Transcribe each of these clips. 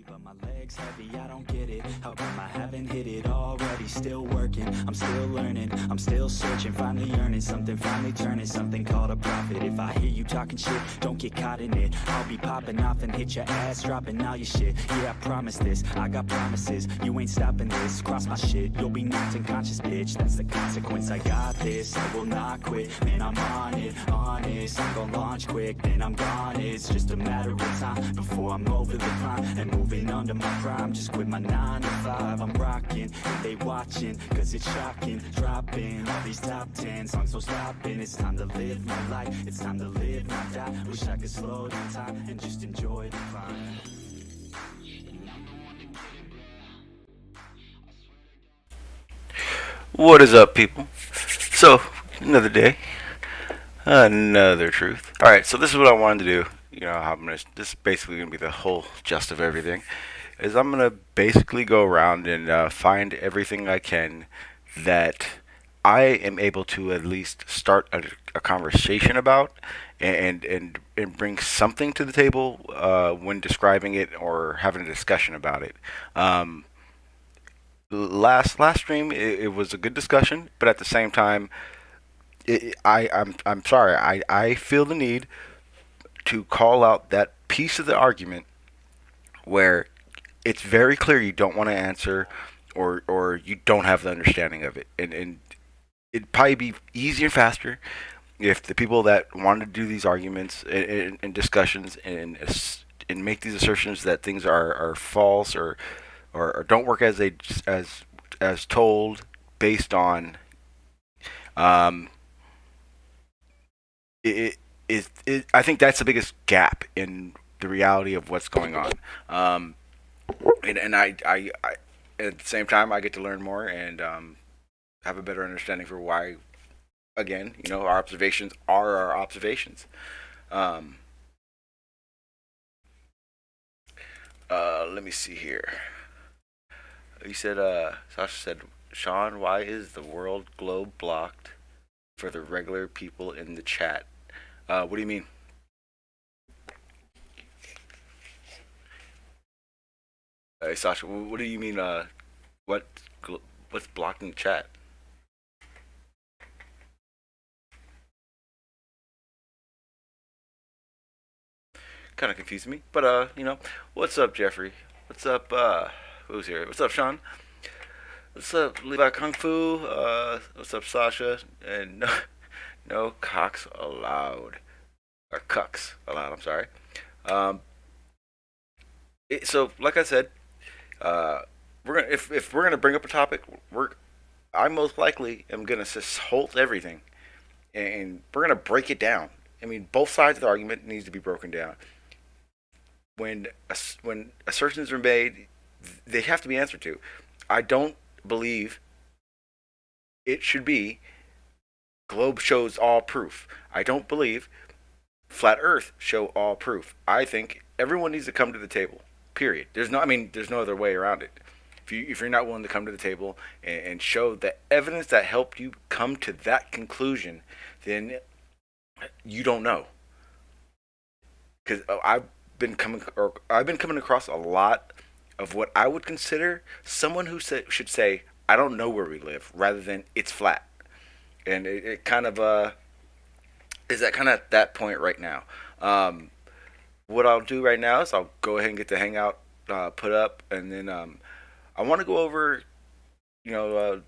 But my legs heavy, I don't get it. How come I haven't hit it already? Still working, I'm still learning, I'm still searching, finally earning something, finally turning something called a profit. If I hear you talking shit, don't get caught in it. I'll be popping off and hit your ass, dropping all your shit. Yeah, I promise this, I got promises. You ain't stopping this, cross my shit, you'll be knocked unconscious, bitch. That's the consequence, I got this, I will not quit. Man, I'm on it, honest, I'm gonna launch quick, then I'm gone. It's just a matter of time before I'm over the climb and moving under my prime. Just quit my 9 to 5, I'm rocking, and they watching, cause it's shocking. Dropping all these top 10 songs, so stopping. It's time to live my life, it's time to live, not die. Wish I could slow down time and just enjoy the climb. What is up, people? So, another day, another truth. Alright, so this is what I wanted to do. You know, this is basically going to be the whole gist of everything. Is I'm going to basically go around and find everything I can that I am able to at least start a conversation about and bring something to the table when describing it or having a discussion about it. Last stream it was a good discussion, but at the same time, I'm sorry. I feel the need to call out that piece of the argument where it's very clear you don't want to answer or you don't have the understanding of it, and it'd probably be easier and faster if the people that want to do these arguments and discussions and make these assertions that things are false or don't work as they as told based on um I think that's the biggest gap in the reality of what's going on. I at the same time I get to learn more and have a better understanding for why, again, you know, our observations are our observations. Um, Let me see here. You said, Sasha said, Sean, why is the world globe blocked for the regular people in the chat? What do you mean? Hey, Sasha, what do you mean? What what's blocking the chat? Kind of confused me, but you know, what's up, Jeffrey? What's up? Who's here? What's up, Sean? What's up, Levi Kung Fu? What's up, Sasha? And no, no cocks allowed, or cucks allowed. I'm sorry. Um, so, like I said, uh, we're gonna if we're gonna bring up a topic, I most likely am gonna just hold everything, and we're gonna break it down. I mean, both sides of the argument needs to be broken down. When assertions are made, they have to be answered to. I don't believe it should be globe shows all proof. I don't believe flat Earth show all proof. I think everyone needs to come to the table. Period. There's no other way around it. If you're not willing to come to the table and show the evidence that helped you come to that conclusion, then you don't know. Because I've been coming across a lot of what I would consider someone who should say, "I don't know where we live," rather than "it's flat," and it kind of is that kind of at that point right now. Um, what I'll do right now is I'll go ahead and get the hangout put up, and then I want to go over, you know,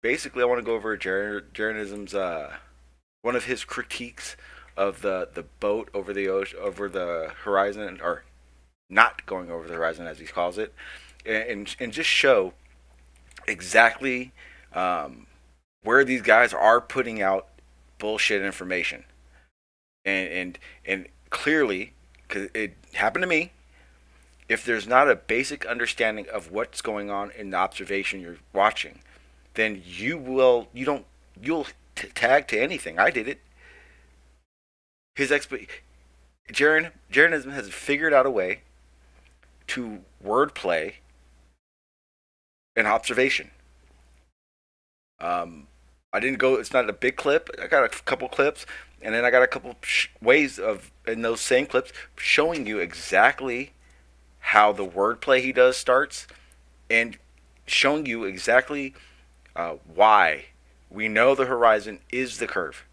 basically I want to go over Jeranism's one of his critiques of the boat over the ocean, over the horizon, or not going over the horizon as he calls it, and just show exactly where these guys are putting out bullshit information. And clearly, because it happened to me, if there's not a basic understanding of what's going on in the observation you're watching, then you'll tag to anything. I did it. His Jeranism has figured out a way to wordplay an observation. I didn't go. It's not a big clip. I got a couple clips, and then I got a couple ways of in those same clips showing you exactly how the wordplay he does starts, and showing you exactly why we know the horizon is the curve.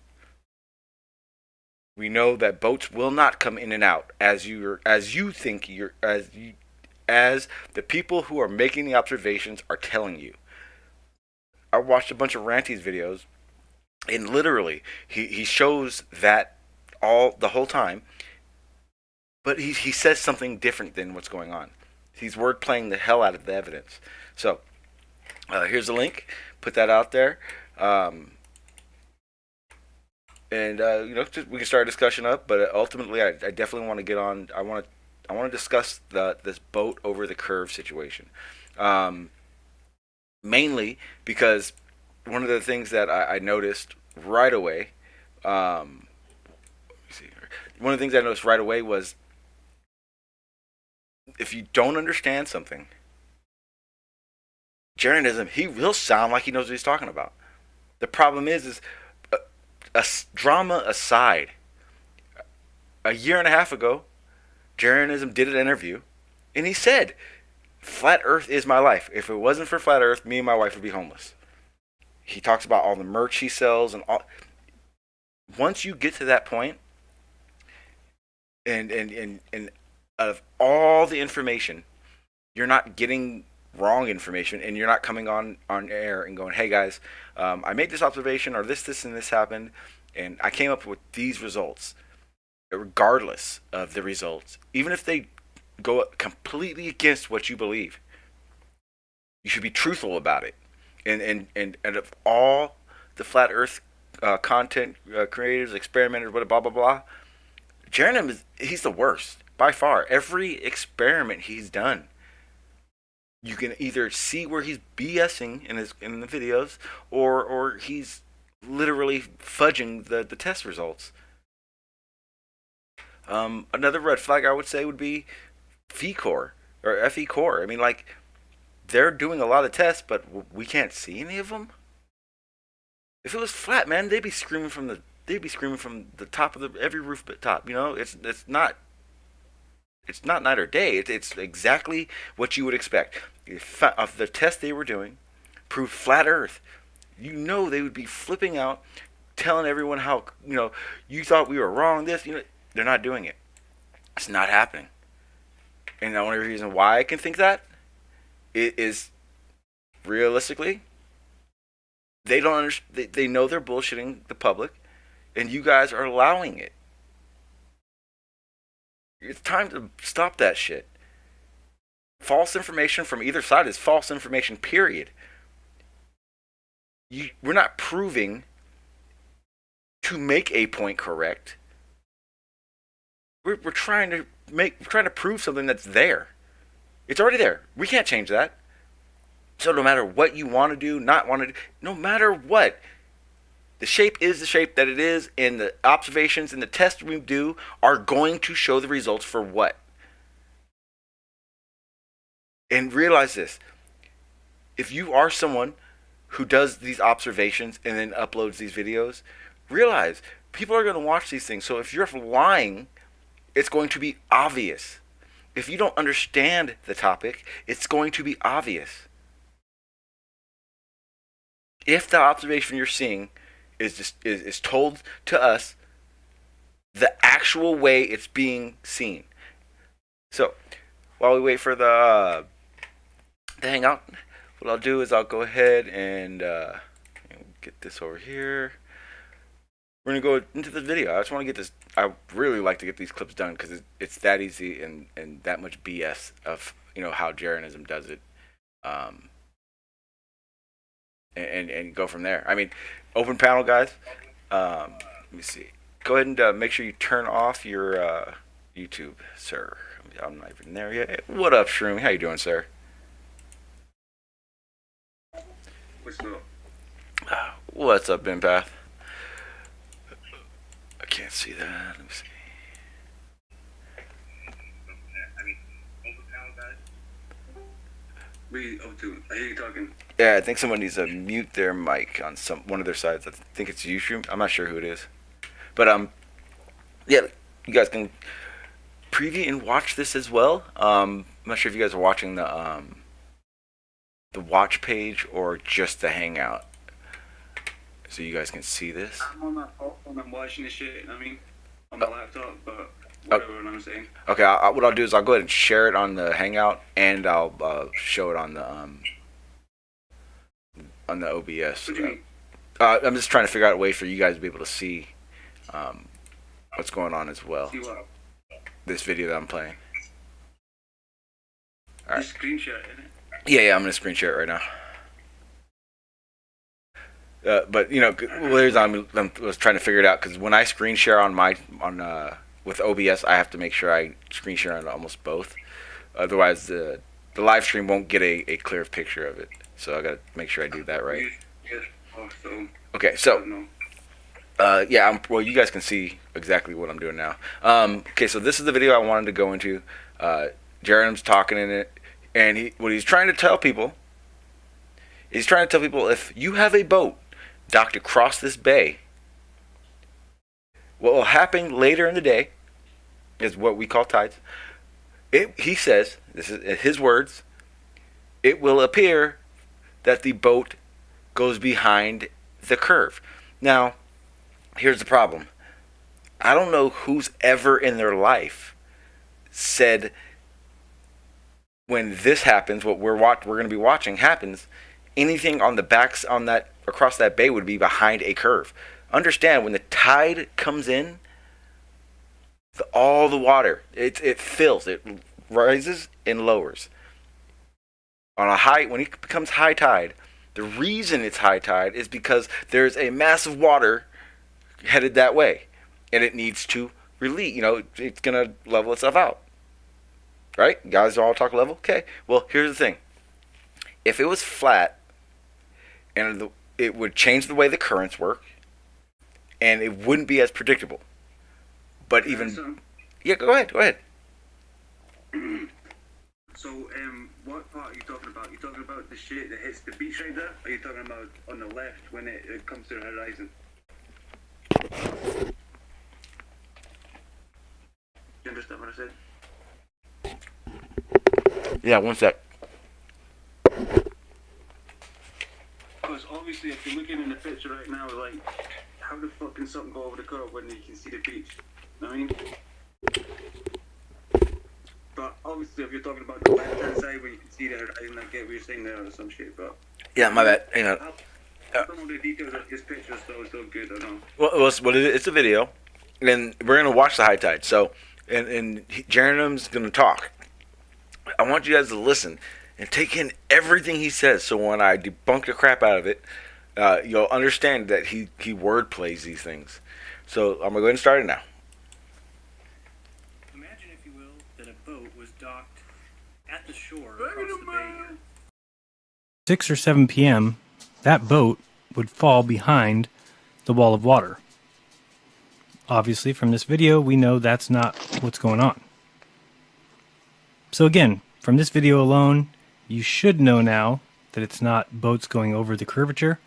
We know that boats will not come in and out as you think as the people who are making the observations are telling you. I watched a bunch of Ranty's videos, and literally he shows that all the whole time, but he says something different than what's going on. He's word playing the hell out of the evidence. So here's the link. Put that out there. And we can start a discussion up. But ultimately, I definitely want to get on. I want to discuss this boat over the curve situation. Mainly because one of the things that I noticed right away. Let me see here. One of the things I noticed right away was if you don't understand something, Jeranism, he'll sound like he knows what he's talking about. The problem is drama aside, a year and a half ago, Jeranism did an interview, and he said, "Flat Earth is my life. If it wasn't for Flat Earth, me and my wife would be homeless." He talks about all the merch he sells and all. Once you get to that point, and out of all the information, you're not getting wrong information, and you're not coming on air and going, "Hey guys, I made this observation, or this and this happened, and I came up with these results." Regardless of the results, even if they go completely against what you believe, you should be truthful about it. And of all the flat Earth content creators, experimenters, blah blah blah, Jeremy he's the worst by far. Every experiment he's done, you can either see where he's BSing in the videos, or he's literally fudging the test results. Another red flag I would say would be FE-Core or FE-Core. I mean, like, they're doing a lot of tests, but we can't see any of them. If it was flat, man, they'd be screaming from the top of every roof but top. You know, it's not night or day. It's exactly what you would expect. If the test they were doing proved flat Earth, you know they would be flipping out, telling everyone how you thought we were wrong. They're not doing it. It's not happening. And the only reason why I can think that is realistically, they don't understand. They know they're bullshitting the public, and you guys are allowing it. It's time to stop that shit. False information from either side is false information, period. We're not proving to make a point correct. We're trying to prove something that's there. It's already there. We can't change that. So no matter what you want to do, not want to do, no matter what, the shape is the shape that it is, and the observations and the tests we do are going to show the results for what. And realize this. If you are someone who does these observations and then uploads these videos, realize people are going to watch these things. So if you're lying, it's going to be obvious. If you don't understand the topic, it's going to be obvious. If the observation you're seeing is told to us the actual way it's being seen. So, while we wait for the hangout, what I'll do is I'll go ahead and get this over here. We're going to go into the video. I just want to get this. I really like to get these clips done because it's that easy and that much BS of how Jeranism does it, and go from there. I mean, open panel guys. Let me see. go ahead and make sure you turn off your YouTube, sir. I'm not even there yet. What up, Shroom? How you doing, sir? What's up? What's up, Empath? I can't see that. Let me see. I mean, guys. What are you up to? I hear you talking. Yeah, I think someone needs to mute their mic on one of their sides. I think it's you, Shroom. I'm not sure who it is, but yeah, you guys can preview and watch this as well. I'm not sure if you guys are watching the watch page or just the hangout, so you guys can see this. I'm on my phone. I'm watching this shit. I mean, on my laptop, but whatever. I'm saying. Okay, what I'll do is I'll go ahead and share it on the hangout, and I'll show it on the OBS. What do you mean? I'm just trying to figure out a way for you guys to be able to see what's going on as well. See what? This video that I'm playing. All right. Just screenshot, innit? Yeah, I'm gonna screen share it right now. But you know, I was trying to figure it out because when I screen share with OBS, I have to make sure I screen share on almost both. Otherwise, the live stream won't get a clear picture of it. So I gotta make sure I do that right. Yes. So. Okay, so yeah, well, you guys can see exactly what I'm doing now. Okay, so this is the video I wanted to go into. Jerem's talking in it, and what he's trying to tell people. He's trying to tell people if you have a boat docked across this bay, what will happen later in the day is what we call tides. He says, this is his words, it will appear that the boat goes behind the curve. Now, here's the problem. I don't know who's ever in their life said when this happens, what we're going to be watching happens, anything on the backs on that across that bay would be behind a curve. Understand, when the tide comes in, all the water it fills, it rises and lowers. When it becomes high tide, the reason it's high tide is because there's a mass of water headed that way, and it needs to release. You know, it's gonna level itself out. Right? Guys all talk level? Okay. Well, here's the thing. If it was flat, and it would change the way the currents work, and it wouldn't be as predictable. But yeah, go ahead. So, what part are you talking about? You talking about the shit that hits the beach right there? Or are you talking about on the left when it comes to the horizon? You understand what I said? Yeah, one sec. Because obviously, if you're looking in the picture right now, like, how the fuck can something go over the curve when you can see the beach? You know what I mean? But obviously, if you're talking about the left-hand side where you can see the horizon, I get what you're saying there or some shit, but... Yeah, my bad. Hang on. Some of the details of his picture is still good, I don't know. Well, it's a video, and we're going to watch the high tide. So, and Jerem's going to talk. I want you guys to listen and take in everything he says, so when I debunk the crap out of it, you'll understand that he word plays these things. So I'm going to go ahead and start it now. Imagine, if you will, that a boat was docked at the shore across the bay. 6 or 7 p.m., that boat would fall behind the wall of water. Obviously, from this video, we know that's not what's going on. So again, from this video alone, you should know now that it's not boats going over the curvature.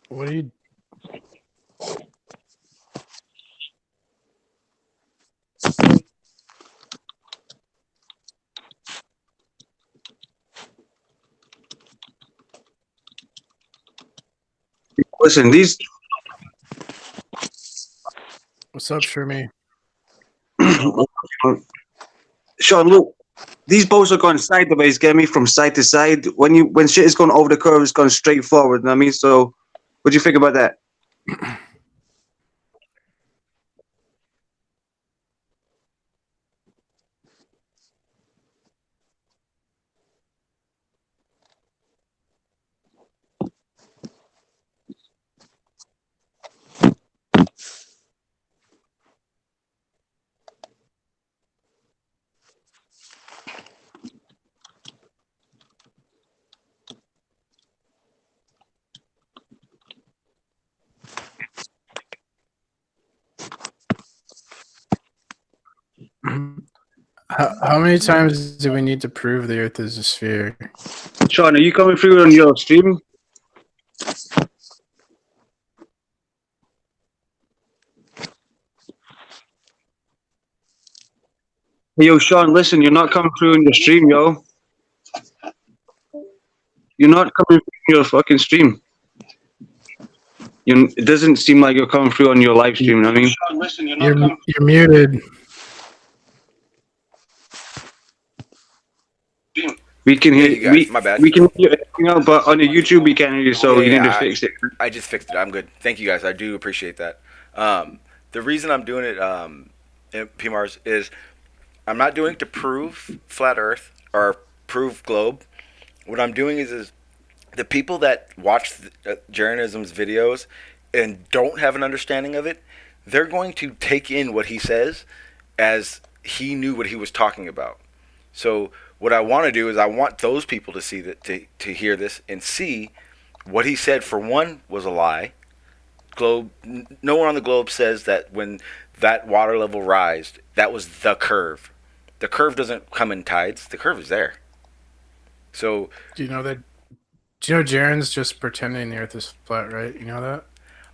What are you... Listen, these. What's up, Shermy? Sean, look, these boats are going sideways, get me, from side to side. When shit is going over the curve, it's going straight forward. You know what I mean? So, what do you think about that? How many times do we need to prove the Earth is a sphere? Sean, are you coming through on your stream? Hey, yo, Sean, listen, you're not coming through on your stream, yo. You're not coming through your fucking stream. It doesn't seem like you're coming through on your live stream. You know what I mean? Sean, listen, You're muted. We can hear you guys. My bad. We can hear everything else, but on the YouTube we can't hear you. So you need to fix it. I just fixed it. I'm good. Thank you guys. I do appreciate that. The reason I'm doing it, PMARS, is I'm not doing it to prove flat Earth or prove globe. What I'm doing is the people that watch Jeranism's videos and don't have an understanding of it, they're going to take in what he says as he knew what he was talking about. So what I want to do is I want those people to see that, to hear this and see what he said. For one, was a lie. Globe. No one on the globe says that when that water level rised, that was the curve. The curve doesn't come in tides. The curve is there. So Do you know Jaren's just pretending the Earth is flat, right? You know that?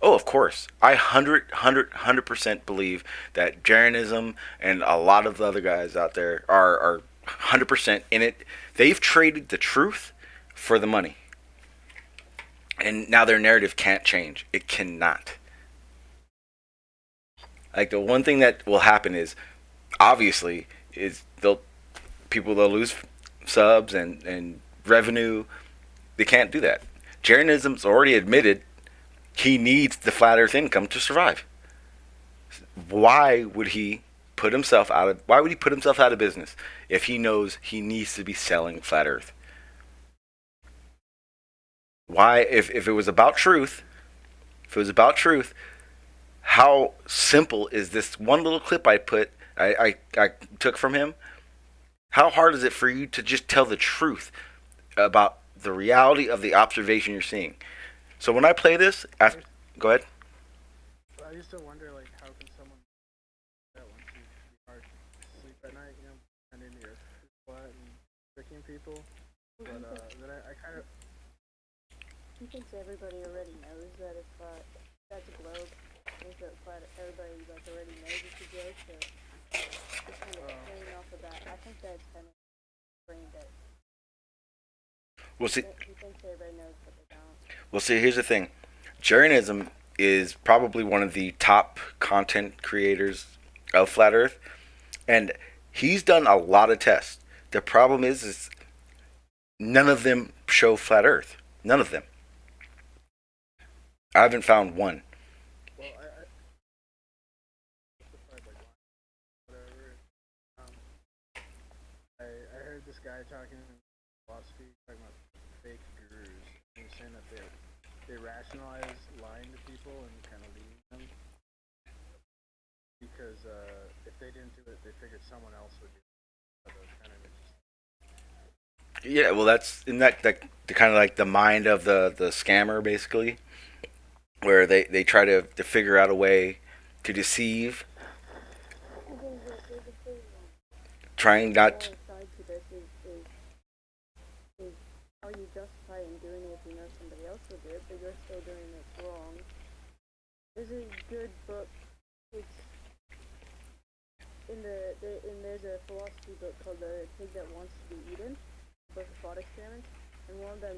oh, of course. I 100% believe that Jeranism and a lot of the other guys out there are 100% in it. They've traded the truth for the money. And now their narrative can't change. It cannot. Like, the one thing that will happen is, obviously, is they'll lose subs and revenue. They can't do that. Jeranism's already admitted he needs the flat Earth income to survive. Why would he put himself out of business if he knows he needs to be selling flat Earth? Why, if it was about truth, how simple is this one little clip I took from him? How hard is it for you to just tell the truth about the reality of the observation you're seeing? So when I play this, go ahead. I used to wonder, like, how can someone that once you are sleep at night, and in the Earth is flat and tricking people. But then I kind of. He thinks everybody already knows that if that's a globe, everybody already knows it's a joke, so just kind of playing off of that. I think that's kind of brain dead. Well, see, He thinks everybody knows, but they don't. Well, see, here's the thing. Jeranism is probably one of the top content creators of Flat Earth, and he's done a lot of tests. The problem is none of them show Flat Earth. None of them. I haven't found one. Well, whatever. I heard this guy talking in philosophy, talking about fake gurus. He was saying that they rationalize lying to people and kind of leading them because if they didn't do it, they figured someone else would do it. So it's kind of interesting. Yeah, well, that's in that the kind of like the mind of the scammer, basically, where they try to figure out a way to deceive, trying not. Side to this is how you justify in doing it if you know somebody else will do it, but you're still doing it wrong. There's a good book. It's there's a philosophy book called The Pig That Wants to Be Eaten, a book of thought experiments, and one of them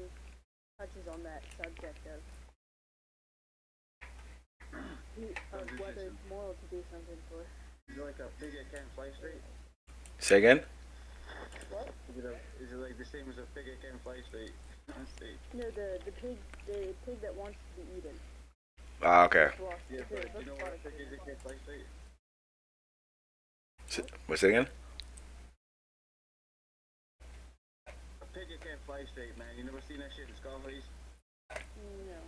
touches on that subject of whether it's moral to do something for. Is it like a pig that can't fly straight? Say again? What? Is it like the same as a pig that can't fly straight? No, the pig that wants to be eaten. Ah, okay. Yeah, but you know what a pig is that can't fly straight? What's it again? A pig that can't fly straight, man. You never seen that shit in Scarface? No.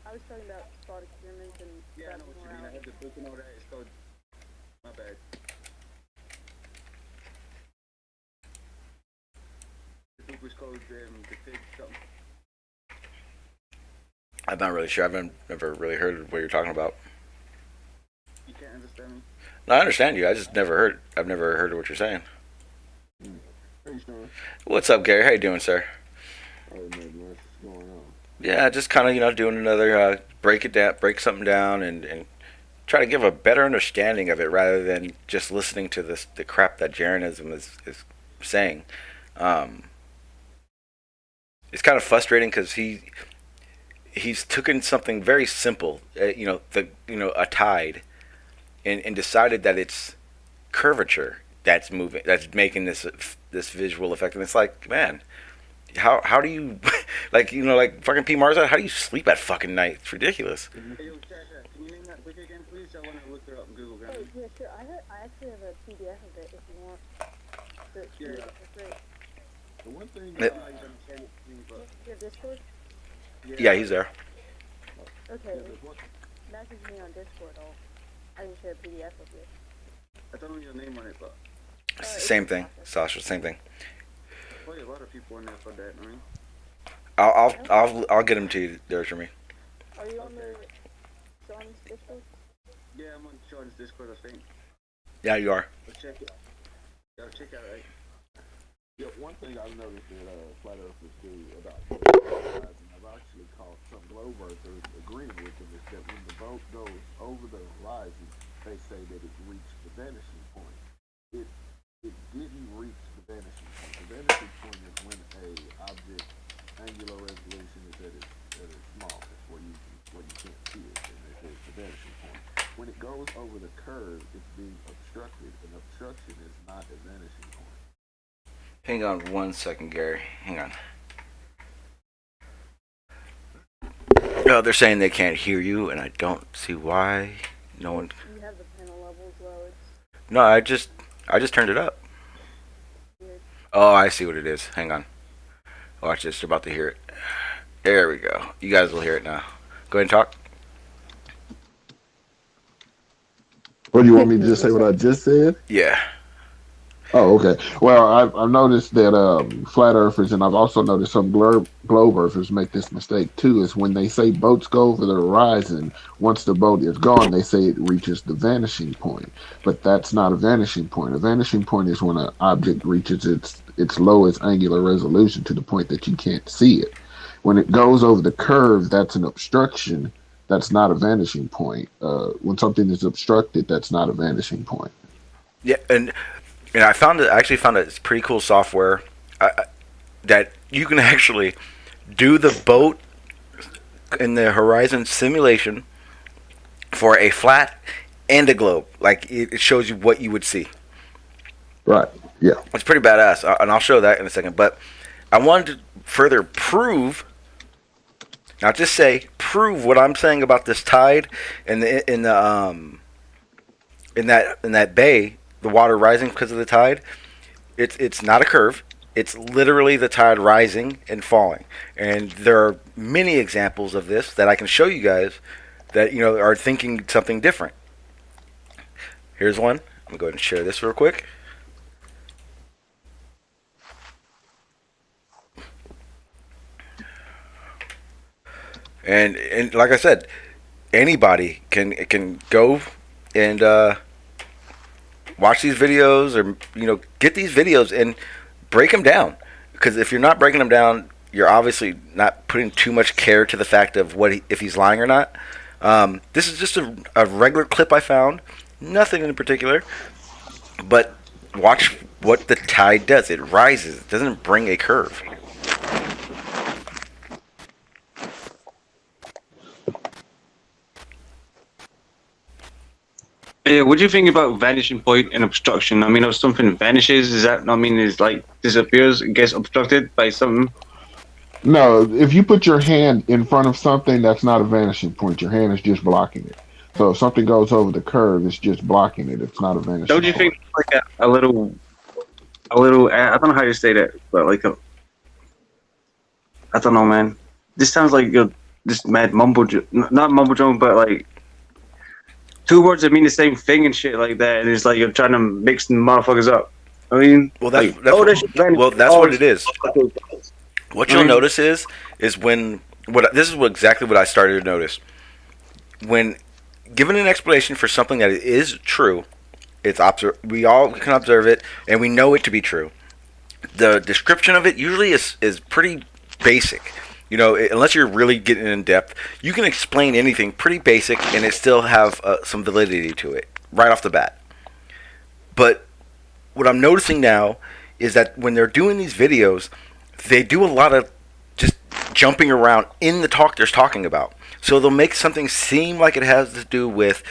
I was talking about thought experiments and Yeah, I know what you mean. I have the book and all that. It's called... My bad. The book was called The Pig something. I'm not really sure. I've never really heard what you're talking about. You can't understand me? No, I understand you. I've never heard of what you're saying. Hey, Sean. What's up, Gary? How you doing, sir? Oh, man, what's going on? Yeah, just kind of, doing another break something down and try to give a better understanding of it rather than just listening to the crap that Jeranism is saying. It's kind of frustrating because he's taken something very simple, a tide, and decided that it's curvature that's moving, that's making this visual effect, and it's like, man, how do you like fucking P. Marza? How do you sleep at fucking night? It's ridiculous. Hey, yo, Shasha, can you name that book again, please? I want to look her up on Google. Oh, yeah, sure. I actually have a PDF of it if you want. Yeah. For free. The one thing I don't understand it, but... You have Discord? Yeah, he's there. Okay. there's one- Message me on Discord. I can share a PDF of it. I don't know your name on it, but... It's the same thing, Sasha. Same thing. Probably a lot of people on there for that, I mean. I'll get him to you there for me. Are you on the Sean's Discord? Yeah, I'm on Sean's Discord, I think. Yeah, you are. But check it. Yeah, check out, right? Yeah, one thing I've noticed that flat earthers do about and I've actually caught some globe earthers agreeing with them, is that when the boat goes over the horizon, they say that it reached the vanishing point. It didn't reach the vanishing point. The vanishing point is when a object angular resolution is at its smallest, where you can't see it, and they say it's the vanishing point. When it goes over the curve, it's being obstructed. An obstruction is not a vanishing point. Hang on 1 second, Gary. Hang on. No, they're saying they can't hear you, and I don't see why. No one. You have the panel levels lowered. No, I just turned it up. Weird. Oh, I see what it is. Hang on. Watch this. You're about to hear it. There we go. You guys will hear it now. Go ahead and talk. What, do you want me to just say what I just said? Yeah. Oh, okay. Well, I've noticed that flat earthers, and I've also noticed some globe earthers make this mistake too, is when they say boats go over the horizon, once the boat is gone, they say it reaches the vanishing point. But that's not a vanishing point. A vanishing point is when an object reaches its lowest angular resolution to the point that you can't see it. When it goes over the curve, that's an obstruction. That's not a vanishing point. When something is obstructed, that's not a vanishing point. Yeah, and I actually found it's pretty cool software that you can actually do the boat in the horizon simulation for a flat and a globe. Like, it shows you what you would see. Right. Yeah. It's pretty badass, and I'll show that in a second. But I wanted to further prove, not just say, prove what I'm saying about this tide in that bay. The water rising because of the tide. It's not a curve. It's literally the tide rising and falling. And there are many examples of this that I can show you guys that are thinking something different. Here's one. I'm gonna go ahead and share this real quick. And like I said, anybody can go and watch these videos, or get these videos and break them down. Because if you're not breaking them down, you're obviously not putting too much care to the fact of if he's lying or not. This is just a regular clip I found, nothing in particular, but watch what the tide does. It rises. It doesn't bring a curve. Yeah, what do you think about vanishing point and obstruction? I mean, if something vanishes, is that, I mean, is like disappears, gets obstructed by something? No, if you put your hand in front of something, that's not a vanishing point. Your hand is just blocking it. So if something goes over the curve, it's just blocking it. It's not a Don't vanishing you think point. like a little, I don't know how you say that, but like I don't know, man. This sounds like you're just mad not mumble jumble, but like two words that mean the same thing and shit like that, and it's like you're trying to mix the motherfuckers up. I mean, Well, like, that's that shit vanished. that's Oh, what it is. What you'll I mean- notice is when this is exactly what I started to notice. When given an explanation for something that is true, we all can observe it and we know it to be true. The description of it usually is pretty basic. You know, unless you're really getting in depth, you can explain anything pretty basic and it still have some validity to it right off the bat. But what I'm noticing now is that when they're doing these videos, they do a lot of just jumping around in the talk they're talking about. So they'll make something seem like it has to do with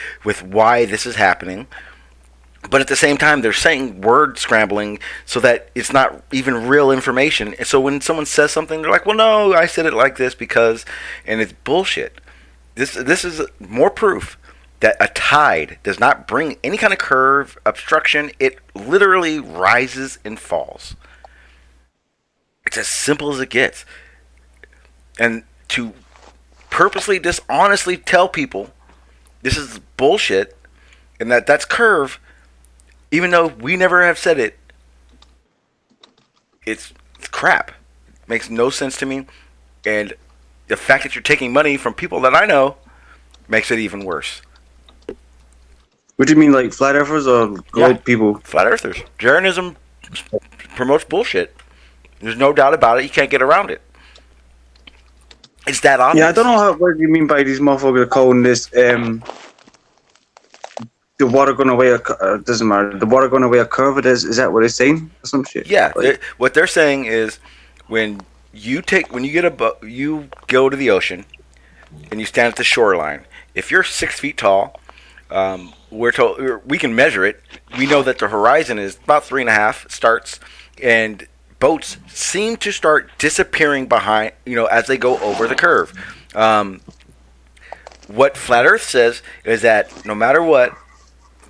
why this is happening, but at the same time they're saying word scrambling so that it's not even real information. And so when someone says something, they're like, well, no, I said it like this because, and it's bullshit. This is more proof that a tide does not bring any kind of curve, obstruction. It literally rises and falls. It's as simple as it gets. And to purposely, dishonestly tell people this is bullshit and that's curve, even though we never have said it, it's crap. It makes no sense to me. And the fact that you're taking money from people that I know makes it even worse. What do you mean, like flat earthers or globe people? Flat earthers. Jeranism promotes bullshit. There's no doubt about it. You can't get around it. It's that obvious. Yeah, I don't know what you mean by these motherfuckers calling this the water going away. Doesn't matter. The water going away a curve. Is that what they're saying? Or some shit. Yeah. Like, What they're saying is when you get a boat, you go to the ocean and you stand at the shoreline. If you're 6 feet tall, we're told we can measure it. We know that the horizon is about 3.5 starts, and boats seem to start disappearing behind, as they go over the curve. What Flat Earth says is that no matter what,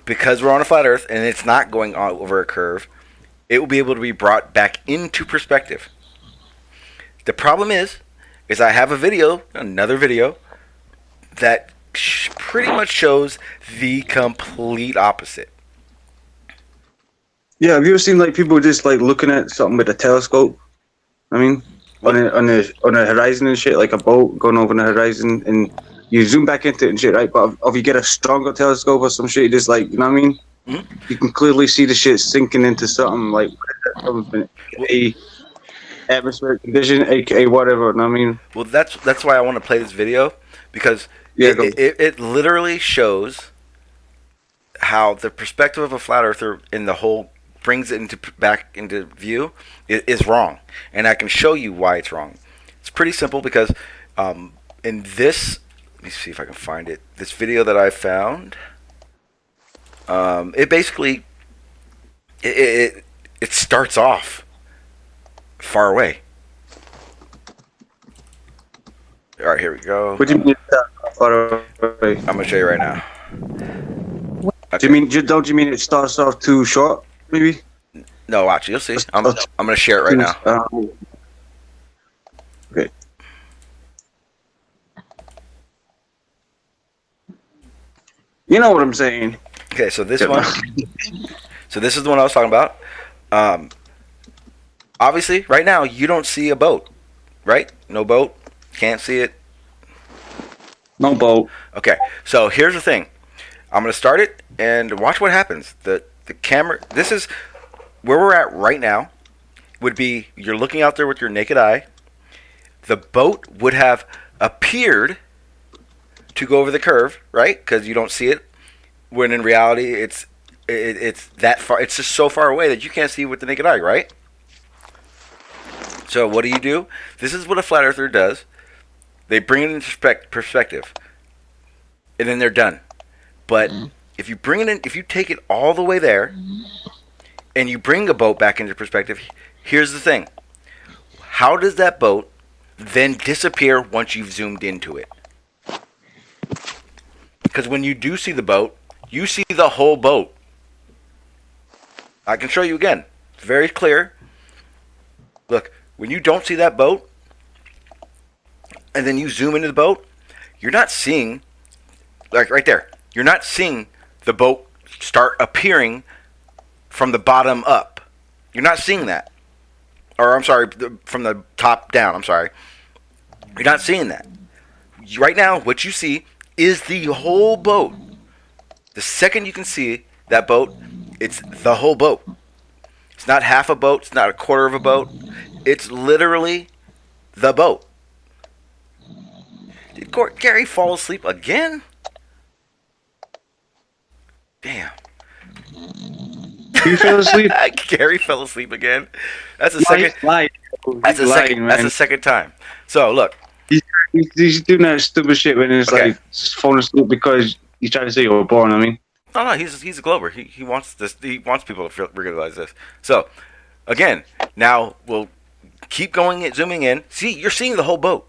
because we're on a flat Earth and it's not going over a curve, it will be able to be brought back into perspective. The problem is I have another video, that pretty much shows the complete opposite. yeah, have you ever seen like people just like looking at something with a telescope? I mean, on the horizon and shit, like a boat going over the horizon, and you zoom back into it and shit, right? But if you get a stronger telescope or some shit, you just like, you know what I mean? Mm-hmm. You can clearly see the shit sinking into something like a atmospheric condition, aka whatever. You know what I mean? Well, that's why I want to play this video, because it literally shows how the perspective of a flat earther in the whole brings it back into view is wrong, and I can show you why it's wrong. It's pretty simple because in this, let me see if I can find it. This video that I found, it basically it starts off far away. All right, here we go. What do you mean? Far away? I'm gonna show you right now. Do you mean? Don't you mean it starts off too short? Maybe. No, actually, you'll see. I'm gonna share it right now. Okay. You know what I'm saying? Okay, so this one. So this is the one I was talking about. Obviously, right now you don't see a boat, right? No boat. Can't see it. No boat. Okay, so here's the thing. I'm gonna start it and watch what happens. The camera. This is where we're at right now. Would be you're looking out there with your naked eye. The boat would have appeared to go over the curve, right? Because you don't see it. When in reality, it's that far. It's just so far away that you can't see it with the naked eye, right? So what do? This is what a flat earther does. They bring it into perspective, and then they're done. But if you bring it in, if you take it all the way there, and you bring a boat back into perspective, here's the thing. How does that boat then disappear once you've zoomed into it? Because when you do see the boat, you see the whole boat. I can show you again. It's very clear. Look, when you don't see that boat, and then you zoom into the boat, you're not seeing, like right there, you're not seeing the boat start appearing from the bottom up. You're not seeing that. Or, I'm sorry, from the top down, I'm sorry. You're not seeing that. Right now, what you see is the whole boat. The second you can see that boat, it's the whole boat. It's not half a boat. It's not a quarter of a boat. It's literally the boat. Did Gary fall asleep again? Damn. You fell asleep? Gary fell asleep again. That's the Lying, second. lying. That's the second. Man. That's the second time. So look. He's doing that stupid shit when it's Okay. like falling asleep because he's trying to say you're born. I mean, No, he's a Glober. He wants this. He wants people to realize this. So, again, now we'll keep going, zooming in. See, you're seeing the whole boat,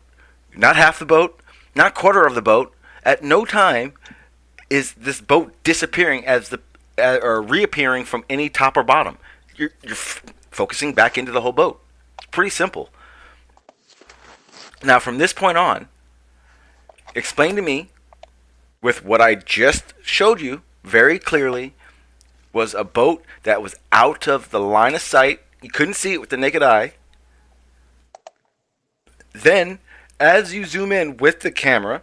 not half the boat, not quarter of the boat. At no time is this boat disappearing or reappearing from any top or bottom. You're focusing back into the whole boat. It's pretty simple. Now, from this point on, explain to me, with what I just showed you very clearly, was a boat that was out of the line of sight. You couldn't see it with the naked eye. Then, as you zoom in with the camera,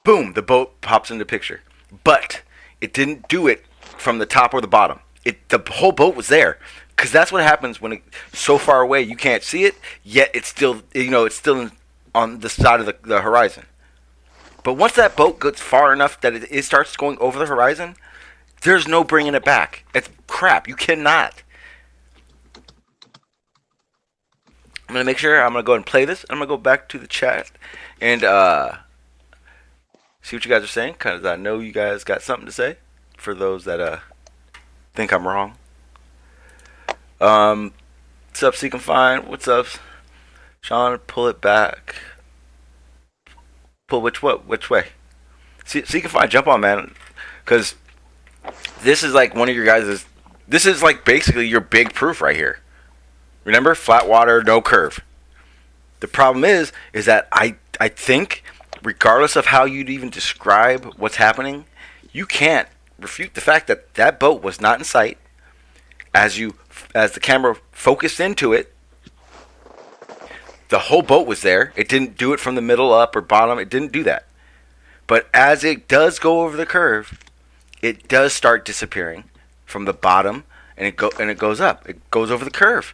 boom, the boat pops into picture. But it didn't do it from the top or the bottom. The whole boat was there. Because that's what happens when it's so far away you can't see it, yet it's still, it's still on the side of the horizon. But once that boat gets far enough that it starts going over the horizon, there's no bringing it back. It's crap. You cannot. I'm going to make sure, I'm going to go ahead and play this. I'm going to go back to the chat and see what you guys are saying, because I know you guys got something to say for those that think I'm wrong. What's up, Seek and Find? What's up, Sean? Pull it back. Pull which way? Seek and Find, jump on, man. Because this is like one of your guys'. This is like basically your big proof right here. Remember, flat water, no curve. The problem is that I think, regardless of how you'd even describe what's happening, you can't refute the fact that that boat was not in sight. As the camera focused into it, the whole boat was there. It didn't do it from the middle up or bottom. It didn't do that. But as it does go over the curve, it does start disappearing from the bottom, and it goes up. It goes over the curve.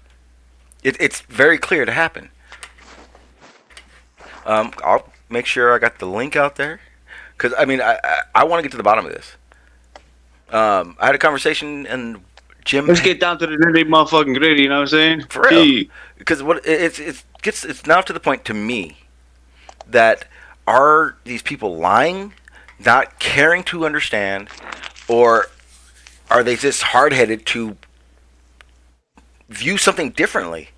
It's very clear to happen. I'll make sure I got the link out there, because I mean I want to get to the bottom of this. I had a conversation and Jim. let's get down to the nitty motherfucking gritty. You know what I'm saying? For real. Because what it's now to the point to me that are these people lying, not caring to understand, or are they just hard-headed to view something differently?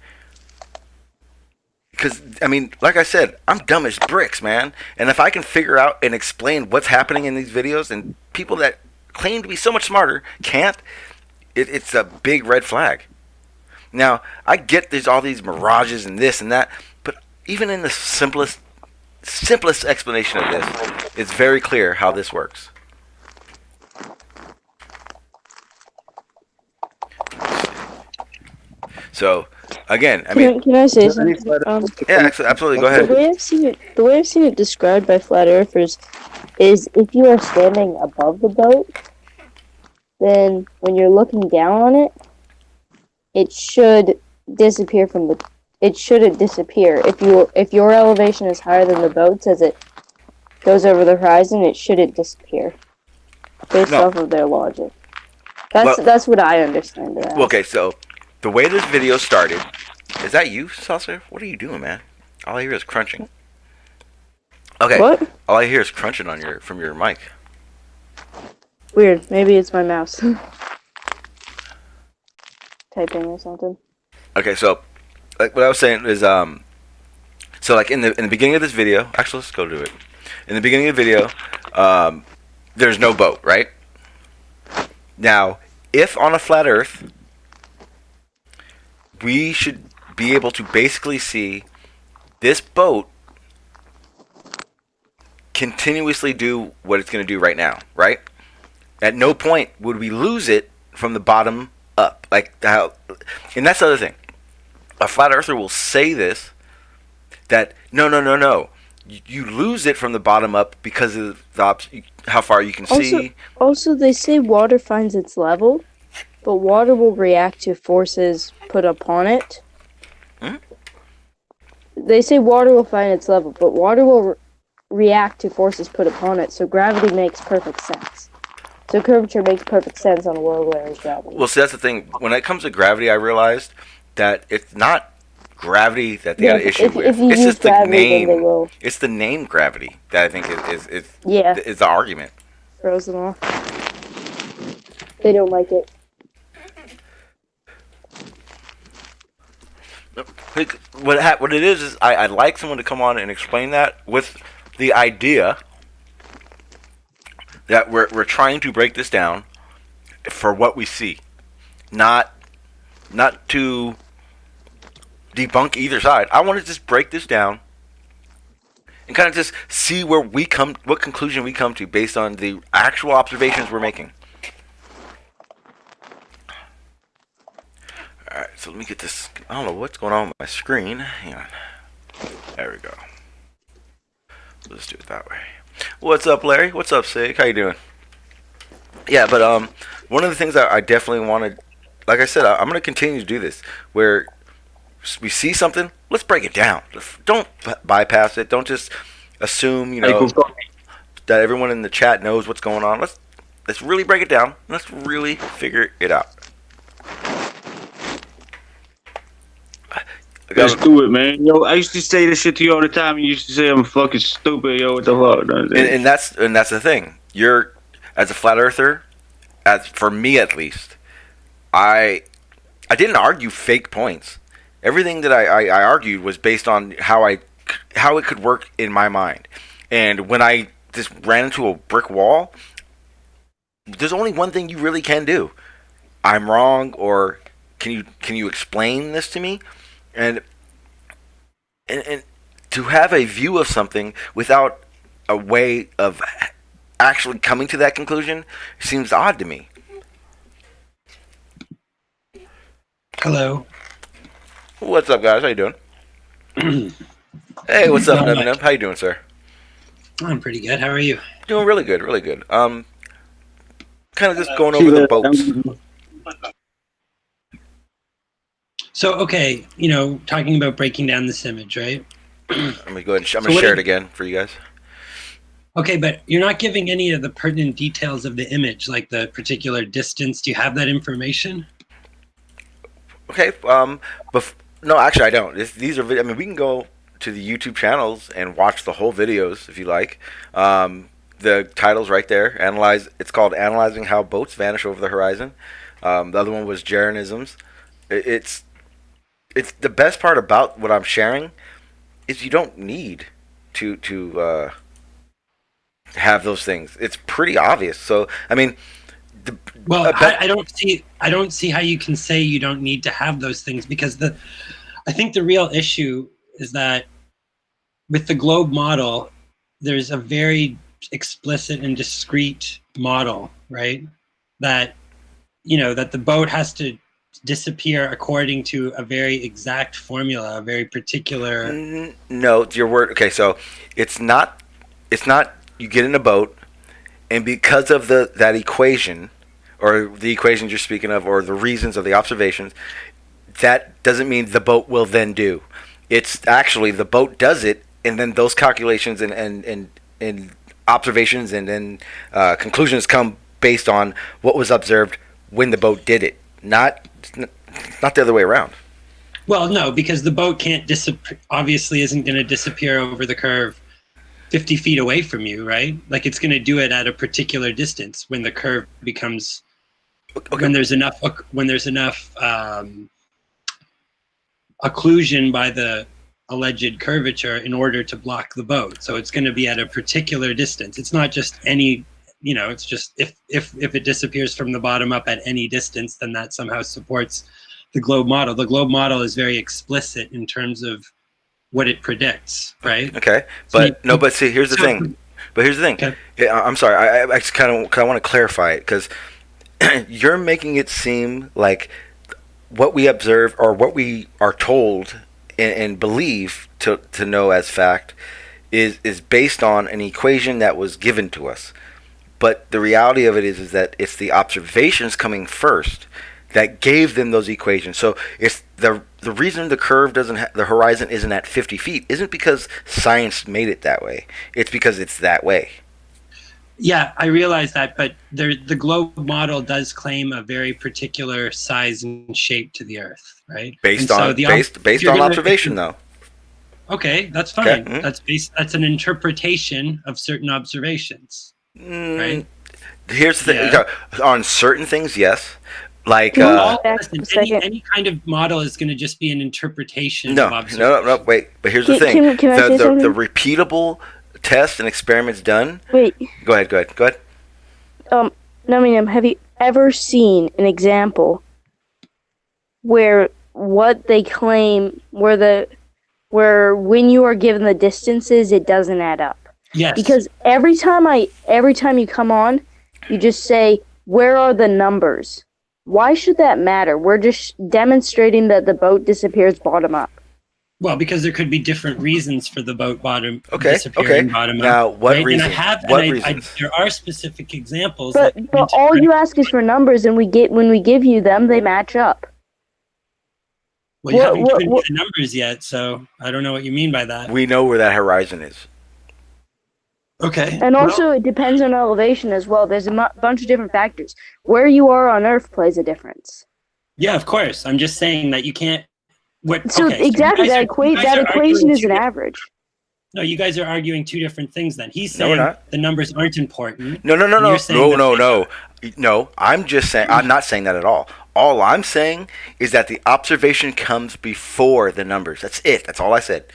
Because, I mean, like I said, I'm dumb as bricks, man. And if I can figure out and explain what's happening in these videos, and people that claim to be so much smarter can't, it's a big red flag. Now, I get there's all these mirages and this and that, but even in the simplest explanation of this, it's very clear how this works. So, again, I mean, Can I say something? yeah, absolutely. Go ahead. The way I've seen it described by flat earthers is if you are standing above the boat, then when you're looking down on it, it should disappear from the. It shouldn't disappear. If your elevation is higher than the boat's as it goes over the horizon, it shouldn't disappear. Based off of their logic. That's what I understand it as. Okay, so the way this video started, is that you, Saucer? What are you doing, man? All I hear is crunching. Okay. What? All I hear is crunching from your mic. Weird. Maybe it's my mouse. Typing or something. Okay, so like what I was saying is so like in the beginning of this video, actually let's go to it. In the beginning of the video, there's no boat, right? Now, if on a flat Earth, we should be able to basically see this boat continuously do what it's going to do right now, right? At no point would we lose it from the bottom up. Like how, and that's the other thing. A flat earther will say this, that no. You lose it from the bottom up because of how far you can see. Also, they say water finds its level, but water will react to forces put upon it. Hmm? They say water will find its level, but water will react to forces put upon it, so gravity makes perfect sense. So curvature makes perfect sense on a world where there's gravity. Well, see, that's the thing. When it comes to gravity, I realized that it's not gravity that they got an issue with. If you It's use just the gravity, then they name. will. It's the name gravity that I think is the argument. Throws them off. They don't like it. What it is I'd like someone to come on and explain that with the idea that we're trying to break this down for what we see, not to debunk either side. I want to just break this down and kind of just see where what conclusion we come to based on the actual observations we're making. Alright, so let me get this. I don't know what's going on with my screen. Hang on. There we go. Let's do it that way. What's up, Larry? What's up, Sig? How you doing? Yeah, but one of the things I definitely wanted, like I said, I'm going to continue to do this, where we see something, let's break it down. Don't bypass it. Don't just assume, that everyone in the chat knows what's going on. Let's really break it down. Let's really figure it out. Let's do it, man. Yo, I used to say this shit to you all the time. You used to say I'm fucking stupid, yo. What the fuck? And that's the thing. You're, as a flat earther, for me at least, I didn't argue fake points. Everything that I argued was based on how it could work in my mind. And when I just ran into a brick wall, there's only one thing you really can do. I'm wrong, or can you explain this to me? And to have a view of something without a way of actually coming to that conclusion seems odd to me. Hello. What's up, guys? How you doing? Hey, what's up, Numby? How you doing, sir? I'm pretty good. How are you? Doing really good, really good. Kind of just going over the boats. So, okay, talking about breaking down this image, right? Let me go ahead and I'm going to share it again for you guys. Okay, but you're not giving any of the pertinent details of the image, like the particular distance. Do you have that information? Okay, no, actually I don't. These are, I mean, we can go to the YouTube channels and watch the whole videos if you like. The title's right there. It's called Analyzing How Boats Vanish Over the Horizon. The other one was Jeranisms. It's the best part about what I'm sharing is you don't need to have those things. It's pretty obvious. So I mean, I don't see how you can say you don't need to have those things, because I think the real issue is that with the globe model, there's a very explicit and discrete model, right? That that the boat has to disappear according to a very exact formula, a very particular. No, it's your word. Okay, so it's not. You get in a boat, and because of that equation, or the equations you're speaking of, or the reasons of the observations, that doesn't mean the boat will then do. It's actually the boat does it, and then those calculations and observations and then conclusions come based on what was observed when the boat did it. Not the other way around. Well, no, because the boat can't obviously isn't going to disappear over the curve 50 feet away from you, right? Like it's going to do it at a particular distance when the curve becomes when there's enough occlusion by the alleged curvature in order to block the boat. So it's going to be at a particular distance. It's not just any, it's just if it disappears from the bottom up at any distance, then that somehow supports the globe model. The globe model is very explicit in terms of what it predicts, right? Okay, but here's the thing. Okay. I'm sorry. I just kind of want to clarify it because you're making it seem like what we observe or what we are told and believe to know as fact is based on an equation that was given to us. But the reality of it is that it's the observations coming first that gave them those equations. So it's the reason the curve the horizon isn't at 50 feet isn't because science made it that way. It's because it's that way. Yeah, I realize that, but the globe model does claim a very particular size and shape to the Earth, right? Based on observation, though. Okay, that's fine. Okay. That's an interpretation of certain observations, right? Here's the thing. On certain things, yes. Like any kind of model is going to just be an interpretation of observation. No, wait. But here's the thing. Can I say something? The repeatable tests and experiments done. Wait. Go ahead. Numby, have you ever seen an example where what they claim where when you are given the distances it doesn't add up? Yes. Because every time you come on, you just say, "Where are the numbers?" Why should that matter? We're just demonstrating that the boat disappears bottom up. Well, because there could be different reasons for the boat disappearing bottom up. Now, what right? reasons? Reasons? There are specific examples. But all you ask is for numbers, and when we give you them, they match up. Well, you haven't given me the numbers yet, so I don't know what you mean by that. We know where that horizon is. Okay. And also, it depends on elevation as well. There's a bunch of different factors. Where you are on Earth plays a difference. Yeah, of course. I'm just saying that you can't. Exactly, that equation is an average. No, you guys are arguing two different things. Then he's saying the numbers aren't important. No. I'm just saying. I'm not saying that at all. All I'm saying is that the observation comes before the numbers. That's it. That's all I said.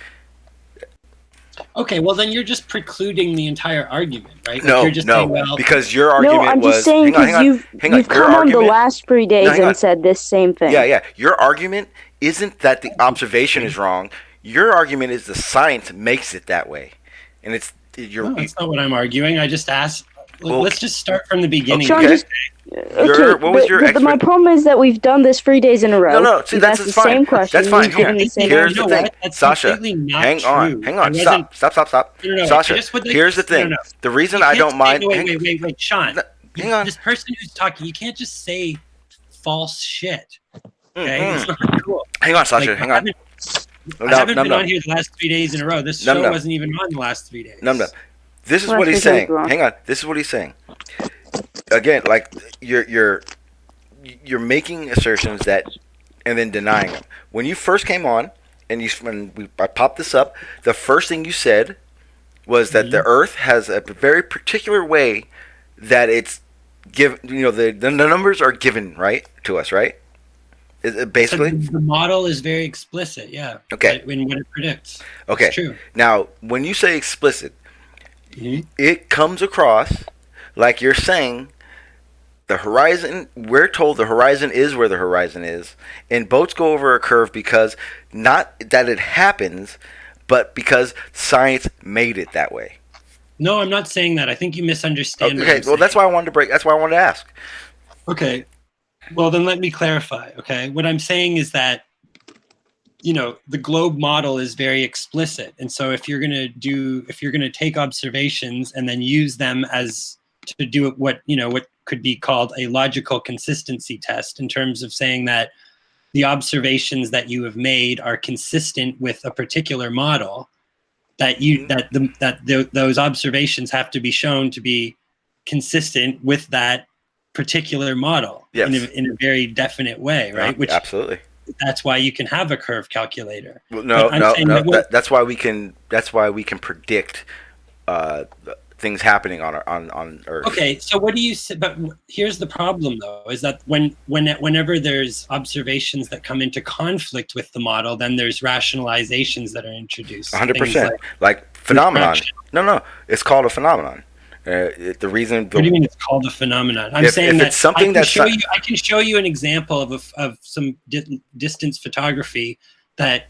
Okay, well then you're just precluding the entire argument, right? You're just saying, because your argument was... No, I'm just saying because you've come on the last 3 days and said this same thing. Yeah. Your argument isn't that the observation is wrong. Your argument is the science makes it that way. And that's not what I'm arguing. I just asked... let's just start from the beginning. Okay. My problem is that we've done this 3 days in a row. No. See, that's the fine. same question. That's fine. Here's the thing. Sasha, hang on. Stop. Sasha, here's the thing. The reason I don't mind... Wait, Sean. Hang on. This person who's talking, you can't just say false shit. Okay? It's not cool. Hang on, Sasha. Hang on. I haven't been on here the last 3 days in a row. This show wasn't even on the last 3 days. No. This is what he's saying. Hang on. This is what he's saying. Again, like you're making assertions and then denying them. When you first came on and I popped this up, the first thing you said was that the Earth has a very particular way that it's given. The numbers are given right to us, right? Basically, so the model is very explicit. Yeah. Okay. In what it predicts. Okay. It's true. Now, when you say explicit, it comes across like you're saying the horizon. We're told the horizon is where the horizon is, and boats go over a curve because not that it happens, but because science made it that way. No, I'm not saying that. I think you misunderstand. Okay. Well, that's why I wanted to break. That's why I wanted to ask. Okay. Well, then let me clarify. Okay. What I'm saying is that, the globe model is very explicit. And so if you're going to take observations and then use them to do what could be called a logical consistency test in terms of saying that the observations that you have made are consistent with a particular model, those observations have to be shown to be consistent with that particular model in a very definite way, right? Which absolutely. That's why you can have a curve calculator. Well, no. That's why we can predict things happening on Earth. Okay, so what do you say? But here's the problem, though, is that whenever there's observations that come into conflict with the model, then there's rationalizations that are introduced. 100%. Like phenomenon. No, it's called a phenomenon. The reason. What do you mean it's called a phenomenon? I'm saying if that it's something I can show you an example of some distance photography that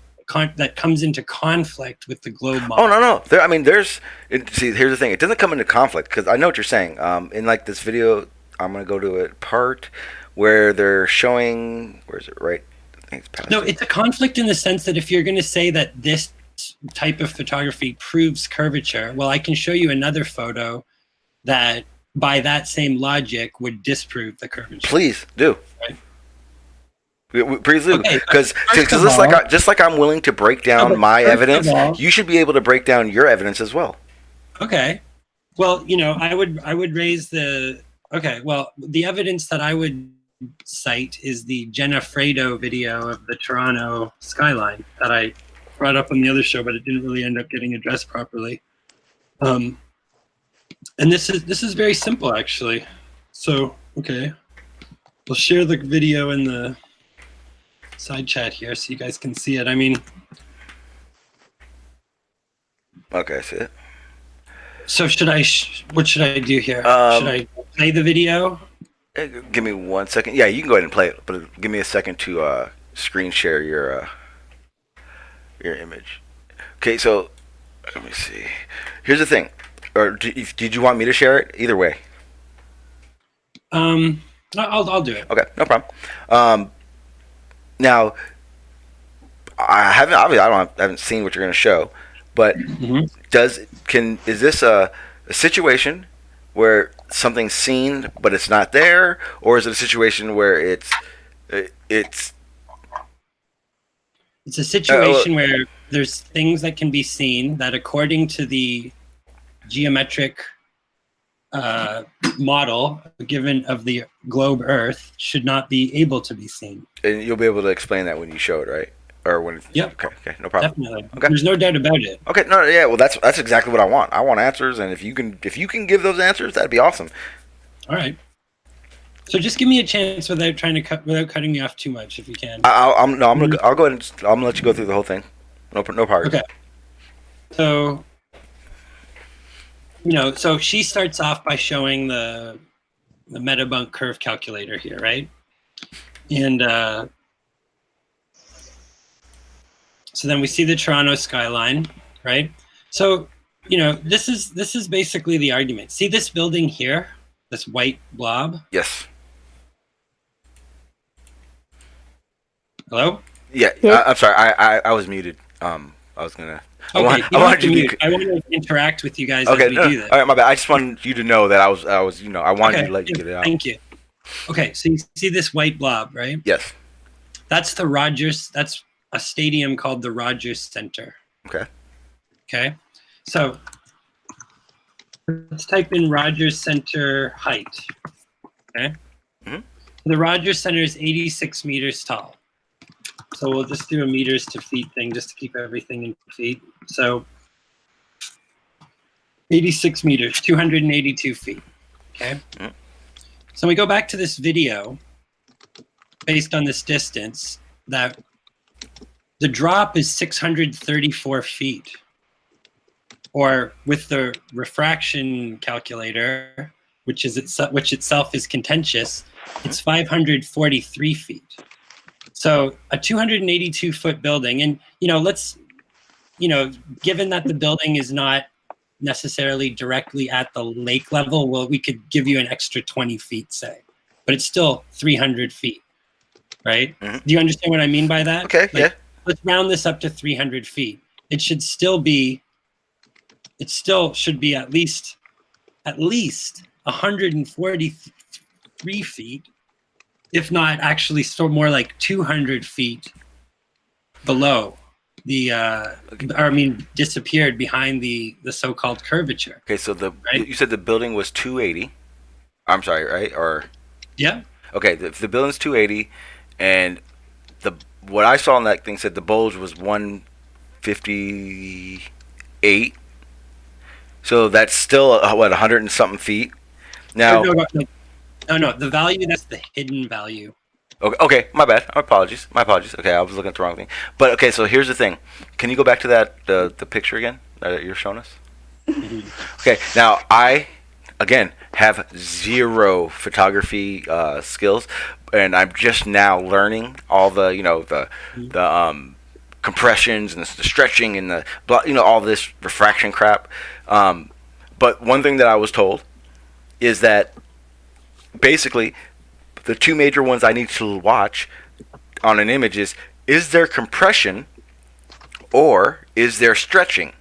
comes into conflict with the globe model. Oh no! See, here's the thing. It doesn't come into conflict because I know what you're saying. In like this video, I'm gonna go to a part where they're showing. Where is it? Right? I think it's past. No, it's a conflict in the sense that if you're going to say that this type of photography proves curvature, well, I can show you another photo that, by that same logic, would disprove the curvature. Please do. Right? Please do, because just like I'm willing to break down my evidence, you should be able to break down your evidence as well. Okay. Well, I would raise the. Okay. Well, the evidence that I would cite is the Jenna Fredo video of the Toronto skyline that I brought up on the other show, but it didn't really end up getting addressed properly. And this is very simple, actually. So, okay, we'll share the video in the side chat here so you guys can see it. I mean, okay, I see it. So what should I do here? Should I play the video? Give me 1 second. Yeah, you can go ahead and play it, but give me a second to screen share your image. Okay, so let me see. Here's the thing. Or did you want me to share it? Either way. I'll do it. Okay, no problem. Now, I haven't seen what you're going to show, but is this a situation where something's seen but it's not there, or is it a situation where it's a situation where there's things that can be seen that, according to the geometric model given of the globe Earth, should not be able to be seen. And you'll be able to explain that when you show it, right? Or when? Yep. Okay, no problem. Definitely. Okay. There's no doubt about it. Okay, no, yeah, well, that's exactly what I want. I want answers, and if you can give those answers, that'd be awesome. All right. So just give me a chance without cutting me off too much, if you can. I'll go ahead and I'm gonna let you go through the whole thing. No problem. Okay. So, so she starts off by showing the debunked curve calculator here, right? And so then we see the Toronto skyline, right? So, this is basically the argument. See this building here, this white blob? Yes. Hello? Yeah. I'm sorry. I was muted. I was gonna. Okay, I want to interact with you guys as we do this. All right, my bad. I just wanted you to know that I was I wanted you to let you get it out. Thank you. Okay, so you see this white blob, right? Yes. That's that's a stadium called the Rogers Center. Okay. So let's type in Rogers Center height. Okay. Mm-hmm. The Rogers Center is 86 meters tall. So we'll just do a meters to feet thing just to keep everything in feet. So 86 meters, 282 feet. Okay. Mm-hmm. So we go back to this video based on this distance that the drop is 634 feet. Or with the refraction calculator, which itself is contentious, it's 543 feet. So a 282 foot building, and given that the building is not necessarily directly at the lake level, well, we could give you an extra 20 feet, say, but it's still 300 feet, right? Mm-hmm. Do you understand what I mean by that? Okay, yeah. Let's round this up to 300 feet. It still should be at least 143 feet, if not actually still more like 200 feet below disappeared behind the so-called curvature. Okay, so you said the building was 280. I'm sorry, right? Or yeah. Okay, the building's 280, and what I saw on that thing said the bulge was 158. So that's still what 100 and something feet. Now, no. The value, that's the hidden value. Okay, my bad. My apologies. Okay, I was looking at the wrong thing. But okay, so here's the thing. Can you go back to that the picture again that you're showing us? Okay, now I again have zero photography skills, and I'm just now learning all the the compressions and the stretching and the all this refraction crap. But one thing that I was told is that basically the two major ones I need to watch on an image is there compression or is there stretching?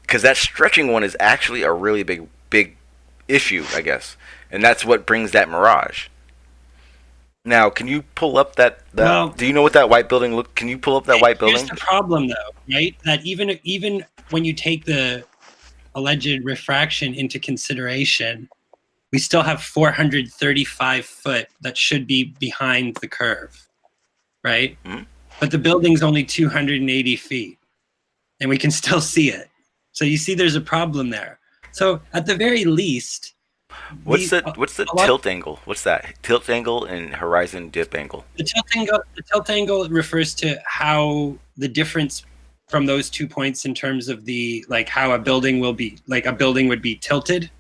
Because that stretching one is actually a really big issue, I guess, and that's what brings that mirage. Now, can you pull up that? Do you know what that white building look? Can you pull up that white building? Here's the problem, though, right? That even when you take the alleged refraction into consideration, we still have 435 foot that should be behind the curve, right? Mm-hmm. But the building's only 280 feet, and we can still see it. So you see there's a problem there. So at the very least... What's the tilt angle? What's that? Tilt angle and horizon dip angle? The tilt angle refers to how the difference from those 2 points in terms of the, like, how a building will be, like a building would be tilted.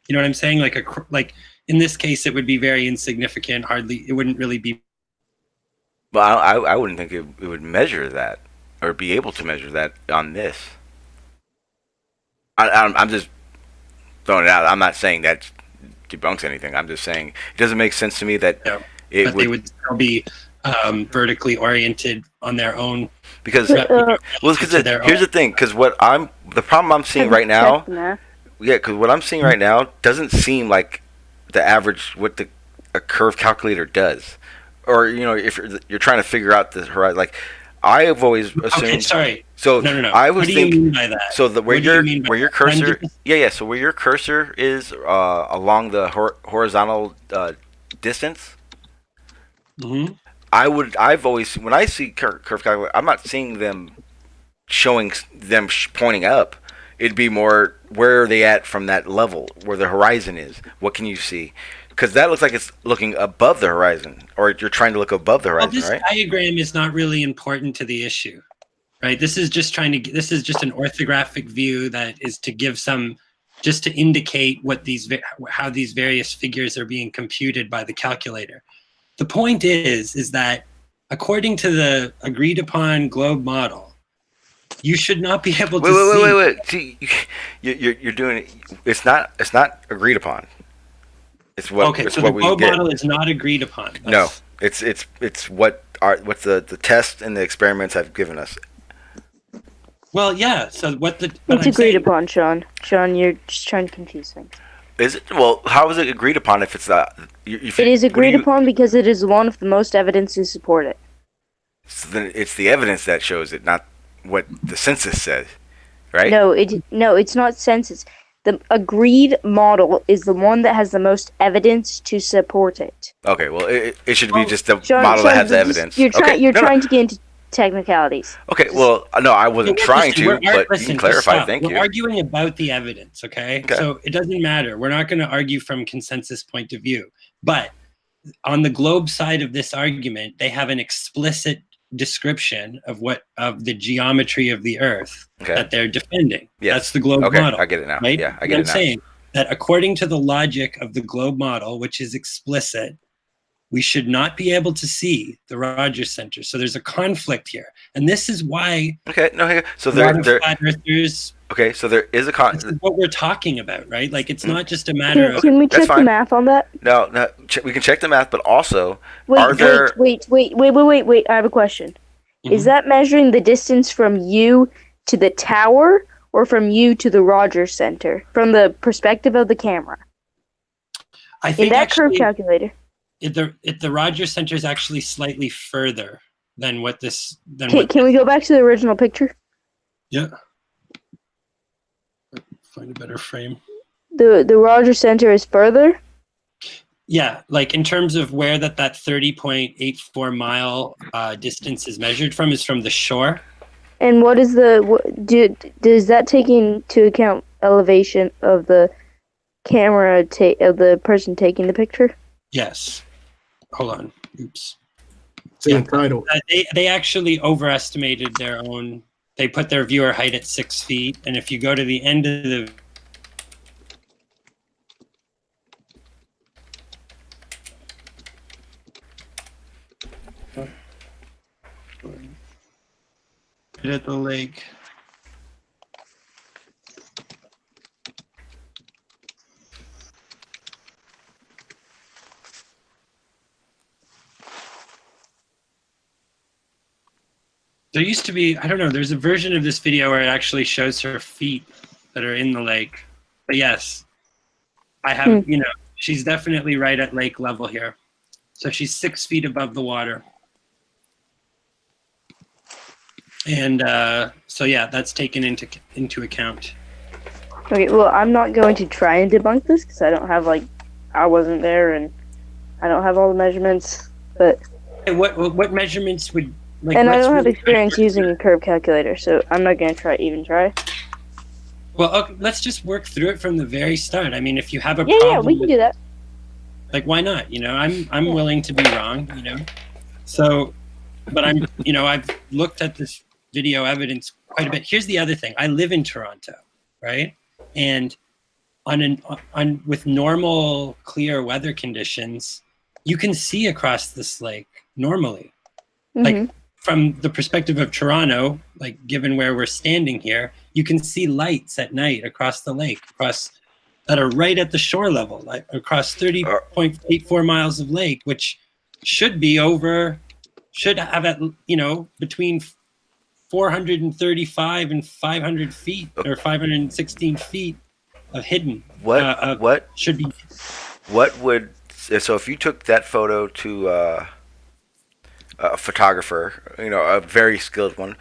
You know what I'm saying? Like in this case, it would be very insignificant. Hardly, it wouldn't really be. Well, I wouldn't think it would measure that or be able to measure that on this. I'm just throwing it out. I'm not saying that debunks anything. I'm just saying it doesn't make sense to me that they would still be vertically oriented on their own. Because here's the thing. Because the problem I'm seeing right now. Yeah, because what I'm seeing right now doesn't seem like the average what a curve calculator does, or if you're trying to figure out the horizon. Like I have always assumed. Okay, sorry. So no. I was thinking. What do you mean by that? So where your cursor, So where your cursor is along the horizontal distance. Mm-hmm. I've always when I see curve calculator, I'm not seeing them showing them pointing up. It'd be more where are they at from that level where the horizon is. What can you see? Because that looks like it's looking above the horizon, or you're trying to look above the horizon, right? This diagram is not really important to the issue, right? This is just an orthographic view that is to give just to indicate how these various figures are being computed by the calculator. The point is that according to the agreed upon globe model, you should not be able to see. Wait. See, you're doing it. It's not agreed upon. It's what. Okay, so the globe model is not agreed upon. No, it's what the tests and the experiments have given us. Well, yeah. So it's agreed upon, Sean. Sean, you're just trying to confuse things. Is it? Well, how is it agreed upon if it's not? It is agreed upon because it is one of the most evidence to support it. So then it's the evidence that shows it, not what the census says, right? No, it's not census. The agreed model is the one that has the most evidence to support it. Okay, well, it should be just the model that has the evidence. You're trying to get into technicalities. Okay, well, no, I wasn't trying to, but you can clarify. Thank you. We're arguing about the evidence, okay? So it doesn't matter. We're not going to argue from consensus point of view. But on the globe side of this argument, they have an explicit description of the geometry of the Earth that they're defending. Yes. That's the globe model. I get it now. Right? Yeah, I get it now. I'm saying that according to the logic of the globe model, which is explicit, we should not be able to see the Rogers Center. So there's a conflict here, and this is why. Okay, no. So flat earthers. Okay, so there is a conflict. This is what we're talking about, right? Like it's not just a matter of. Can we check the math on that? No. We can check the math, but also wait. I have a question. Mm-hmm. Is that measuring the distance from you to the tower, or from you to the Rogers Center, from the perspective of the camera? I think in that curve calculator. The Rogers Center is actually slightly further than what this. Can we go back to the original picture? Yeah. Find a better frame. The Rogers Center is further? Yeah, like in terms of where that 30.84 mile distance is measured from is from the shore. And what is does that take into account elevation of the camera of the person taking the picture? Yes. Hold on. Oops. Yeah, title. They actually overestimated their own. They put their viewer height at 6 feet, and if you go to the end of the at the lake. There used to be, I don't know, there's a version of this video where it actually shows her feet that are in the lake. But yes, I have, you know, she's definitely right at lake level here. So she's 6 feet above the water. And so yeah, that's taken into account. Okay, well, I'm not going to try and debunk this because I don't have, like, I wasn't there and I don't have all the measurements, but... What measurements would... Like, and I don't have experience using a curve calculator, so I'm not going to even try. Well, okay, let's just work through it from the very start. I mean, if you have a yeah, problem... Yeah, we can do that. Like, why not? You know, I'm willing to be wrong, you know? So, but I'm, you know, I've looked at this video evidence quite a bit. Here's the other thing. I live in Toronto, right? And with normal clear weather conditions, you can see across this lake normally. Like, from the perspective of Toronto, like given where we're standing here, you can see lights at night across the lake, that are right at the shore level, like across 30.84 miles of lake, which should have at, you know, between 435 and 500 feet or 516 feet of hidden. What should be? What would, so if you took that photo to a photographer, you know, a very skilled one,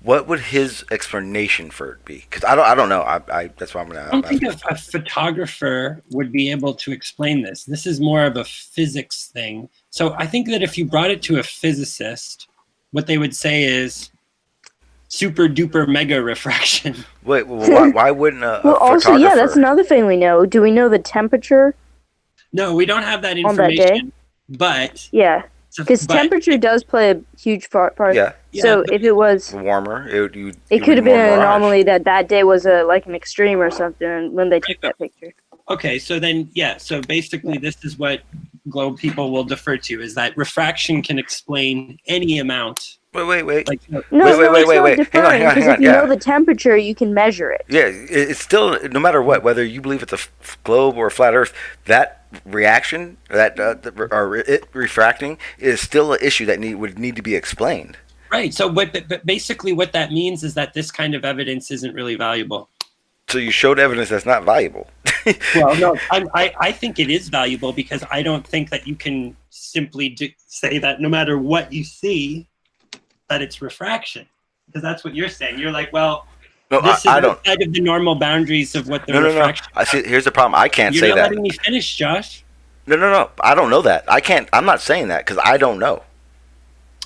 what would his explanation for it be? Because I don't know. I that's why I'm gonna. I don't think a photographer would be able to explain this. This is more of a physics thing. So I think that if you brought it to a physicist, what they would say is super duper mega refraction. Wait, well, why wouldn't a well, also, photographer... yeah, that's another thing we know. Do we know the temperature? No, we don't have that information. On that day? But yeah. Because temperature does play a huge part. Yeah. So if it was warmer, it could have been an anomaly that day was like an extreme or something when they took that picture. Okay, so then so basically this is what globe people will defer to, is that refraction can explain any amount. Wait. Like, wait. Hang on. Because if you know the temperature, you can measure it. Yeah, it's still, no matter what, whether you believe it's a globe or a flat Earth, that reaction, it refracting, is still an issue that would need to be explained. Right. So, but basically, what that means is that this kind of evidence isn't really valuable. So you showed evidence that's not valuable. Well, no, I think it is valuable because I don't think that you can simply say that no matter what you see, that it's refraction, because that's what you're saying. You're like, well, this is outside of the normal boundaries of what the refraction. No. I see. Here's the problem. I can't say that. You're not letting me finish, Josh. No. I don't know that. I can't. I'm not saying that because I don't know.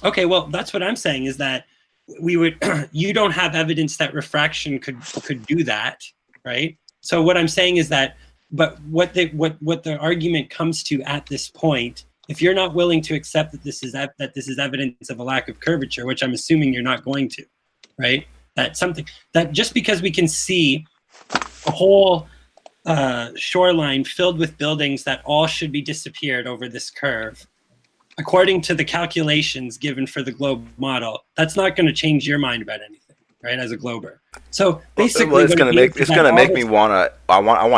Okay, well, that's what I'm saying is that we would. You don't have evidence that refraction could do that, right? So what I'm saying is that, but what the argument comes to at this point, if you're not willing to accept that this is evidence of a lack of curvature, which I'm assuming you're not going to, right? That just because we can see a whole shoreline filled with buildings that all should be disappeared over this curve, according to the calculations given for the globe model, that's not going to change your mind about anything, right? As a glober. So basically, it's going to make me want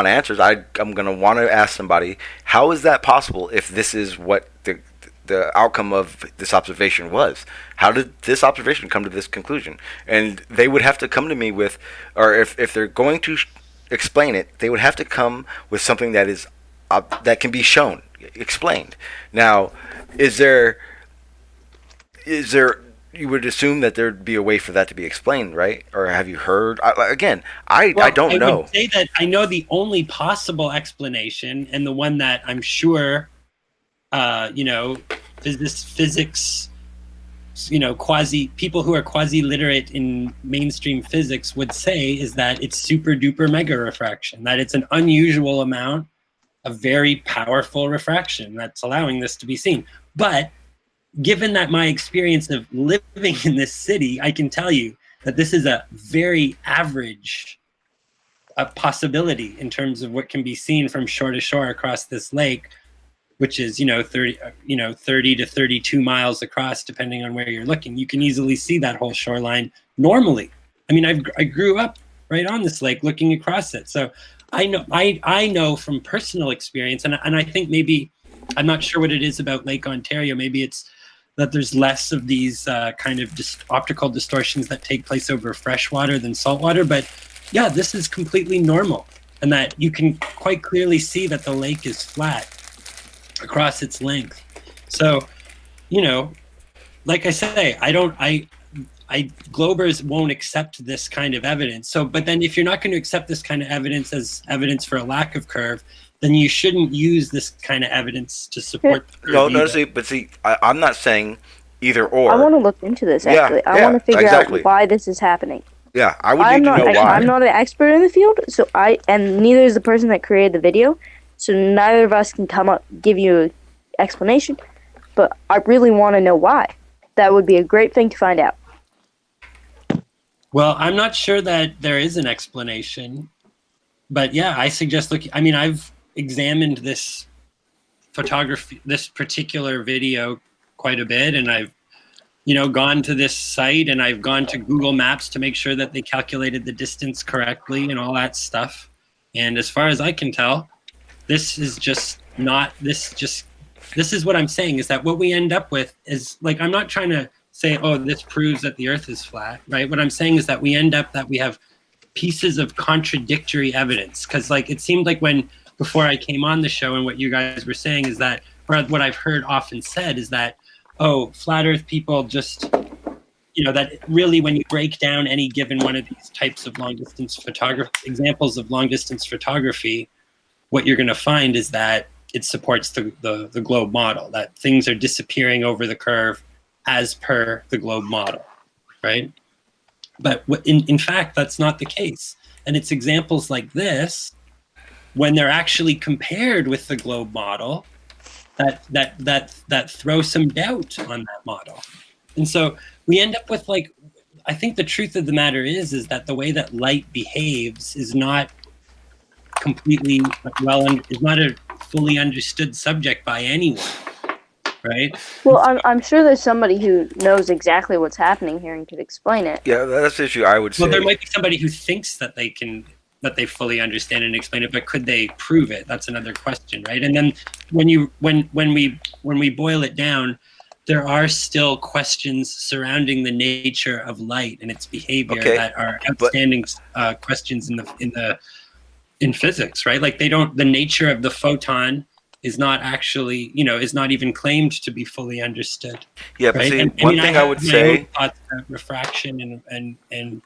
answers. I'm going to want to ask somebody, how is that possible if this is what the outcome of this observation was? How did this observation come to this conclusion? And they would have to come to me with, or if they're going to explain it, they would have to come with something that is that can be shown, explained. Now, is there you would assume that there'd be a way for that to be explained, right? Or have you heard? I don't know. I would say that I know the only possible explanation, and the one that I'm sure, physics people who are quasi literate in mainstream physics would say is that it's super duper mega refraction, that it's an unusual amount of very powerful refraction that's allowing this to be seen. But given that my experience of living in this city, I can tell you that this is a very average possibility in terms of what can be seen from shore to shore across this lake, which is 30 to 32 miles across, depending on where you're looking. You can easily see that whole shoreline normally. I mean, I grew up right on this lake, looking across it, so I know from personal experience, and I think maybe, I'm not sure what it is about Lake Ontario. Maybe it's that there's less of these kind of optical distortions that take place over freshwater than saltwater. But yeah, this is completely normal, and that you can quite clearly see that the lake is flat across its length. So, like I say, Globers won't accept this kind of evidence. So, but then if you're not going to accept this kind of evidence as evidence for a lack of curve, then you shouldn't use this kind of evidence to support the curve. I'm not saying either or. I want to look into this, actually. I want to figure out why this is happening. Yeah, I would need to know why. I'm not an expert in the field, and neither is the person that created the video, so neither of us can give you an explanation, but I really want to know why. That would be a great thing to find out. Well, I'm not sure that there is an explanation, but yeah, I suggest looking. I mean, I've examined this particular video quite a bit, and I've, gone to this site, and I've gone to Google Maps to make sure that they calculated the distance correctly and all that stuff. And as far as I can tell, this is what I'm saying, is that what we end up with is, like, I'm not trying to say, oh, this proves that the earth is flat, right? What I'm saying is that we have pieces of contradictory evidence. Because, like, it seemed like before I came on the show, and what you guys were saying is that, or what I've heard often said is that, oh, flat earth people just, that really, when you break down any given one of these types of long distance photography, examples of long distance photography, what you're going to find is that it supports the globe model, that things are disappearing over the curve as per the globe model, right? But in fact, that's not the case. And it's examples like this, when they're actually compared with the globe model, that throw some doubt on that model. And so we end up with, like, I think the truth of the matter is that the way that light behaves is not completely is not a fully understood subject by anyone. Right? Well, I'm sure there's somebody who knows exactly what's happening here and could explain it. Yeah, that's the issue, I would say. Well, there might be somebody who thinks that they fully understand and explain it, but could they prove it? That's another question, right? And then when we boil it down, there are still questions surrounding the nature of light and its behavior that are outstanding questions in physics, right? Like, the nature of the photon is not actually, is not even claimed to be fully understood. Yeah, but right? see, one thing I would say, thoughts about refraction and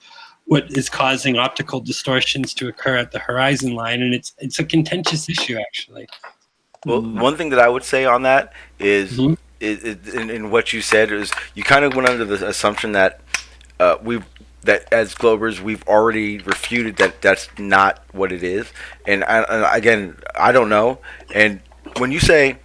what is causing optical distortions to occur at the horizon line, and it's a contentious issue, actually. Well, one thing that I would say on that is, in what you said, is you kind of went under the assumption that that as Globers we've already refuted that that's not what it is, and again, I don't know. And when you say,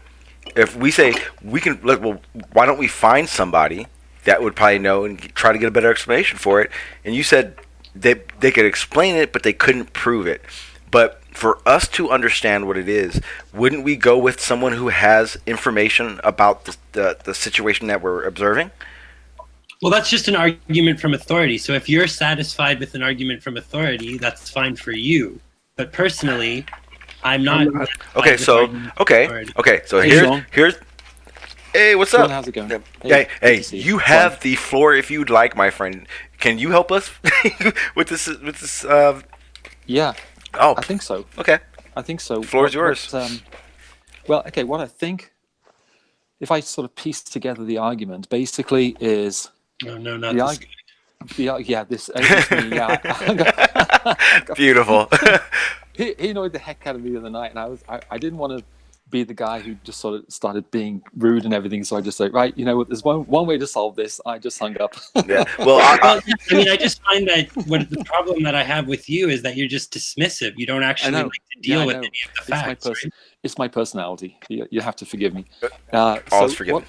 if we say we can, well, why don't we find somebody that would probably know and try to get a better explanation for it? And you said they could explain it, but they couldn't prove it. But for us to understand what it is, wouldn't we go with someone who has information about the situation that we're observing? Well, that's just an argument from authority. So if you're satisfied with an argument from authority, that's fine for you. But personally, I'm not. Okay, so here's. Hey, what's up? How's it going? Hey, you have the floor if you'd like, my friend. Can you help us with this? Yeah. Oh, I think so. Okay. I think so. The floor is yours. What I think, if I sort of piece together the argument, basically is. No, not this. This is me. Yeah. Beautiful. He annoyed the heck out of me the other night, and I didn't want to be the guy who just sort of started being rude and everything. So I just say, right, you know what? There's one way to solve this. I just hung up. Yeah. Well, I mean, I just find that what the problem that I have with you is that you're just dismissive. You don't actually like to deal with any of the facts. It's my personality. You have to forgive me. All's forgiven.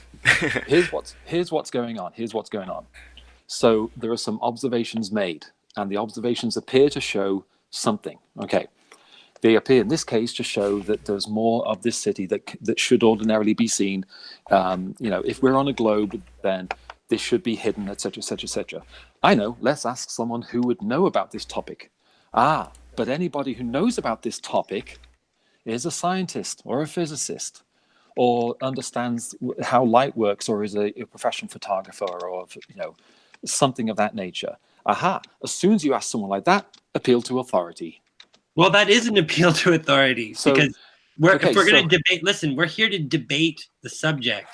Here's what's going on. Here's what's going on. So there are some observations made, and the observations appear to show something. Okay. They appear in this case to show that there's more of this city that should ordinarily be seen. If we're on a globe, then this should be hidden, etc., etc., etc. I know. Let's ask someone who would know about this topic. But anybody who knows about this topic is a scientist or a physicist, or understands how light works, or is a professional photographer, or something of that nature. As soon as you ask someone like that, appeal to authority. Well, that is an appeal to authority, because if we're going to debate, listen, we're here to debate the subject.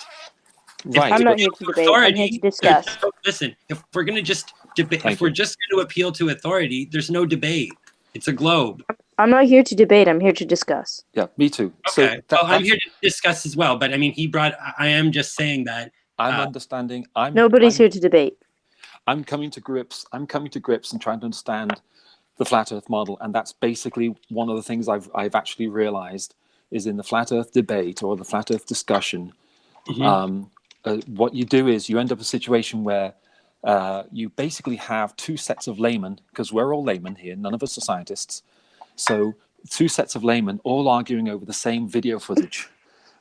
Right. I'm not here to debate. I'm here to discuss. Listen, if we're going to just debate, if we're just going to appeal to authority, there's no debate. It's a globe. I'm not here to debate. I'm here to discuss. Yeah, me too. Okay. I'm here to discuss as well. But I mean, I am just saying that. I'm understanding. Nobody's here to debate. I'm coming to grips and trying to understand the flat Earth model, and that's basically one of the things I've actually realized is in the flat Earth debate or the flat Earth discussion. What you do is you end up in a situation where you basically have two sets of laymen, because we're all laymen here, none of us are scientists. So two sets of laymen all arguing over the same video footage.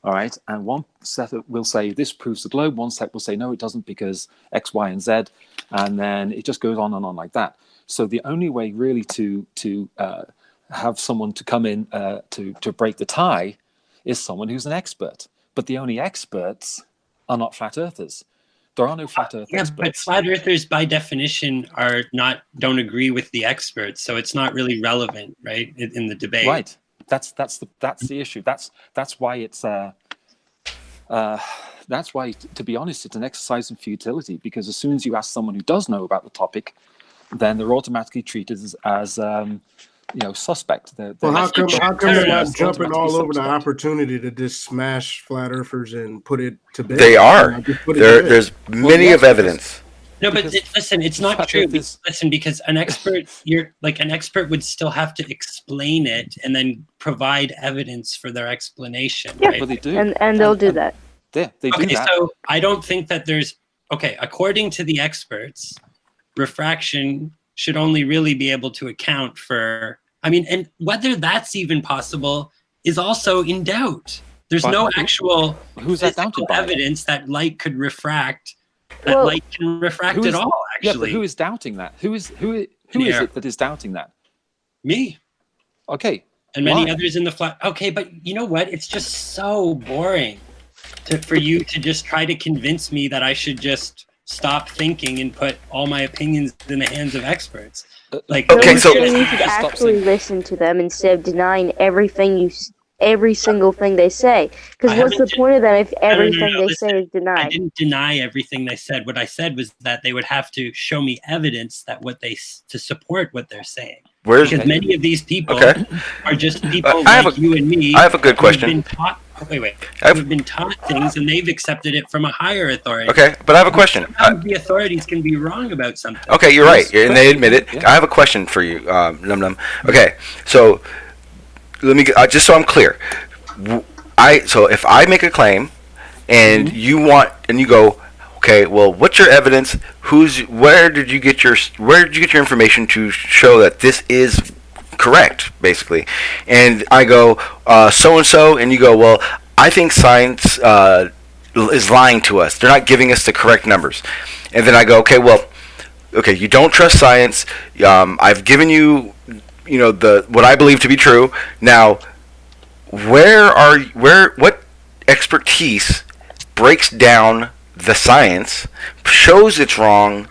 All right, and one set will say this proves the globe. One set will say no, it doesn't, because X, Y, and Z, and then it just goes on and on like that. So the only way really to have someone to come in to break the tie is someone who's an expert. But the only experts are not flat earthers. There are no flat earth experts. But flat earthers by definition don't agree with the experts, so it's not really relevant, right, in the debate. Right. That's the issue. That's why it's that's why, to be honest, it's an exercise in futility, because as soon as you ask someone who does know about the topic, then they're automatically treated as suspect. Well, how come they're not jumping all over the opportunity to just smash flat earthers and put it to bed? They are. There's many of evidence. No, but listen, it's not true. Listen, because an expert would still have to explain it and then provide evidence for their explanation. Yeah, right? Well, they do. And they'll do that. Yeah, they do that. So I don't think that according to the experts, refraction should only really be able to account for, and whether that's even possible is also in doubt. There's no actual physical evidence that light could refract. Light can refract at all, actually. Yeah, but who is doubting that? Who is it that is doubting that? Me. Okay. And many others in the flat. Okay, but you know what? It's just so boring for you to just try to convince me that I should just stop thinking and put all my opinions in the hands of experts. You should actually listen to them instead of denying every single thing they say. Because what's the point of them if everything they say is denied? I didn't deny everything they said. What I said was that they would have to show me evidence that to support what they're saying. Because many of these people are just people like you and me. I have a good question. Who've been taught things and they've accepted it from a higher authority. Okay, but I have a question. The authorities can be wrong about something. Okay, you're right, and they admit it. Yeah. I have a question for you, Num Num. Okay, so let me just so I'm clear. So if I make a claim, and you go, okay, well, what's your evidence? Where did you get your information to show that this is correct, basically? And I go, so and so, and you go, well, I think science is lying to us. They're not giving us the correct numbers. And then I go, okay, you don't trust science. I've given you, what I believe to be true. Now, what expertise breaks down the science, shows it's wrong,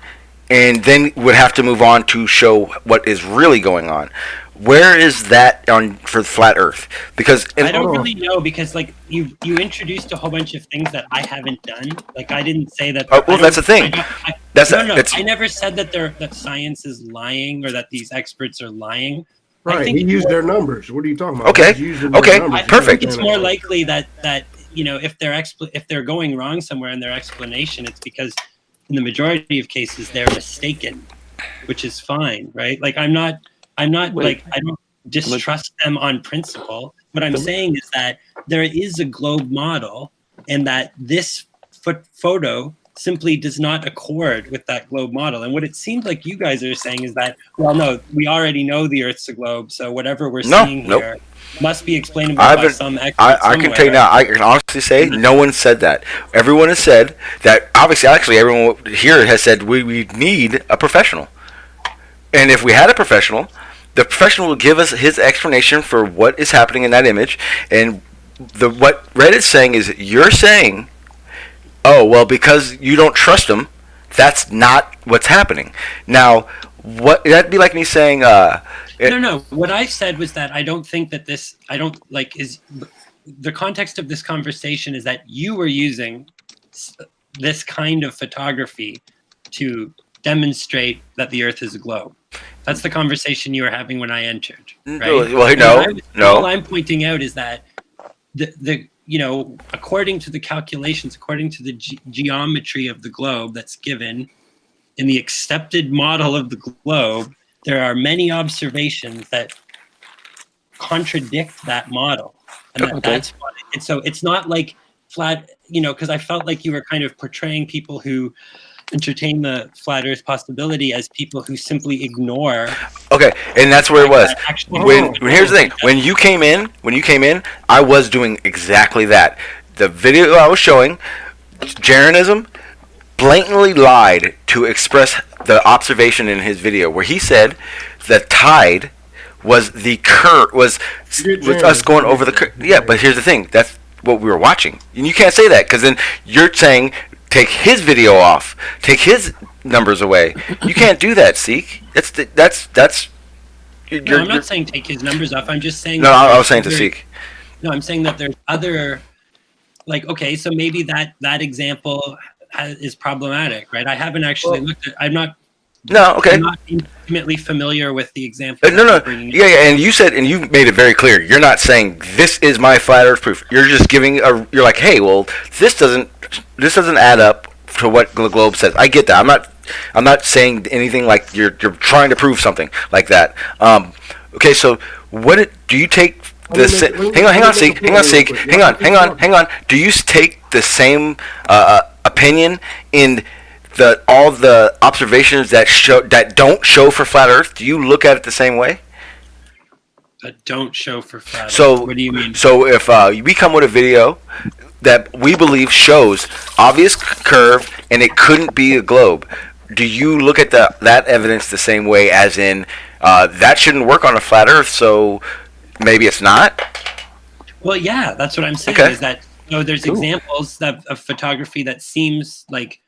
and then would have to move on to show what is really going on? Where is that for flat Earth? Because I don't really know, because you introduced a whole bunch of things that I haven't done. I didn't say that. Well, that's the thing. I never said that science is lying or that these experts are lying. Right, think he used their numbers. What are you talking about? Okay, He's using their okay, numbers. perfect. It's more likely that if they're going wrong somewhere in their explanation, it's because in the majority of cases they're mistaken, which is fine, right? Like I'm not like I don't distrust them on principle. What I'm saying is that there is a globe model, and that this photo simply does not accord with that globe model. And what it seems like you guys are saying is that, well, no, we already know the Earth's a globe, so whatever we're seeing here must be explainable by some expert I can tell you now, I can honestly say no one said that. Everyone has said that, obviously, actually, everyone here has said we need a professional. And if we had a professional, the professional will give us his explanation for what is happening in that image. And what Reddit's saying is, you're saying, oh, well, because you don't trust them, that's not what's happening. Now, that'd be like me saying, no. What I said was that I don't think that the context of this conversation is that you were using this kind of photography to demonstrate that the Earth is a globe. That's the conversation you were having when I entered, right? Well, no. All I'm pointing out is that according to the calculations, according to the geometry of the globe that's given in the accepted model of the globe, there are many observations that contradict that model. And that's why. And so it's not like flat, because I felt like you were kind of portraying people who entertain the flat Earth possibility as people who simply ignore. Okay, and that's where it was. When here's the thing: when you came in, I was doing exactly that. The video I was showing, Jeranism blatantly lied to express the observation in his video, where he said the tide was the current was us going over the current. Yeah, but here's the thing: that's what we were watching, and you can't say that because then you're saying, take his video off. Take his numbers away. You can't do that, Seek. That's. I'm not saying take his numbers off. I'm just saying. No, I was saying to Seek. No, I'm saying that there's other, okay, so maybe that example is problematic, right? I haven't actually looked at. I'm not. No, okay. I'm not intimately familiar with the example. No. Yeah, and you said, and you made it very clear. You're not saying this is my flat Earth proof. You're just giving you're like, hey, well, this doesn't add up to what the globe says. I get that. I'm not saying anything like you're trying to prove something like that. Okay, so do you take the hang on, Seek. Hang on. Do you take the same opinion in all the observations that don't show for flat Earth? Do you look at it the same way? That don't show for flat Earth. So what do you mean? So if we come with a video that we believe shows obvious curve and it couldn't be a globe, do you look at that evidence the same way, as in that shouldn't work on a flat Earth, so maybe it's not? Well, yeah, that's what I'm saying. Is that there's examples of photography that seems like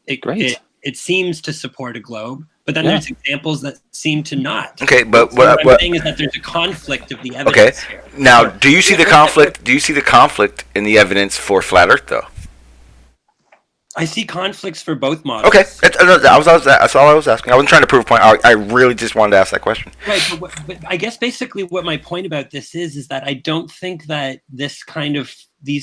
it seems to support a globe, but then there's examples that seem to not. Okay, but what I'm saying is that there's a conflict of the evidence here. Now, do you see the conflict? Do you see the conflict in the evidence for flat Earth, though? I see conflicts for both models. Okay, that's all I was asking. I wasn't trying to prove a point. I really just wanted to ask that question. Right, but I guess basically what my point about this is that I don't think that these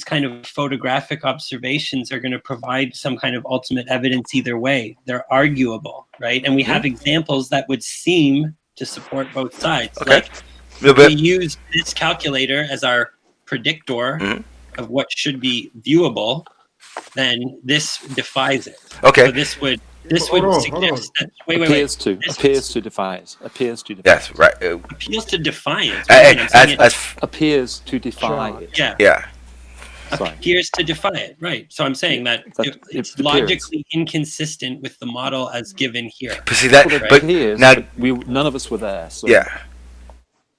kind of photographic observations are going to provide some kind of ultimate evidence either way. They're arguable, right? And we have examples that would seem to support both sides. Okay. Like if we use this calculator as our predictor of what should be viewable, then this defies it. Okay. So this would suggest that appears to defy it. That's right. Appeals to defiance. Appears to defy it. Yeah. Appears to defy it. Right. So I'm saying that it's logically inconsistent with the model as given here. But see that. Right? But now none of us were there. So. Yeah.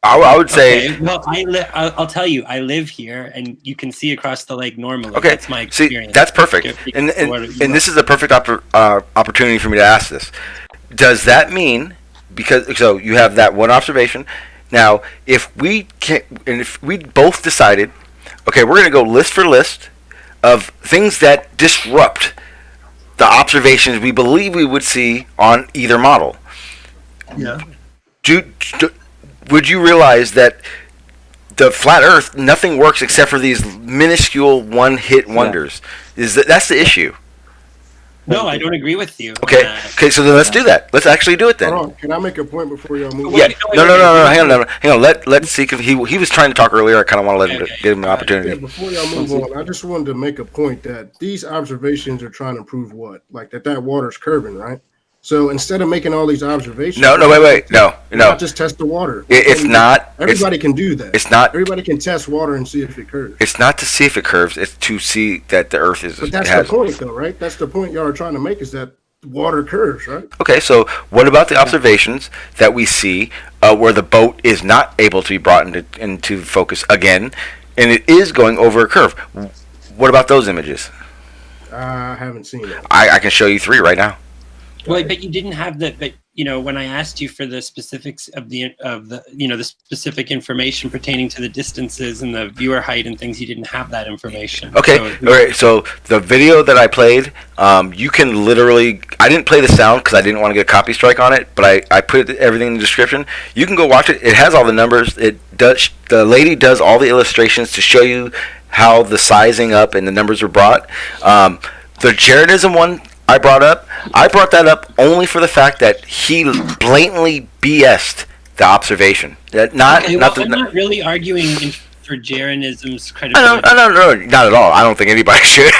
I would say. Okay, well, I'll tell you, I live here, and you can see across the lake normally. Okay, that's my experience. See, that's perfect, and this is a perfect opportunity for me to ask this. Does that mean, because you have that one observation? Now, if we both decided, okay, we're going to go list for list of things that disrupt the observations we believe we would see on either model. Yeah. would you realize that the flat Earth, nothing works except for these minuscule one-hit wonders? That's the issue? No, I don't agree with you. Okay. So then let's do that. Let's actually do it then. Hold on. Can I make a point before y'all move? Yeah. No. Hang on. Let's see. If he was trying to talk earlier. I kind of want to let him give him an opportunity. Yeah, before y'all move on, I just wanted to make a point that these observations are trying to prove what, like that water's curving, right? So instead of making all these observations, wait, no, not just test the water. It's not. Everybody can do that. It's not. Everybody can test water and see if it curves. It's not to see if it curves. It's to see that the Earth is. But that's the point, though, right? That's the point y'all are trying to make, is that water curves, right? Okay, so what about the observations that we see where the boat is not able to be brought into focus again, and it is going over a curve? What about those images? I haven't seen it. I can show you 3 right now. Well, but you didn't have the. But when I asked you for the specifics of the the specific information pertaining to the distances and the viewer height and things, you didn't have that information. Okay, all right. So the video that I played, you can literally. I didn't play the sound because I didn't want to get a copy strike on it, but I put everything in the description. You can go watch it. It has all the numbers. It does. The lady does all the illustrations to show you how the sizing up and the numbers were brought. The Jaredism one I brought that up only for the fact that he blatantly BS'd the observation. I'm not really arguing for Jarenism's credibility. No, not at all. I don't think anybody should.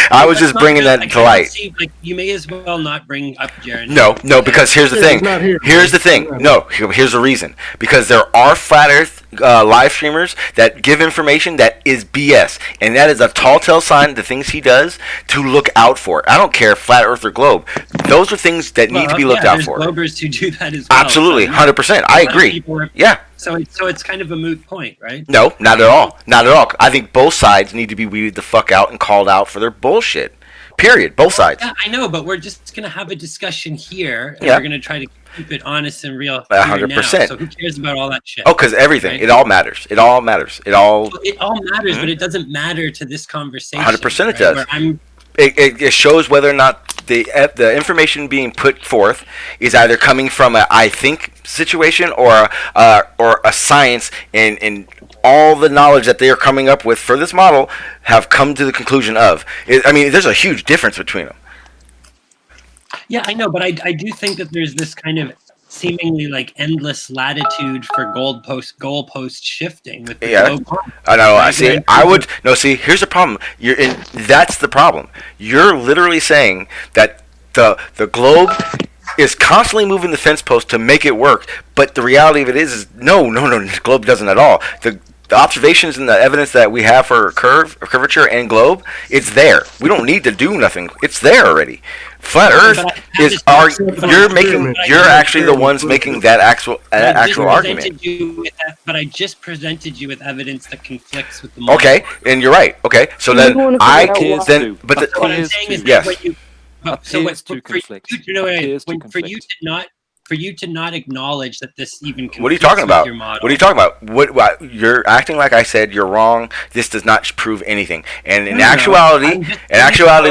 I was just bringing that to light. You may as well not bring up Jarenism. No, because here's the thing. Here's the thing. No, here's the reason. Because there are flat Earth live streamers that give information that is BS, and that is a tall tale sign. The things he does to look out for. I don't care, flat Earth or globe. Those are things that need to be looked out for. Globers who do that as well. Absolutely, 100%. I agree. Yeah. So it's kind of a moot point, right? No, not at all. Not at all. I think both sides need to be weeded the fuck out and called out for their bullshit. Period. Both sides. Yeah, I know, but we're just going to have a discussion here, and we're going to try to keep it honest and real. 100%. So who cares about all that shit? Oh, because everything. Right? It all matters. It all matters. It all matters, but it doesn't matter to this conversation. 100% it does. It shows whether or not the information being put forth is either coming from a I think situation or a science, and all the knowledge that they are coming up with for this model have come to the conclusion of. There's a huge difference between them. Yeah, I know, but I do think that there's this kind of seemingly like endless latitude for goalpost shifting with the globe. I know. I see. See. Here's the problem. That's the problem. You're literally saying that the globe is constantly moving the fence post to make it work, but the reality of it is no. The globe doesn't at all. The observations and the evidence that we have for curvature and globe, it's there. We don't need to do nothing. It's there already. Flat Earth you're actually the ones making that actual argument. But I just presented you with evidence that conflicts with the model. Okay, and you're right. Okay, so then what I'm saying is for you to not acknowledge that this even conflicts what are you talking about? Your model. What are you talking about? What you're acting like I said you're wrong. This does not prove anything. And in actuality,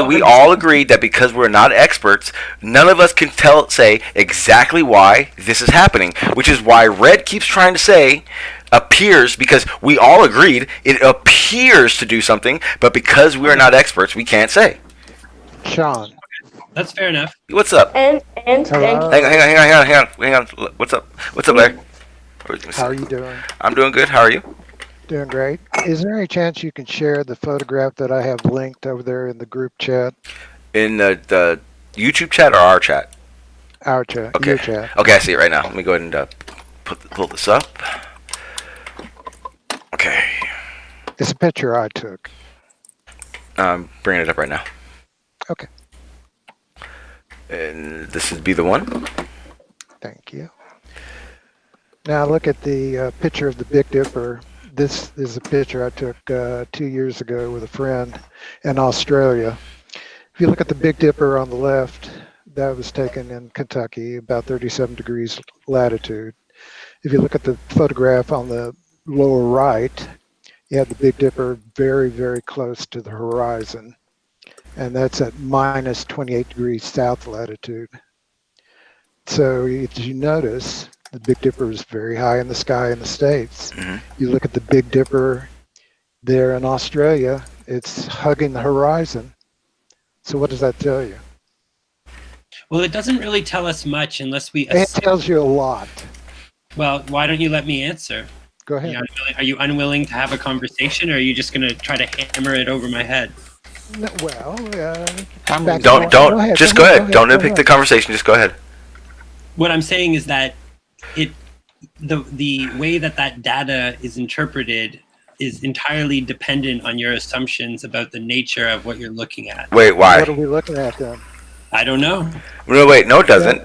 we all agreed that because we're not experts, none of us can say exactly why this is happening. Which is why Red keeps trying to say appears, because we all agreed it appears to do something, but because we are not experts, we can't say. Sean. That's fair enough. What's up? And hang on. What's up, Larry? How are you doing? I'm doing good. How are you? Doing great. Is there any chance you can share the photograph that I have linked over there in the group chat? In the YouTube chat or our chat? Our chat. Okay. Your chat. Okay, I see it right now. Let me go ahead and pull this up. Okay. It's a picture I took. I'm bringing it up right now. Okay. And this would be the one. Thank you. Now look at the picture of the Big Dipper. This is a picture I took 2 years ago with a friend in Australia. If you look at the Big Dipper on the left, that was taken in Kentucky, about 37 degrees latitude. If you look at the photograph on the lower right, you have the Big Dipper very, very close to the horizon. And that's at minus 28 degrees south latitude. So if you notice, The Big Dipper is very high in the sky in the States. Mhm. You look at the Big Dipper there in Australia, it's hugging the horizon. So what does that tell you? Well, it doesn't really tell us much unless we. It tells you a lot. Well, why don't you let me answer? Go ahead. Are you unwilling to have a conversation, or are you just going to try to hammer it over my head? No, well, Don't just go ahead. Don't nitpick the conversation. Just go ahead. What I'm saying is that the way that data is interpreted is entirely dependent on your assumptions about the nature of what you're looking at. Wait, why? What are we looking at then? I don't know. No, wait, no, it doesn't.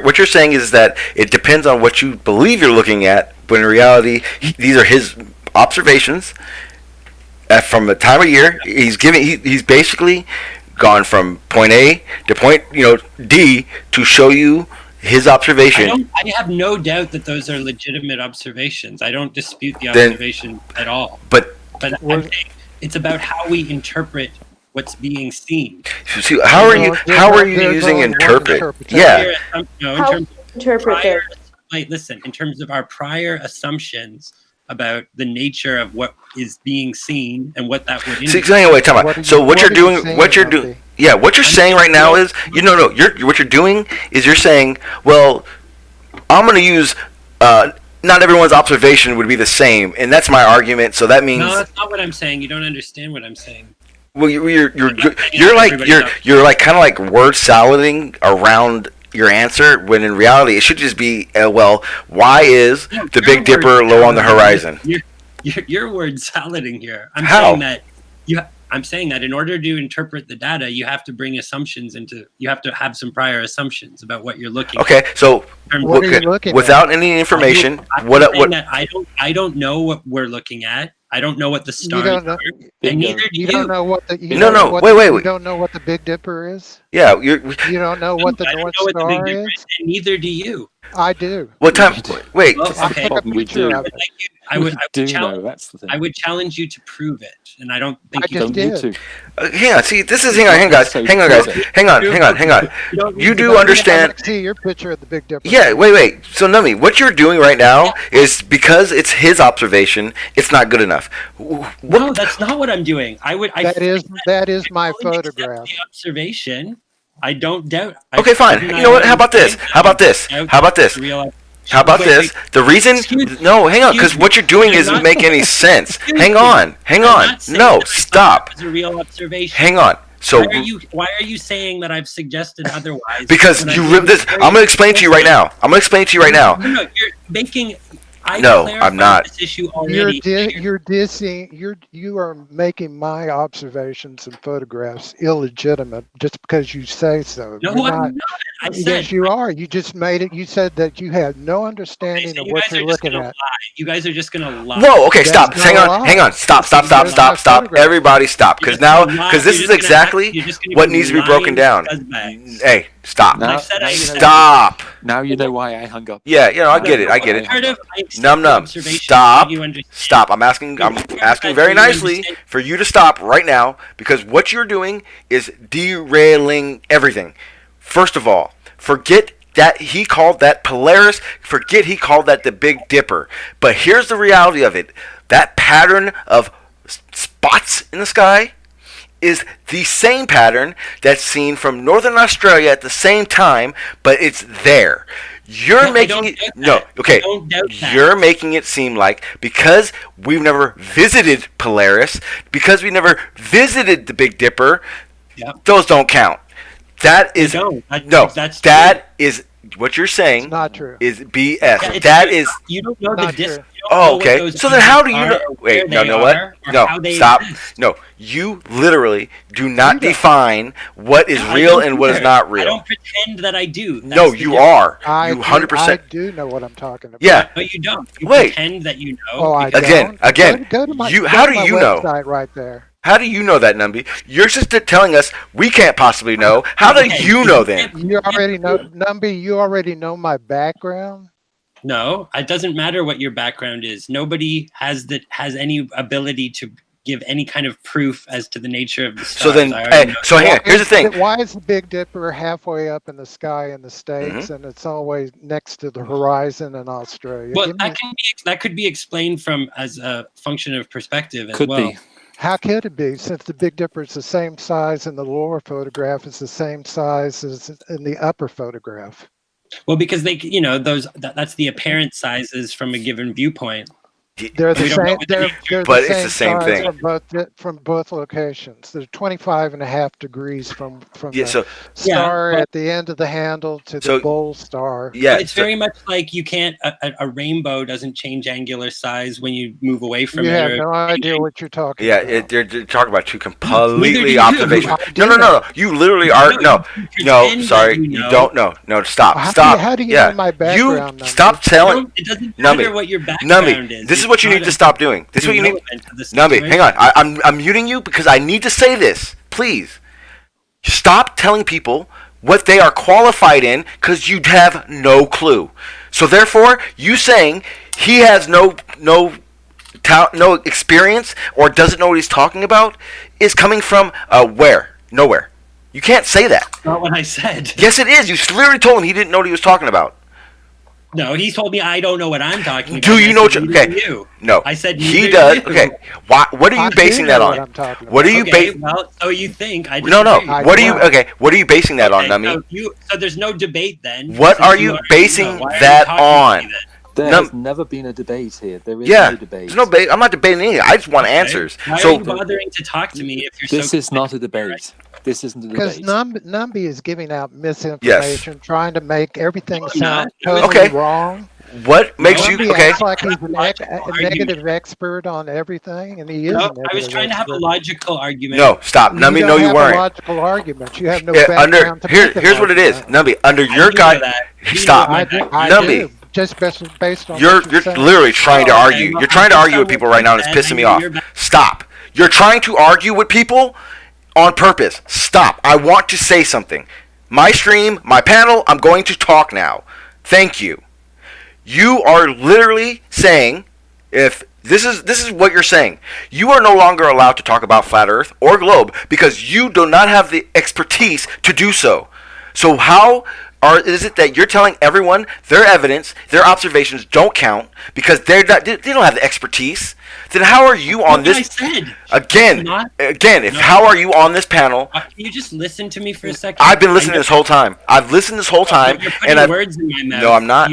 What you're saying is that it depends on what you believe you're looking at, but in reality, these are his observations from the time of year. He's basically gone from point A to point D to show you his observation. I have no doubt that those are legitimate observations. I don't dispute the observation at all. But I'm saying it's about how we interpret what's being seen. See, how are you using interpret? Yeah. In terms of our prior assumptions about the nature of what is being seen and what that would indicate. See, wait, time out. So what you're doing, yeah, what you're saying right now is, what you're doing is you're saying, well, I'm going to use, not everyone's observation would be the same, and that's my argument. So that means no, that's not what I'm saying. You don't understand what I'm saying. Well, you're like kind of like word salading around your answer when in reality it should just be why is the Big Dipper low on the horizon? You're word salading here. I'm saying that in order to interpret the data, you have to bring assumptions you have to have some prior assumptions about what you're looking at. Okay, so what are you looking without at? any information, I don't know what we're looking at. I don't know what the stars are, and neither do you. You don't know what the wait. You don't know what the Big Dipper is? Yeah, you don't know what the North Star is? And neither do you. I do. What time? Wait. Well, okay. We do. I would know. That's the thing. I would challenge you to prove it, and I don't think you don't need to. Hang on. See, this is hang on, guys. Hang on. You do understand? See your picture of the Big Dipper. Yeah. Wait. So, Numby, what you're doing right now is because it's his observation. It's not good enough. No, that's not what I'm doing. That is my photograph. The observation. I don't doubt. Okay, fine. You know what? How about this? The reason? No, hang on, because what you're doing doesn't make any sense. Hang on. No, stop. It's a real observation. Hang on. So why are you saying that I've suggested otherwise? Because you ripped this. I'm going to explain to you right now. No, you're making. I'm not. This issue already. You are making my observations and photographs illegitimate just because you say so. No, I'm not. I said, yes, you are. You just made it. You said that you had no understanding of what you're looking at. You guys are just gonna lie. Whoa. Okay. Stop. Hang on. Stop. Everybody, stop. Because this is exactly what needs to be broken down. Hey, stop. Stop. Now you know why I hung up. Yeah. I get it. Numb. Stop. I'm asking very nicely for you to stop right now because what you're doing is derailing everything. First of all, forget that he called that Polaris. Forget he called that the Big Dipper. But here's the reality of it. That pattern of spots in the sky is the same pattern that's seen from northern Australia at the same time, but it's there. You're making it seem like because we've never visited Polaris, because we never visited the Big Dipper, those don't count. That is is what you're saying. It's not true. Is BS. You don't know the distance. Oh, okay. So then how do you know? Wait, no, what? No, stop. No, you literally do not define what is real and what is not real. I don't pretend that I do. No, you are. You 100%. I do know what I'm talking about. Yeah. No, you don't. You pretend that you know. Oh, I don't. Again. Go to my how do you know? Website right there. How do you know that, Numby? You're just telling us we can't possibly know. How do you know then? You already know, Numby. You already know my background. No, it doesn't matter what your background is. Nobody has any ability give any kind of proof as to the nature of the So stars. then, I already hey, know so that. here's the thing. Why is the Big Dipper halfway up in the sky in the States and it's always next to the horizon in Australia? Well, that could be explained from as a function of perspective as well. How could it be, since the Big Dipper is the same size in the lower photograph, it's the same size as in the upper photograph? Well, because they, that's the apparent sizes from a given viewpoint. They're the same. They're but the it's the same size thing. from both locations. They're 25.5 degrees from Yeah, the star at the end of the handle to the bull star. Yeah, it's very much like you can't. A rainbow doesn't change angular size when you move away from it. You have no idea what you're talking Yeah, about. they're talking about two completely you. observations. No. You literally are no. Sorry, you don't know. No, stop. How do you know my background? You stop telling. It doesn't matter what your background is. This is what you need to stop doing. This is what you need. Numby, hang on. I'm muting you because I need to say this. Please. Stop telling people what they are qualified in because you have no clue. So therefore, you saying he has no experience or doesn't know what he's talking about is coming from where? Nowhere. You can't say that. That's not what I said. Yes, it is. You literally told him he didn't know what he was talking about. No, he told me I don't know what I'm talking about. Do you know what you're... Okay. No. I said he does. Okay. What are you basing that on? What are you basing... Well, so you think I No. What are you... Okay. What are you basing that on, Numby? So there's no debate then. What are you basing that on? There has never been a debate here. There is no debate. There's no debate. I'm not debating anything. I just want answers. Why are you bothering to talk to me if you're so... This is not a debate. This isn't a debate. Because Numby is giving out misinformation, trying to make everything sound totally Okay. wrong. What makes you... Numby Okay. acts like he's a negative expert on everything, and he is. No, I was trying to have a logical argument. No, stop. Numby, no, you weren't. Logical arguments. You have no background to make Here's what it is. Numby, under your guide... Stop. Numby. Just based on You're literally trying to argue. You're trying to argue with people right now, and it's pissing me off. Stop. You're trying to argue with people on purpose. Stop. I want to say something. My stream, my panel, I'm going to talk now. Thank you. You are literally saying, if this is what you're saying, you are no longer allowed to talk about flat Earth or globe because you do not have the expertise to do so. So how is it that you're telling everyone their evidence, their observations don't count because they don't have the expertise? Then how are you on this? Again, how are you on this panel? Can you just listen to me for a second? I've been listening this whole time. I've listened this whole time, and I've words in my mouth. No, I'm not.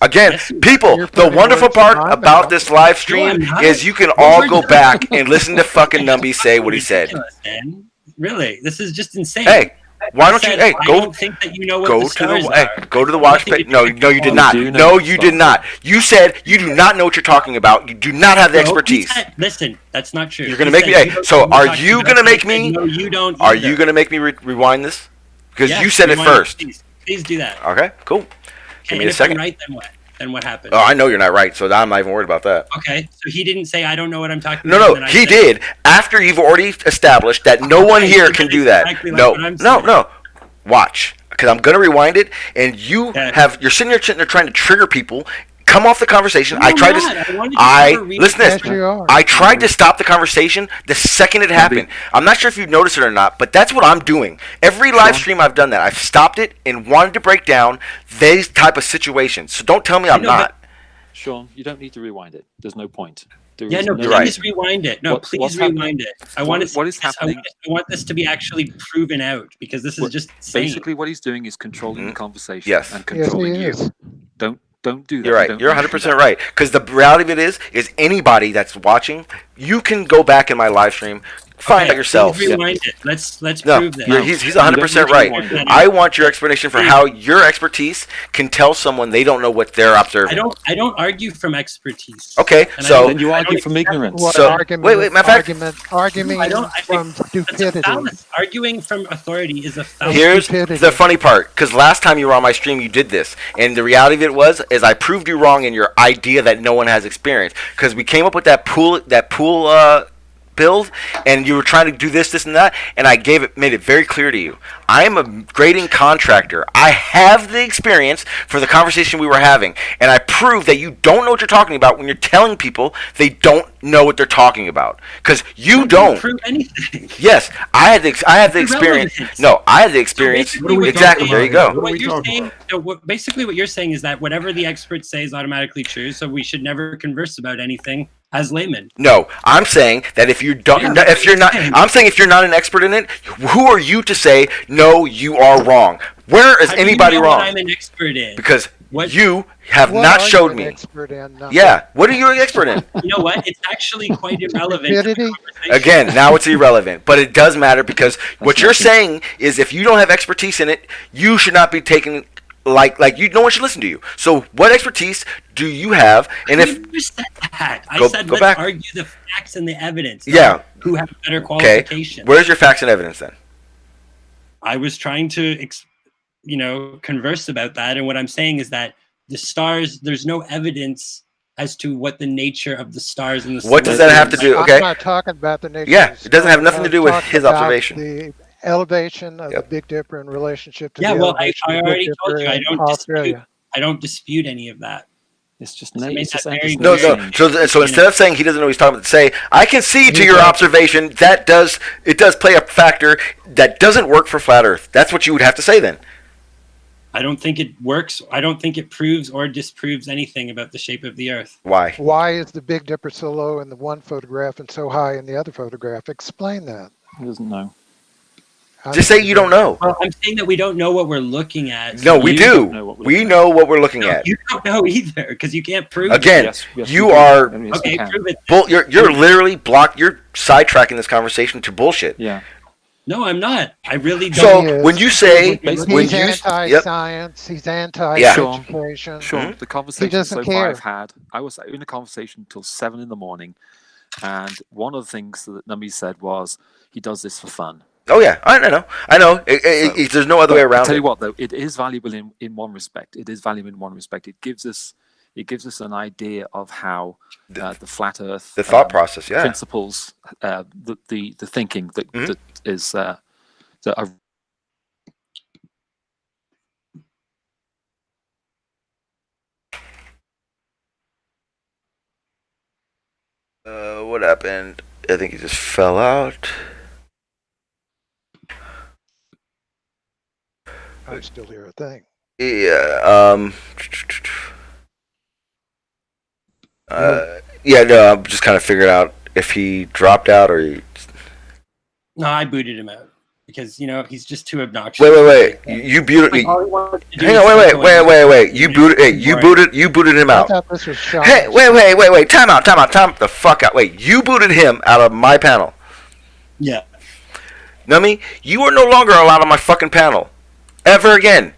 Again, people, the wonderful part about this live stream is you can all go back and listen to fucking Numby say what he said. Really, this is just insane. Hey. Why don't you? Hey, I don't think that you know what the stars are. Go to the watch page. No, you did not. No, you did not. You said you do not know what you're talking about. You do not have the expertise. Listen, that's not true. You're gonna make me. Hey, so are you gonna make me? No, you don't. Are you gonna make me rewind this? Because you said it first. Please do that. Okay, cool. Give me a second. Right, then what? Then what happened? Oh, I know you're not right, so I'm not even worried about that. Okay, so he didn't say I don't know what I'm talking about. No, he did. After you've already established that no one here can do that. No. Watch, because I'm gonna rewind it, and you're sitting there trying to trigger people. Come off the conversation. No, I tried listen to this. I tried to stop the conversation the second it happened. I'm not sure if you've noticed it or not, but that's what I'm doing. Every live stream I've done that. I've stopped it and wanted to break down these type of situations. So don't tell me I'm not. Sean, you don't need to rewind it. There's no point. Please rewind it. No, please rewind it. What is happening? I want this to be actually proven out because this is just insane. Basically what he's doing is controlling the conversation. Yes. And controlling you. Don't do that. You're right. You're 100% right. Because the reality of it is anybody that's watching, you can go back in my live stream, find out yourself. Rewind it. Let's prove that. He's 100% right. I want your explanation for how your expertise can tell someone they don't know what they're observing. I don't argue from expertise. Okay, so then you argue from ignorance. Wait, arguing from stupidity. Arguing from authority is a fallacy. Here's the funny part, because last time you were on my stream, you did this, and the reality of it is I proved you wrong in your idea that no one has experience, because we came up with that pool build, and you were trying to do this, and that, and I made it very clear to you. I am a grading contractor. I have the experience for the conversation we were having, and I proved that you don't know what you're talking about when you're telling people they don't know what they're talking about, because you don't prove anything. Yes, I had the experience. No, I had the experience. So exactly. There you go. What you're saying, basically, what you're saying is that whatever the experts say is automatically true. So we should never converse about anything as laymen. No, I'm saying that if you don't, I'm saying if you're not an expert in it, who are you to say no? You are wrong. Where is anybody wrong? What I'm an expert in. Because you have not showed me. Yeah, what are you an expert in? You know what? It's actually quite irrelevant. Again, now it's irrelevant, but it does matter because what you're saying is if you don't have expertise in it, you should not be taken like no one should listen to you. So what expertise do you have? And I never said that. I said let's argue the facts and the evidence. Yeah. Who have better qualifications? Okay. Where's your facts and evidence then? I was trying to, converse about that, and what I'm saying is that the stars. There's no evidence as to what the nature of the stars and the. What does that have to do? Okay. I'm not talking about the nature. Yeah, it doesn't have nothing to do with his observation. The elevation of the Big Dipper in relationship to I already told you I don't dispute any of that. It's just So instead of saying he doesn't know what he's talking about, say I can see to your observation that does play a factor that doesn't work for flat Earth. That's what you would have to say then. I don't think it works. I don't think it proves or disproves anything about the shape of the Earth. Why? Why is the Big Dipper so low in the one photograph and so high in the other photograph? Explain that. He doesn't know. Just say you don't know. Well, I'm saying that we don't know what we're looking at. No, we do. We know what we're looking at. You don't know either because you can't prove Again, it. Yes, you are. Okay, prove it. You're literally You're sidetracking this conversation to bullshit. Yeah. No, I'm not. I really don't. So when you say he's anti-science, he's anti-education. Sean, the conversation so far I've had, I was in a conversation until 7 a.m, and one of the things that Numby said was he does this for fun. Oh yeah, I know. There's no other way around. I'll tell you what, though, it is valuable in one respect. It is valuable in one respect. It gives us an idea of how the flat Earth, the thought process, principles, the thinking that is that are. What happened? I think he just fell out. I still hear a thing. Yeah. I'm just kind of figuring out if he dropped out or he. No, I booted him out because he's just too obnoxious. Wait. You booted. Hang on. Wait. You booted him out. I thought this was Shasha. Hey, wait. Time out. The fuck out. Wait, you booted him out of my panel. Yeah. Nummy, you are no longer allowed on my fucking panel. Ever again.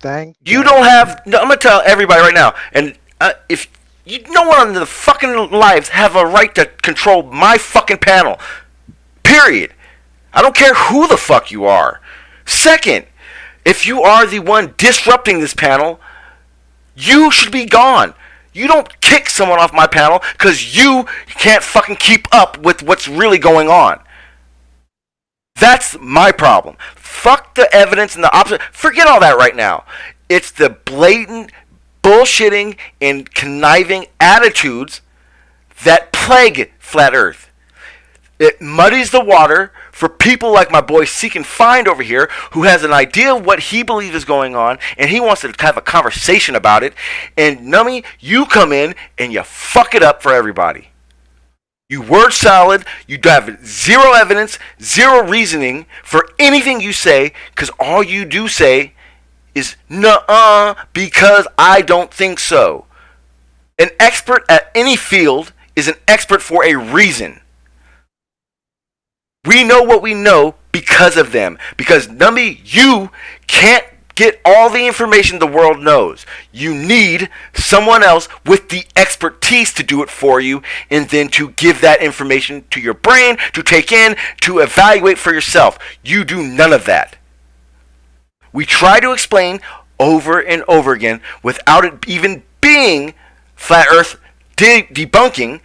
Thank you. Don't have. No, I'm gonna tell everybody right now. And if no one on the fucking lives have a right to control my fucking panel. Period. I don't care who the fuck you are. Second, if you are the one disrupting this panel, you should be gone. You don't kick someone off my panel because you can't fucking keep up with what's really going on. That's my problem. Fuck the evidence and the opposite. Forget all that right now. It's the blatant bullshitting and conniving attitudes that plague flat Earth. It muddies the water for people like my boy Seek and Find over here who has an idea of what he believes is going on and he wants to have a conversation about it. And Nummy, you come in and you fuck it up for everybody. You word salad, you have zero evidence, zero reasoning for anything you say, because all you do say is, nuh-uh, because I don't think so. An expert at any field is an expert for a reason. We know what we know because of them. Because, Numby, you can't get all the information the world knows. You need someone else with the expertise to do it for you and then to give that information to your brain, to take in, to evaluate for yourself. You do none of that. We try to explain over and over again without it even being flat Earth debunking.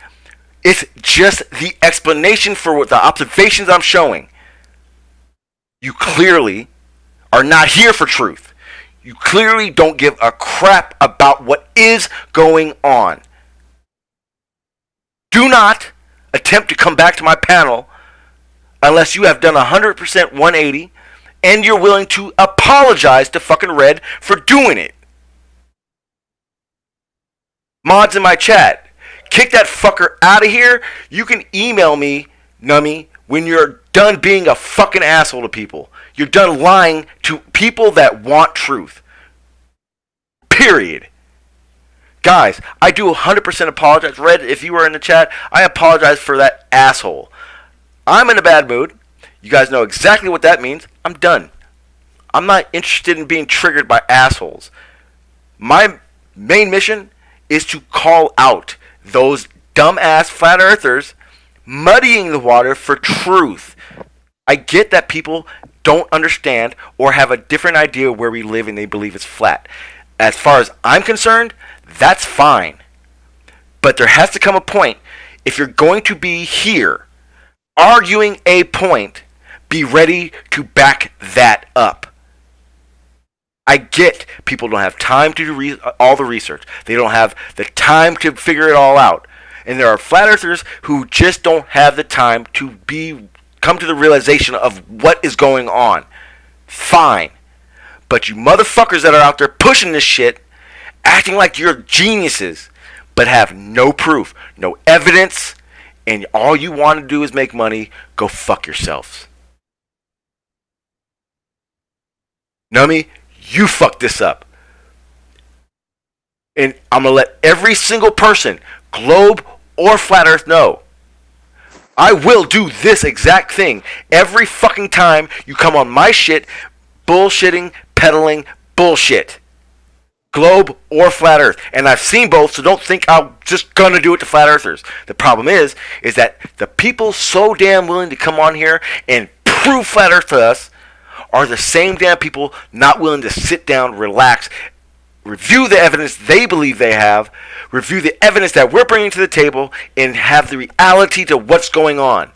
It's just the explanation for what the observations I'm showing. You clearly are not here for truth. You clearly don't give a crap about what is going on. Do not attempt to come back to my panel unless you have done 100% 180 and you're willing to apologize to fucking Red for doing it. Mods in my chat, kick that fucker out of here. You can email me, Nummy, when you're done being a fucking asshole to people. You're done lying to people that want truth. Period. Guys, I do 100% apologize. Red, if you were in the chat, I apologize for that asshole. I'm in a bad mood. You guys know exactly what that means. I'm done. I'm not interested in being triggered by assholes. My main mission is to call out those dumbass flat earthers muddying the water for truth. I get that people don't understand or have a different idea where we live and they believe it's flat. As far as I'm concerned, that's fine. But there has to come a point, if you're going to be here arguing a point, be ready to back that up. I get people don't have time to do all the research. They don't have the time to figure it all out. And there are flat earthers who just don't have the time to come to the realization of what is going on. Fine. But you motherfuckers that are out there pushing this shit, acting like you're geniuses, but have no proof, no evidence, and all you want to do is make money, go fuck yourselves. Nummy, you fucked this up. And I'm going to let every single person, globe or flat earth, know. I will do this exact thing every fucking time you come on my shit, bullshitting, peddling bullshit. Globe or flat earth. And I've seen both, so don't think I'm just gonna do it to flat earthers. The problem is that the people so damn willing to come on here and prove flat earth to us are the same damn people not willing to sit down, relax, review the evidence they believe they have, review the evidence that we're bringing to the table, and have the reality to what's going on.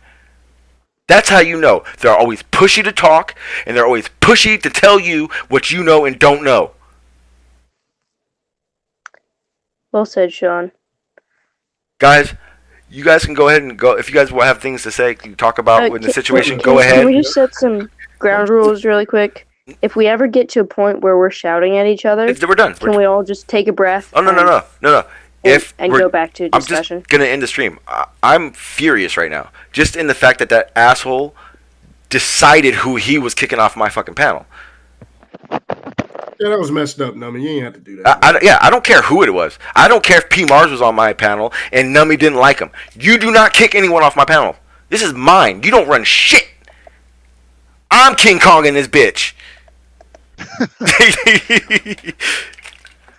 That's how you know. They're always pushy to talk, and they're always pushy to tell you what you know and don't know. Well said, Sean. Guys, you guys can go ahead and go. If you guys have things to say, you talk about in the situation, go ahead. Can we just set some ground rules really quick? If we ever get to a point where we're shouting at each other, we're done. Can we all just take a breath? Oh, no. And go back to discussion. I'm just going to end the stream. I'm furious right now. Just in the fact that asshole decided who he was kicking off my fucking panel. Yeah, that was messed up, Nummy. You ain't have to do that. I don't care who it was. I don't care if P. Mars was on my panel and Nummy didn't like him. You do not kick anyone off my panel. This is mine. You don't run shit. I'm King Kong in this bitch.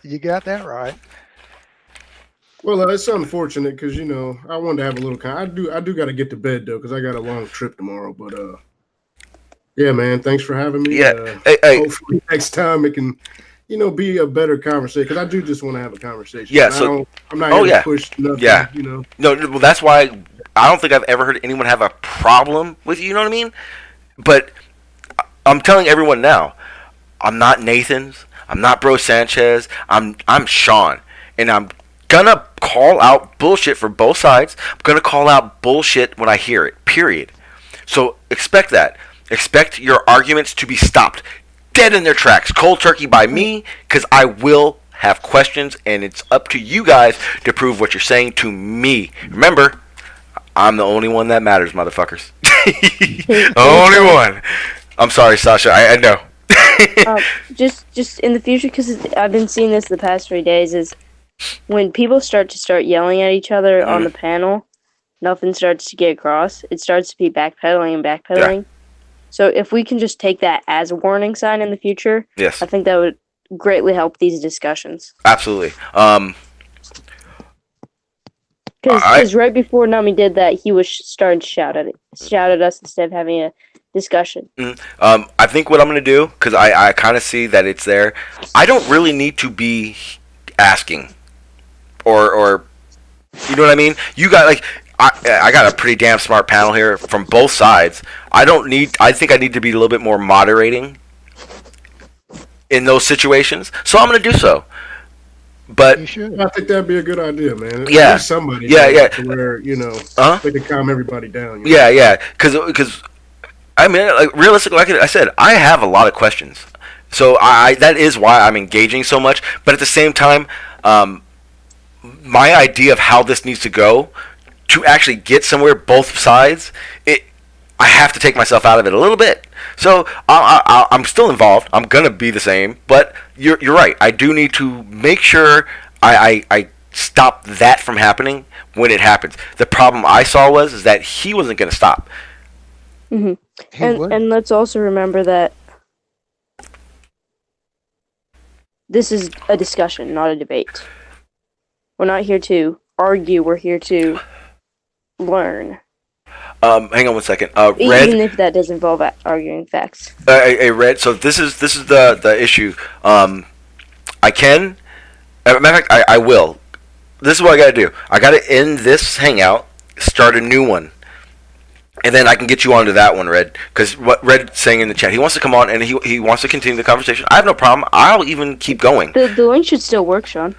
You got that right. Well, it's unfortunate because I wanted to have a little. I do got to get to bed though because I got a long trip tomorrow. But yeah, man, thanks for having me. Yeah, hopefully next time it can, be a better conversation because I do just want to have a conversation. Yeah, so I'm not going to push nothing. Yeah, No, well, that's why I don't think I've ever heard anyone have a problem with you. You know what I mean? But I'm telling everyone now, I'm not Nathan's. I'm not Bro Sanchez. I'm Sean, and I'm gonna call out bullshit for both sides. I'm gonna call out bullshit when I hear it. Period. So expect that. Expect your arguments to be stopped dead in their tracks, cold turkey by me, because I will have questions, and it's up to you guys to prove what you're saying to me. Remember, I'm the only one that matters, motherfuckers. Only one. I'm sorry, Shasha. I know. Just in the future, because I've been seeing this the past 3 days, is when people start yelling at each other on the panel, nothing starts to get across. It starts to be backpedaling. Yeah. So if we can just take that as a warning sign in the future, yes, I think that would greatly help these discussions. Absolutely. Because right before Nummy did that, he was starting to shout at us instead of having a discussion. I think what I'm going to do, because I kind of see that it's there, I don't really need to be asking or you know what I mean? You got I got a pretty damn smart panel here from both sides. I think I need to be a little bit more moderating in those situations, so I'm going to do so. But You should. I think that'd be a good idea, man. At Yeah. least somebody. Yeah. To where they can calm everybody down. Yeah. Because I mean, like realistically, like I said, I have a lot of questions. So that is why I'm engaging so much. But at the same time, my idea of how this needs to go to actually get somewhere, both sides, I have to take myself out of it a little bit. So I'm still involved. I'm gonna be the same. But you're right. I do need to make sure I stop that from happening when it happens. The problem I saw is that he wasn't gonna stop. Mm-hmm. And let's also remember that this is a discussion, not a debate. We're not here to argue. We're here to learn. Hang on one second. Red, even if that does involve arguing facts. Red. So this is the issue. I can. As a matter of fact, I will. This is what I got to do. I got to end this hangout, start a new one, and then I can get you onto that one, Red. Because what Red's saying in the chat, he wants to come on and he wants to continue the conversation. I have no problem. I'll even keep going. The link should still work, Sean.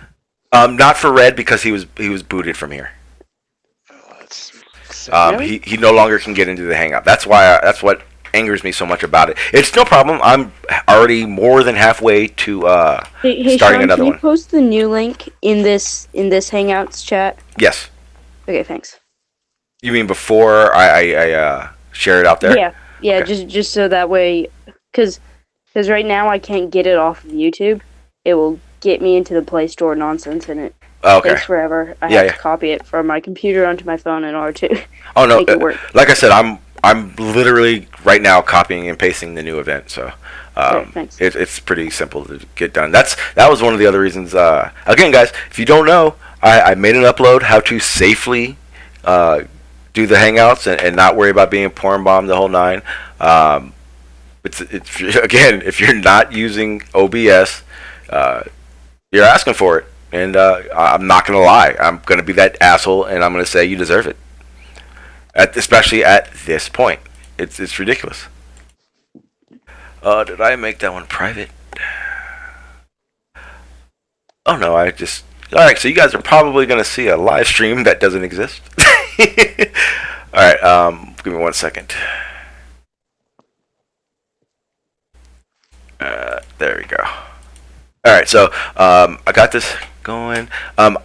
Not for Red because he was booted from here. Really? He no longer can get into the hangout. That's what angers me so much about it. It's no problem. I'm already more than halfway to Hey, starting Sean, another can you one. post the new link in this Hangouts chat? Yes. Okay, thanks. You mean before I share it out there? Yeah. Okay. Just so that way, because right now I can't get it off of YouTube. It will get me into the Play Store nonsense, and it takes forever. I have to copy it from my computer onto my phone in order to make it work. Like I said, I'm literally right now copying and pasting the new event, so thanks. it's pretty simple to get done. That was one of the other reasons. Again, guys, if you don't know, I made an upload how to safely do the hangouts and not worry about being porn bombed the whole nine. It's again, if you're not using OBS, you're asking for it, and I'm not gonna lie. I'm gonna be that asshole, and I'm gonna say you deserve it. Especially at this point, it's ridiculous. Did I make that one private? Oh no, all right. So you guys are probably gonna see a live stream that doesn't exist. All right, give me 1 second. There we go. All right, so I got this going. I'm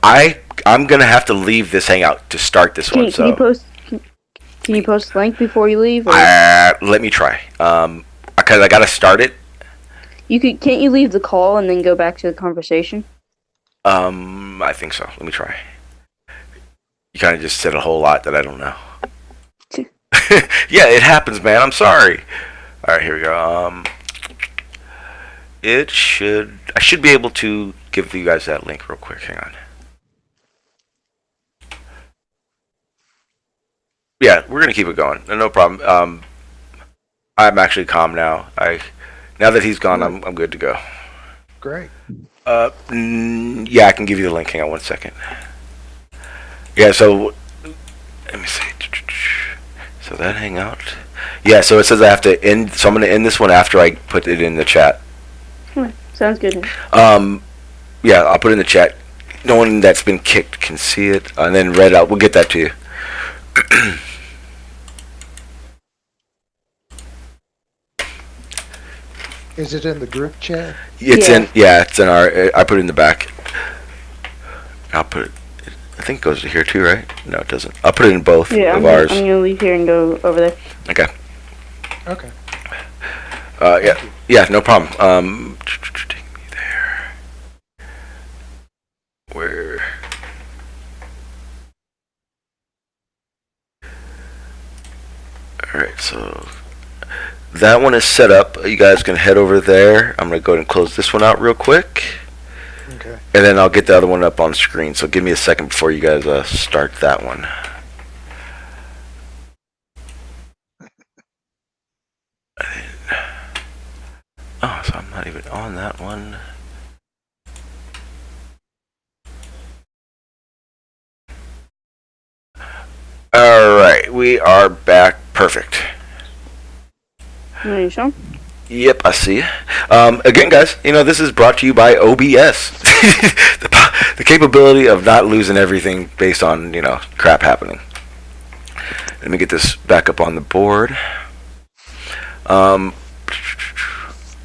gonna have to leave this hangout to start this one. Can you post the link before you leave? Or? Let me try. Because I gotta start it. Can't you leave the call and then go back to the conversation? I think so. Let me try. You kind of just said a whole lot that I don't know. Yeah, it happens, man. I'm sorry. All right, here we go. I should be able to give you guys that link real quick. Hang on. Yeah, we're gonna keep it going. No problem. I'm actually calm now. Now that he's gone, I'm good to go. Great. Yeah, I can give you the link. Hang on 1 second. Yeah, so let me see. So that hangout. Yeah, so it says I have to end. So I'm gonna end this one after I put it in the chat. Sounds good. Yeah, I'll put it in the chat. No one that's been kicked can see it, and then read out. We'll get that to you. Is it in the group chat? It's in our. I put it in the back. I'll put it. I think it goes to here too, right? No, it doesn't. I'll put it in both of ours. I'm gonna leave here and go over there. Okay. Okay. Yeah, no problem. Take me there. Where? All right, so that one is set up. You guys can head over there. I'm gonna go ahead and close this one out real quick. Okay. And then I'll get the other one up on screen. So give me a second before you guys start that one. Oh, so I'm not even on that one. we are back. Perfect. Are you sure? Yep, I see. Again, guys, this is brought to you by OBS. The capability of not losing everything based on, crap happening. Let me get this back up on the board. Let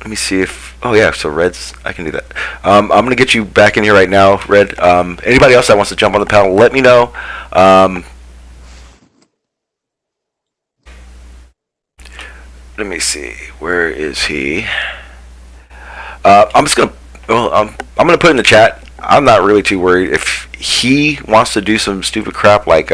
me see if... Oh, yeah, so Red's... I can do that. I'm going to get you back in here right now, Red. Anybody else that wants to jump on the panel, let me know. Let me see. Where is he? I'm just gonna. Well, I'm gonna put in the chat. I'm not really too worried if he wants to do some stupid crap like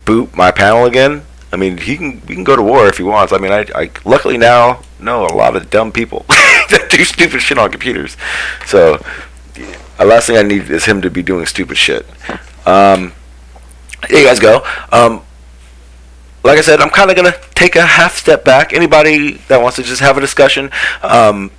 boot my panel again. I mean, we can go to war if he wants. I mean, I luckily now know a lot of dumb people that do stupid shit on computers. So the last thing I need is him to be doing stupid shit. Here you guys go. Like I said, I'm kind of going to take a half step back. Anybody that wants to just have a discussion, I'm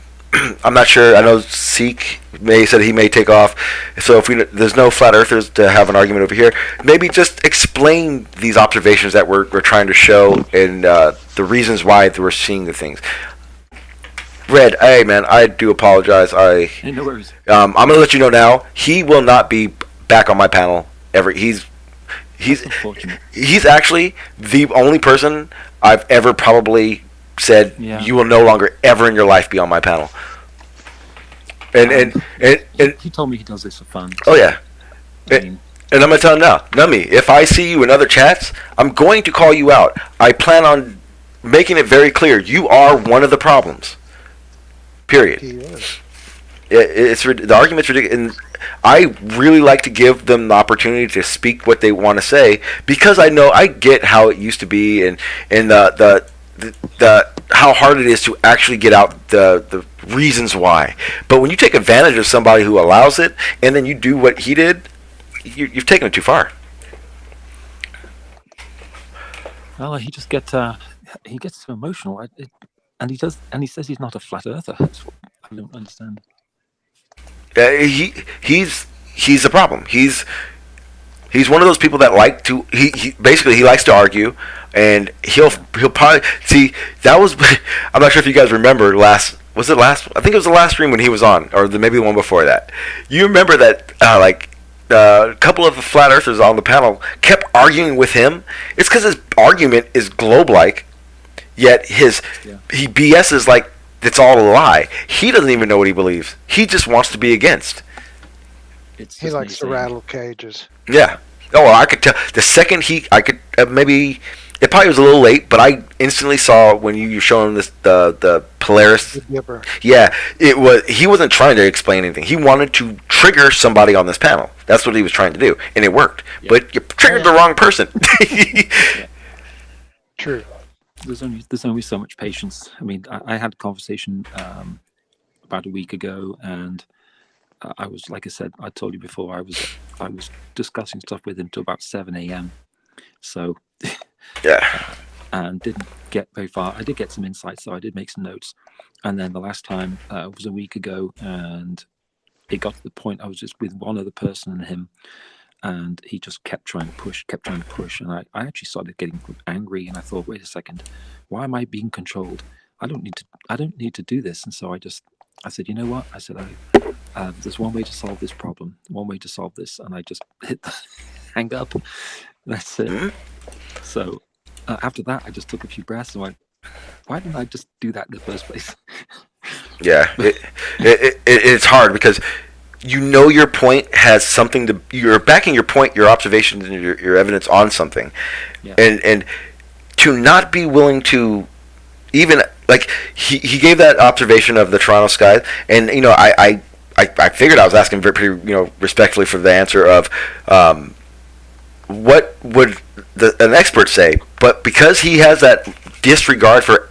not sure. I know Seek said he may take off. So if there's no flat earthers to have an argument over here, maybe just explain these observations that we're trying to show and the reasons why we're seeing the things. Red, hey man, I do apologize. Hey, no worries. I'm going to let you know now. He will not be back on my panel ever. He's actually the only person I've ever probably said you will no longer ever in your life be on my panel. And he told me he does this for fun. Oh yeah. And I'm gonna tell him now, Numby, if I see you in other chats, I'm going to call you out. I plan on making it very clear you are one of the problems. Period. He is. The argument's ridiculous, and I really like to give them the opportunity to speak what they want to say because I know I get how it used to be and the how hard it is to actually get out the reasons why. But when you take advantage of somebody who allows it and then you do what he did, you've taken it too far. Well, he just gets so emotional, and he says he's not a flat earther. That's what I don't understand. He's a problem. He's one of those people that like to he likes to argue, and he'll probably see that was I'm not sure if you guys remember I think it was the last stream when he was on, or maybe the one before that. You remember that a couple of the flat earthers on the panel kept arguing with him. It's because his argument is globe-like, yet he BS's like it's all a lie. He doesn't even know what he believes. He just wants to be against. He likes to rattle cages. Yeah. Oh, well, I could tell. The second I could maybe it probably was a little late, but I instantly saw when you were showing this the Polaris. The Dipper. Yeah, he wasn't trying to explain anything. He wanted to trigger somebody on this panel. That's what he was trying to do, and it worked. Yeah. But you triggered the wrong person. True. There's only so much patience. I mean, I had a conversation about a week ago, and I was, like I said, I told you before, I was discussing stuff with him till about 7 a.m. So yeah, and didn't get very far. I did get some insights, so I did make some notes. And then the last time was a week ago, and it got to the point I was just with one other person and him. And he just kept trying to push, and I actually started getting angry. And I thought, wait a second, why am I being controlled? I don't need to do this. And so I said, you know what? I said, there's one way to solve this problem, one way to solve this, and I just hit the hang up. That's it. Mm-hmm. So after that, I just took a few breaths and went, why didn't I just do that in the first place? Yeah, it's hard because. Your point has something to. You're backing your point, your observations, and your evidence on something, yeah. And to not be willing to even like he gave that observation of the Toronto sky, and I figured I was asking pretty respectfully for the answer of what would an expert say, but because he has that disregard for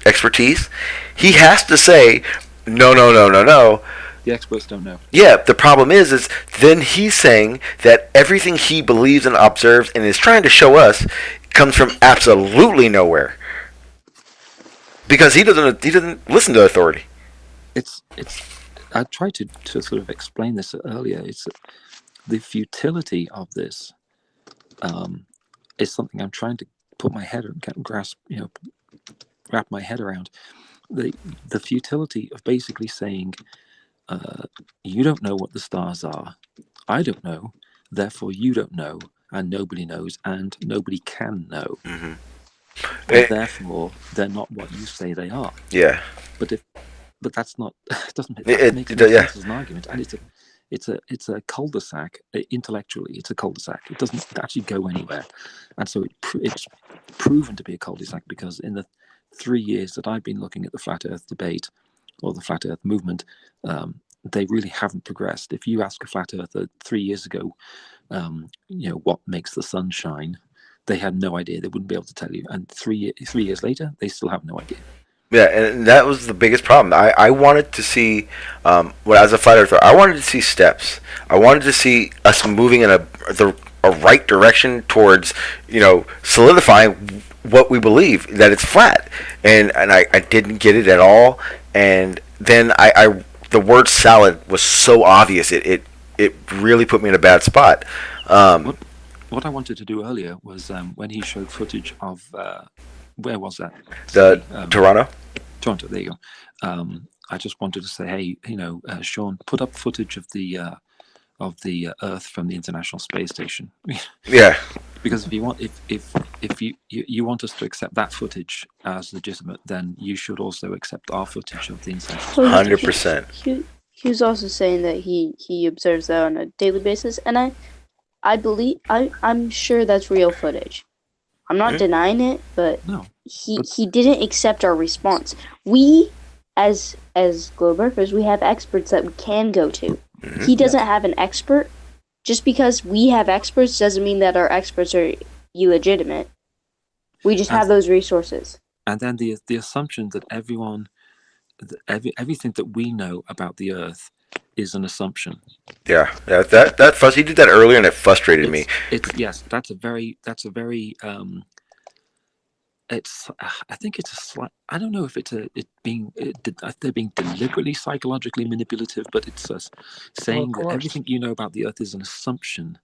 expertise, he has to say no. The experts don't know. Yeah, the problem is then he's saying that everything he believes and observes and is trying to show us comes from absolutely nowhere. Because he doesn't listen to authority. It's I tried to sort of explain this earlier. It's the futility of this is something I'm trying to put my head and grasp, wrap my head around. The futility of basically saying, you don't know what the stars are, I don't know, therefore you don't know, and nobody knows, and nobody can know. Mm-hmm. And therefore, they're not what you say they are. Yeah. But that's not doesn't make sense as an argument, and it's a cul-de-sac intellectually. It's a cul-de-sac. It doesn't actually go anywhere, and so it's proven to be a cul-de-sac because in the 3 years that I've been looking at the flat Earth debate or the flat Earth movement, they really haven't progressed. If you ask a flat earther 3 years ago, what makes the sun shine, they had no idea. They wouldn't be able to tell you. And 3 years later, they still have no idea. Yeah, and that was the biggest problem. I wanted to see, as a flat earther, I wanted to see steps. I wanted to see us moving in a right direction towards, solidifying what we believe, that it's flat. And I didn't get it at all. And then the word salad was so obvious. It really put me in a bad spot. What I wanted to do earlier was when he showed footage of where was that? Toronto. Toronto. There you go. I just wanted to say, hey, Sean, put up footage of the Earth from the International Space Station. Yeah. Because if you want us to accept that footage as legitimate, then you should also accept our footage of the International. 100%. He was also saying that he observes that on a daily basis, and I believe I'm sure that's real footage. I'm not denying it, but he didn't accept our response. We, as globe earthers, we have experts that we can go to. Mm-hmm. He doesn't have an expert. Just because we have experts doesn't mean that our experts are illegitimate. We just have those resources. And then the assumption that everything that we know about the Earth is an assumption. Yeah, that fuss. He did that earlier, and it frustrated me. That's a very. I think it's a slight. I don't know if they're being deliberately psychologically manipulative, but it's saying that everything you know about the Earth is an assumption.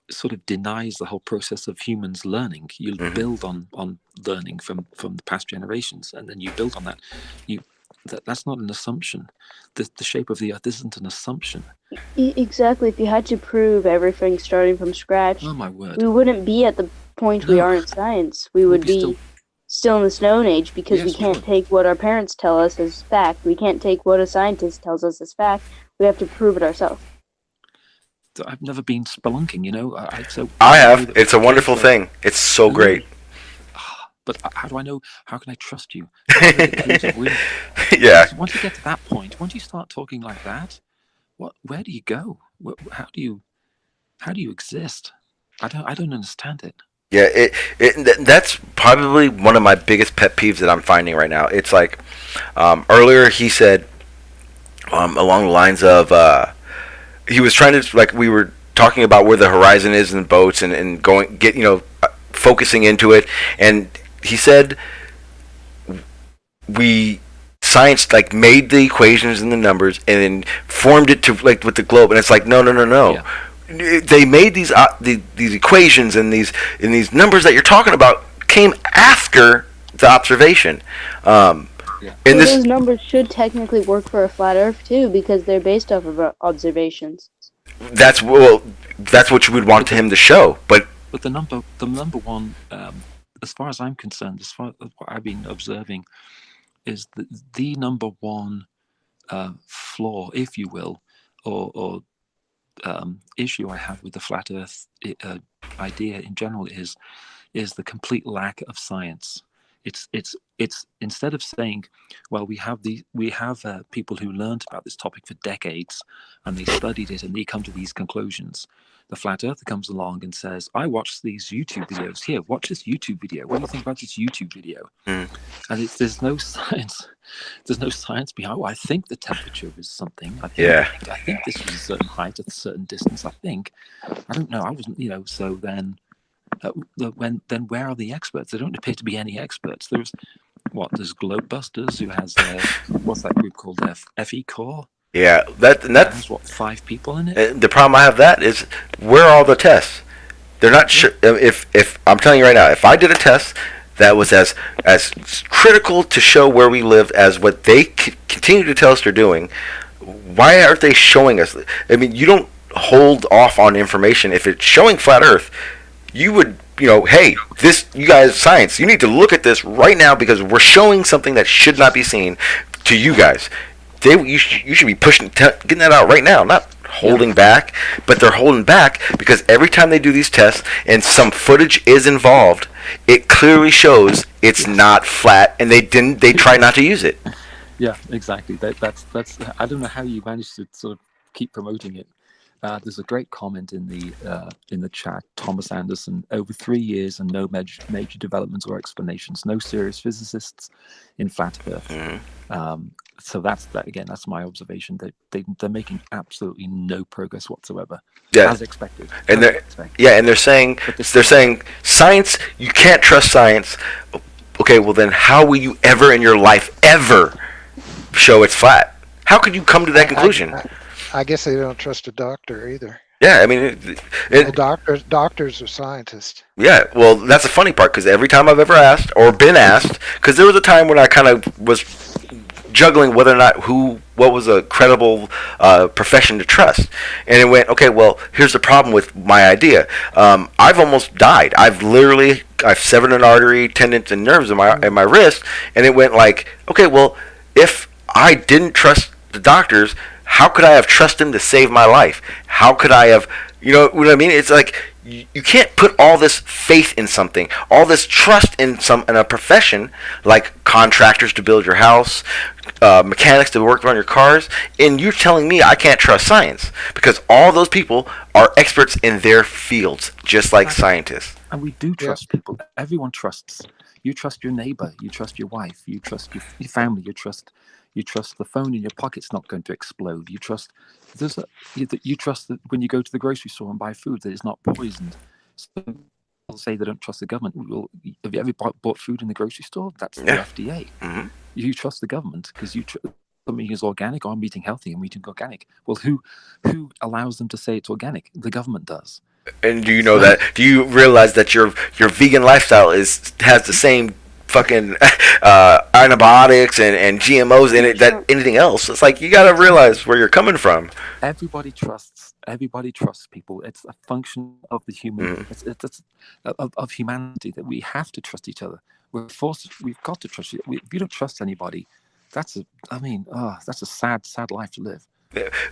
Sort of denies the whole process of humans learning. You build on learning from the past generations, and then you build on that. That's not an assumption. The shape of the Earth isn't an assumption. Exactly. If you had to prove everything starting from scratch, oh my word, we wouldn't be at the point we are in science. We would be still in the Stone Age because we can't take what our parents tell us as fact. We can't take what a scientist tells us as fact. We have to prove it ourselves. I've never been spelunking, I have. It's a wonderful thing. It's so great. But how do I know? How can I trust you? Yeah. Once you get to that point, once you start talking like that, where do you go? How do you exist? I don't understand it. Yeah, that's probably one of my biggest pet peeves that I'm finding right now. It's like earlier he said along the lines of he was trying to, like, we were talking about where the horizon is in boats and focusing into it, and he said science like made the equations and the numbers and then formed it to like with the globe, and it's like no. Yeah. They made these equations and these numbers that you're talking about came after the observation. Those numbers should technically work for a flat Earth too, because they're based off of observations. That's what you would want him to show, but the number one, as far as I'm concerned, as far as what I've been observing, is the number one flaw, if you will, or issue I have with the flat Earth idea in general is the complete lack of science. It's instead of saying, well, we have people who learned about this topic for decades and they studied it and they come to these conclusions. The flat earther comes along and says, I watched these YouTube videos. Here, watch this YouTube video. What do you think about this YouTube video? And there's no science. There's no science behind. Oh, I think the temperature is something. I think this was a certain height at a certain distance. I don't know. I wasn't. So then. Then where are the experts? There don't appear to be any experts. There's Globebusters, who has what's that group called? FE Core. Yeah, that has 5 people in it. The problem I have that is where are all the tests? They're not sure. If I'm telling you right now, if I did a test that was as critical to show where we lived as what they continue to tell us they're doing, why aren't they showing us? I mean, you don't hold off on information. If it's showing flat Earth, you would, hey, this, you guys, science, you need to look at this right now because we're showing something that should not be seen to you guys. You should be getting that out right now, not holding back. But they're holding back because every time they do these tests and some footage is involved, it clearly shows it's not flat, and they try not to use it. Yeah, exactly. That's. I don't know how you managed to sort of keep promoting it. There's a great comment in the chat. Thomas Anderson, over 3 years and no major developments or explanations. No serious physicists in flat Earth. Mm-hmm. So that's again. That's my observation. That they're making absolutely no progress whatsoever. Yeah, as expected. And they're saying science. You can't trust science. Okay, well then, how will you ever in your life ever show it's flat? How could you come to that conclusion? I guess they don't trust a doctor either. Yeah, I mean, doctors are scientists. Yeah, well, that's the funny part because every time I've ever asked or been asked, because there was a time when I kind of was juggling whether or not what was a credible profession to trust, and it went, okay, well, here's the problem with my idea. I've almost died. I've severed an artery, tendons, and nerves in my wrist, and it went like, okay, well, if I didn't trust the doctors, how could I have trusted them to save my life? How could I have, you know what I mean? It's like you can't put all this faith in something, all this trust in a profession like contractors to build your house, mechanics to work on your cars, and you're telling me I can't trust science because all those people are experts in their fields, just like scientists. And we do trust people. Everyone trusts. You trust your neighbor. You trust your wife. You trust your family. You trust the phone in your pocket's not going to explode. You trust you trust that when you go to the grocery store and buy food that it's not poisoned. So people say they don't trust the government. Well, have you ever bought food in the grocery store? That's the FDA. Mm-hmm. You trust the government because something is organic. I'm eating healthy. I'm eating organic. Well, who allows them to say it's organic? The government does. And do you know that? Do you realize that your vegan lifestyle has the same fucking antibiotics and GMOs in it that anything else? It's like you got to realize where you're coming from. Everybody trusts people. It's a function of the human, it's of humanity that we have to trust each other. We've got to trust. If you don't trust anybody, that's a sad life to live.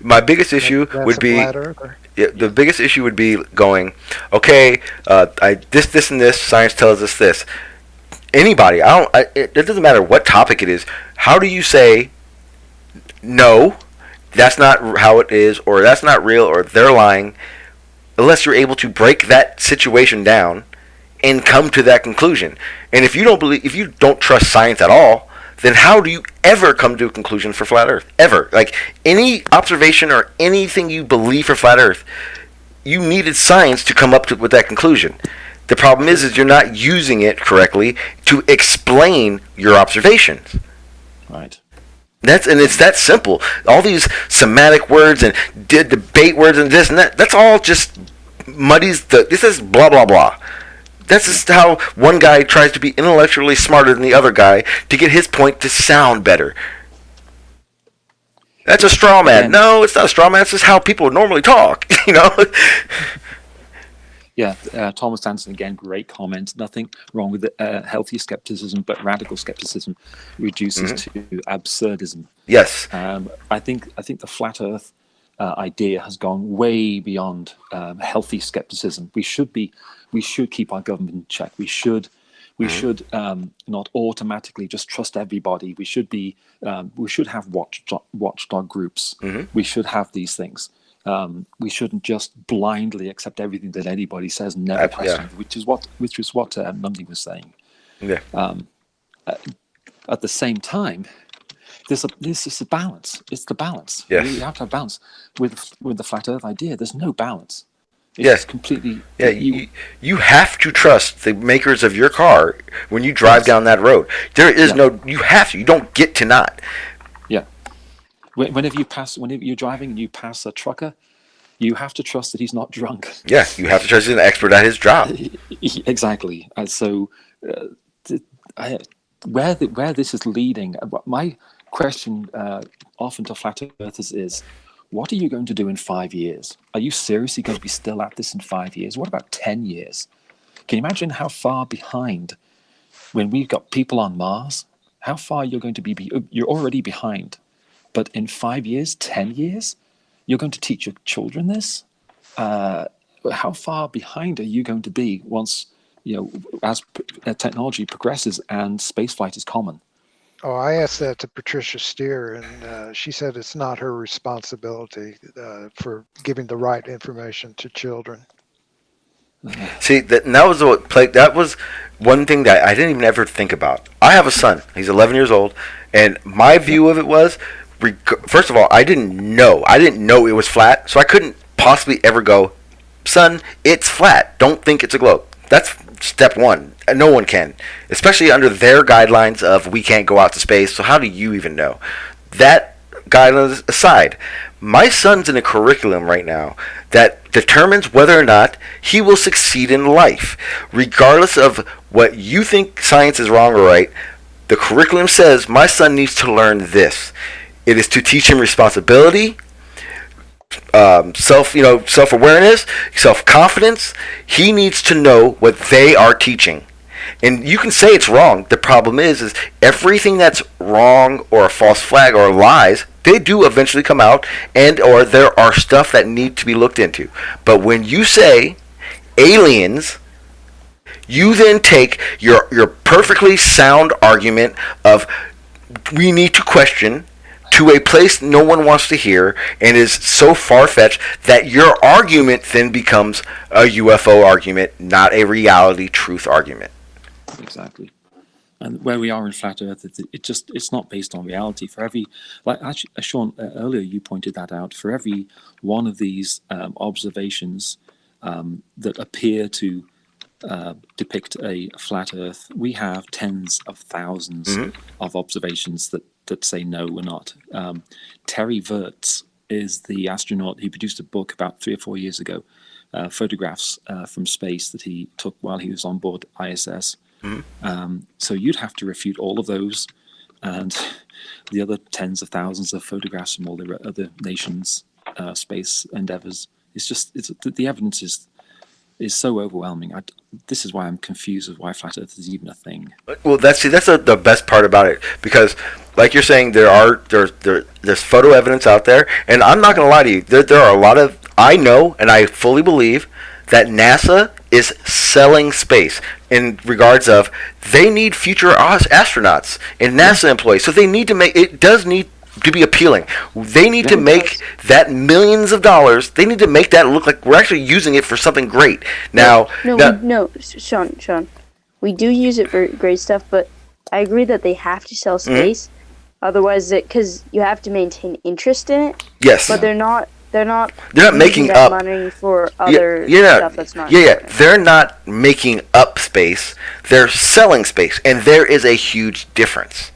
My biggest issue would be the biggest issue would be going, okay, this and this, science tells us this. Anybody, it doesn't matter what topic it is. How do you say no, that's not how it is, or that's not real, or they're lying, unless you're able to break that situation down and come to that conclusion? And if you don't trust science at all, then how do you ever come to a conclusion for flat Earth? Ever. Like any observation or anything you believe for flat Earth, you needed science to come up with that conclusion. The problem is you're not using it correctly to explain your observations. Right. It's that simple. All these semantic words and debate words and this and that's all just muddies this is blah blah blah. That's just how one guy tries to be intellectually smarter than the other guy to get his point to sound better. That's a straw man. No, it's not a straw man. It's just how people normally talk, you know? Yeah, Thomas Anderson, again, great comment. Nothing wrong with healthy skepticism, but radical skepticism reduces to absurdism. Yes. I think the flat Earth idea has gone way beyond healthy skepticism. We should keep our government in check. We should not automatically just trust everybody. We should have watchdog groups. Mm-hmm. We should have these things. We shouldn't just blindly accept everything that anybody says and never question, which is what Numby was saying. Yeah. At the same time, this is a balance. It's the balance. Yes. You have to have balance with the flat Earth idea. There's no balance. It's completely. Yeah. You have to trust the makers of your car when you drive down that road. There is no. You have to. You don't get to not. Yeah. Whenever you're driving and you pass a trucker, you have to trust that he's not drunk. Yeah, you have to trust he's an expert at his job. Exactly. And so, where this is leading, my question often to flat earthers is, what are you going to do in 5 years? Are you seriously going to be still at this in 5 years? What about 10 years? Can you imagine how far behind, when we've got people on Mars, how far you're going to be? You're already behind. But in 5 years, 10 years, you're going to teach your children this? How far behind are you going to be once, as technology progresses and spaceflight is common? Oh, I asked that to Patricia Steer, and she said it's not her responsibility for giving the right information to children. See, that was one thing that I didn't even ever think about. I have a son. He's 11 years old, and my view of it was, first of all, I didn't know it was flat, so I couldn't possibly ever go, son, it's flat. Don't think it's a globe. That's step one. No one can, especially under their guidelines of we can't go out to space. So how do you even know? That guidelines aside, my son's in a curriculum right now that determines whether or not he will succeed in life, regardless of what you think science is wrong or right. The curriculum says my son needs to learn this. It is to teach him responsibility, self-awareness, self-confidence. He needs to know what they are teaching. And you can say it's wrong. The problem is everything that's wrong or a false flag or lies, they do eventually come out, and or there are stuff that need to be looked into. But when you say aliens, you then take your perfectly sound argument of we need to question to a place no one wants to hear and is so far-fetched that your argument then becomes a UFO argument, not a reality truth argument. Exactly. And where we are in flat Earth, it's not based on reality. For every, like actually, Sean, earlier you pointed that out. For every one of these observations that appear to depict a flat Earth, we have tens of thousands of observations that say no, we're not. Terry Virts is the astronaut. He produced a book about 3 or 4 years ago, photographs from space that he took while he was on board ISS. So you'd have to refute all of those and the other tens of thousands of photographs from all the other nations' space endeavors. The evidence is so overwhelming. This is why I'm confused with why flat Earth is even a thing. Well, that's the best part about it, because, like you're saying, there's photo evidence out there, and I'm not going to lie to you. There are a lot of, I know and I fully believe that NASA is selling space in regards of they need future astronauts and NASA employees, so they need to make it does need to be appealing. They need to make that millions of dollars. They need to make that look like we're actually using it for something great. Now, Sean, we do use it for great stuff, but I agree that they have to sell space. Otherwise, because you have to maintain interest in it. Yes, but they're not making up money for other stuff that's not. They're not making up space. They're selling space, and there is a huge difference.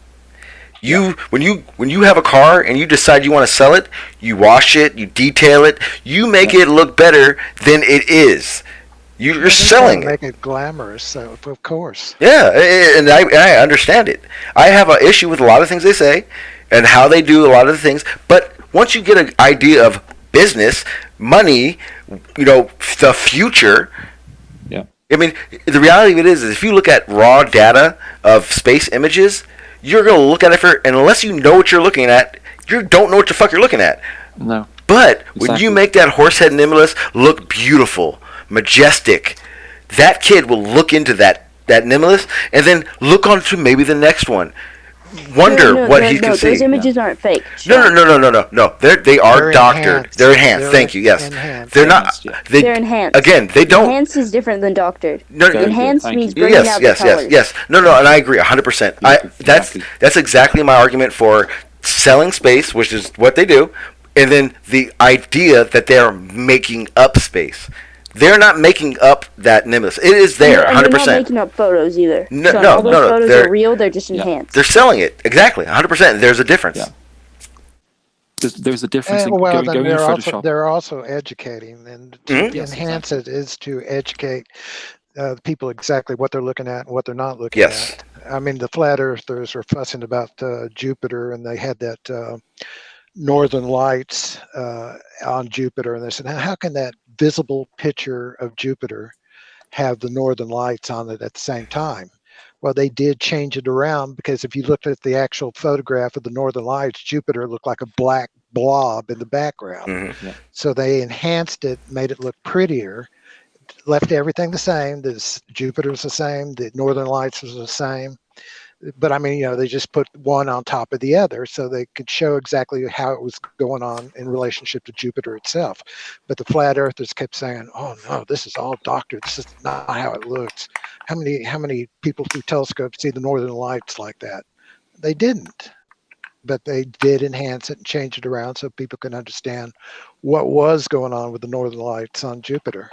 When you have a car and you decide you want to sell it, you wash it, you detail it, you make it look better than it is. You're selling it. Make it glamorous, so of course. Yeah, and I understand it. I have an issue with a lot of things they say and how they do a lot of the things, but once you get an idea of business, money, the future. Yeah. I mean, the reality of it is if you look at raw data of space images, you're going to look at it and unless you know what you're looking at, you don't know what the fuck you're looking at. No. But when you make that horsehead Nimulus look beautiful, majestic, that kid will look into that Nimulus and then look on to maybe the next one. Wonder what he can see. Those images aren't fake. No. They are doctored. Enhanced. They're enhanced. Thank you. Yes. Enhanced. They're not. They're enhanced. Again, they don't. Enhanced is different than doctored. No, enhanced means bringing out the colors. Yes. No, and I agree 100%. That's exactly my argument for selling space, which is what they do, and then the idea that they're making up space. They're not making up that Nimbus. It is there, 100%. They're not making up photos either. No, all those photos are real. They're just enhanced. They're selling it exactly, 100%. There's a difference. Yeah. There's a difference in well, going in Photoshop. they're also educating, and to Yes, enhance exactly. it is to educate people exactly what they're looking at and what they're not looking Yes. at. I mean, the flat earthers are fussing about Jupiter, and they had that northern lights on Jupiter, and they said, how can that visible picture of Jupiter have the northern lights on it at the same time? Well, they did change it around, because if you looked at the actual photograph of the northern lights, Jupiter looked like a black blob in the background. Mm-hmm. Yeah. So they enhanced it, made it look prettier, left everything the same. Jupiter's the same, the northern lights was the same. But I mean, they just put one on top of the other so they could show exactly how it was going on in relationship to Jupiter itself. But the flat earthers kept saying, "Oh no, this is all doctored. This is not how it looks." How many people through telescopes see the northern lights like that? They didn't, but they did enhance it and change it around so people can understand what was going on with the northern lights on Jupiter.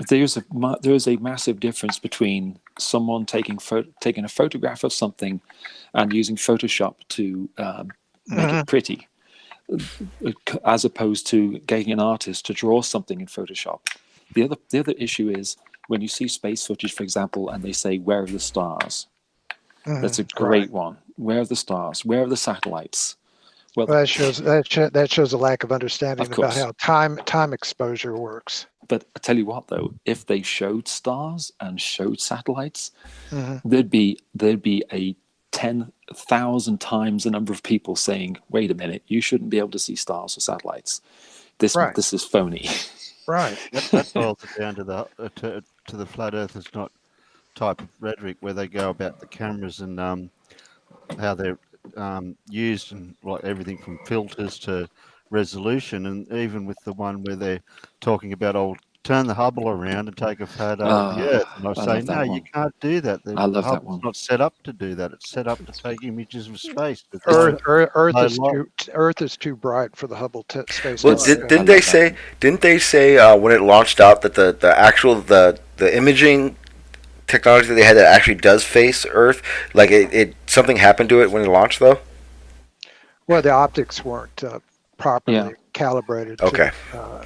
There is a massive difference between someone taking a photograph of something and using Photoshop to make it pretty, as opposed to getting an artist to draw something in Photoshop. The other issue is when you see space footage, for example, and they say, "Where are the stars?" That's a great one. Where are the stars? Where are the satellites? Well, that shows a lack of understanding about how time exposure works. But I tell you what, though, if they showed stars and showed satellites, there'd be a 10,000 times the number of people saying, "Wait a minute, you shouldn't be able to see stars or satellites. This is phony." Right. That boils it down to the flat earthers, not type of rhetoric where they go about the cameras and how they're used, and like everything from filters to resolution, and even with the one where they're talking about, turn the Hubble around and take a photo of the Earth, and I say, no, you can't do that. The Hubble's not set up to do that. It's set up to take images of space. Earth is too bright for the Hubble space telescope. Didn't they say when it launched out that the imaging technology that they had that actually does face Earth, like it something happened to it when it launched, though? Well, the optics weren't properly calibrated. Okay.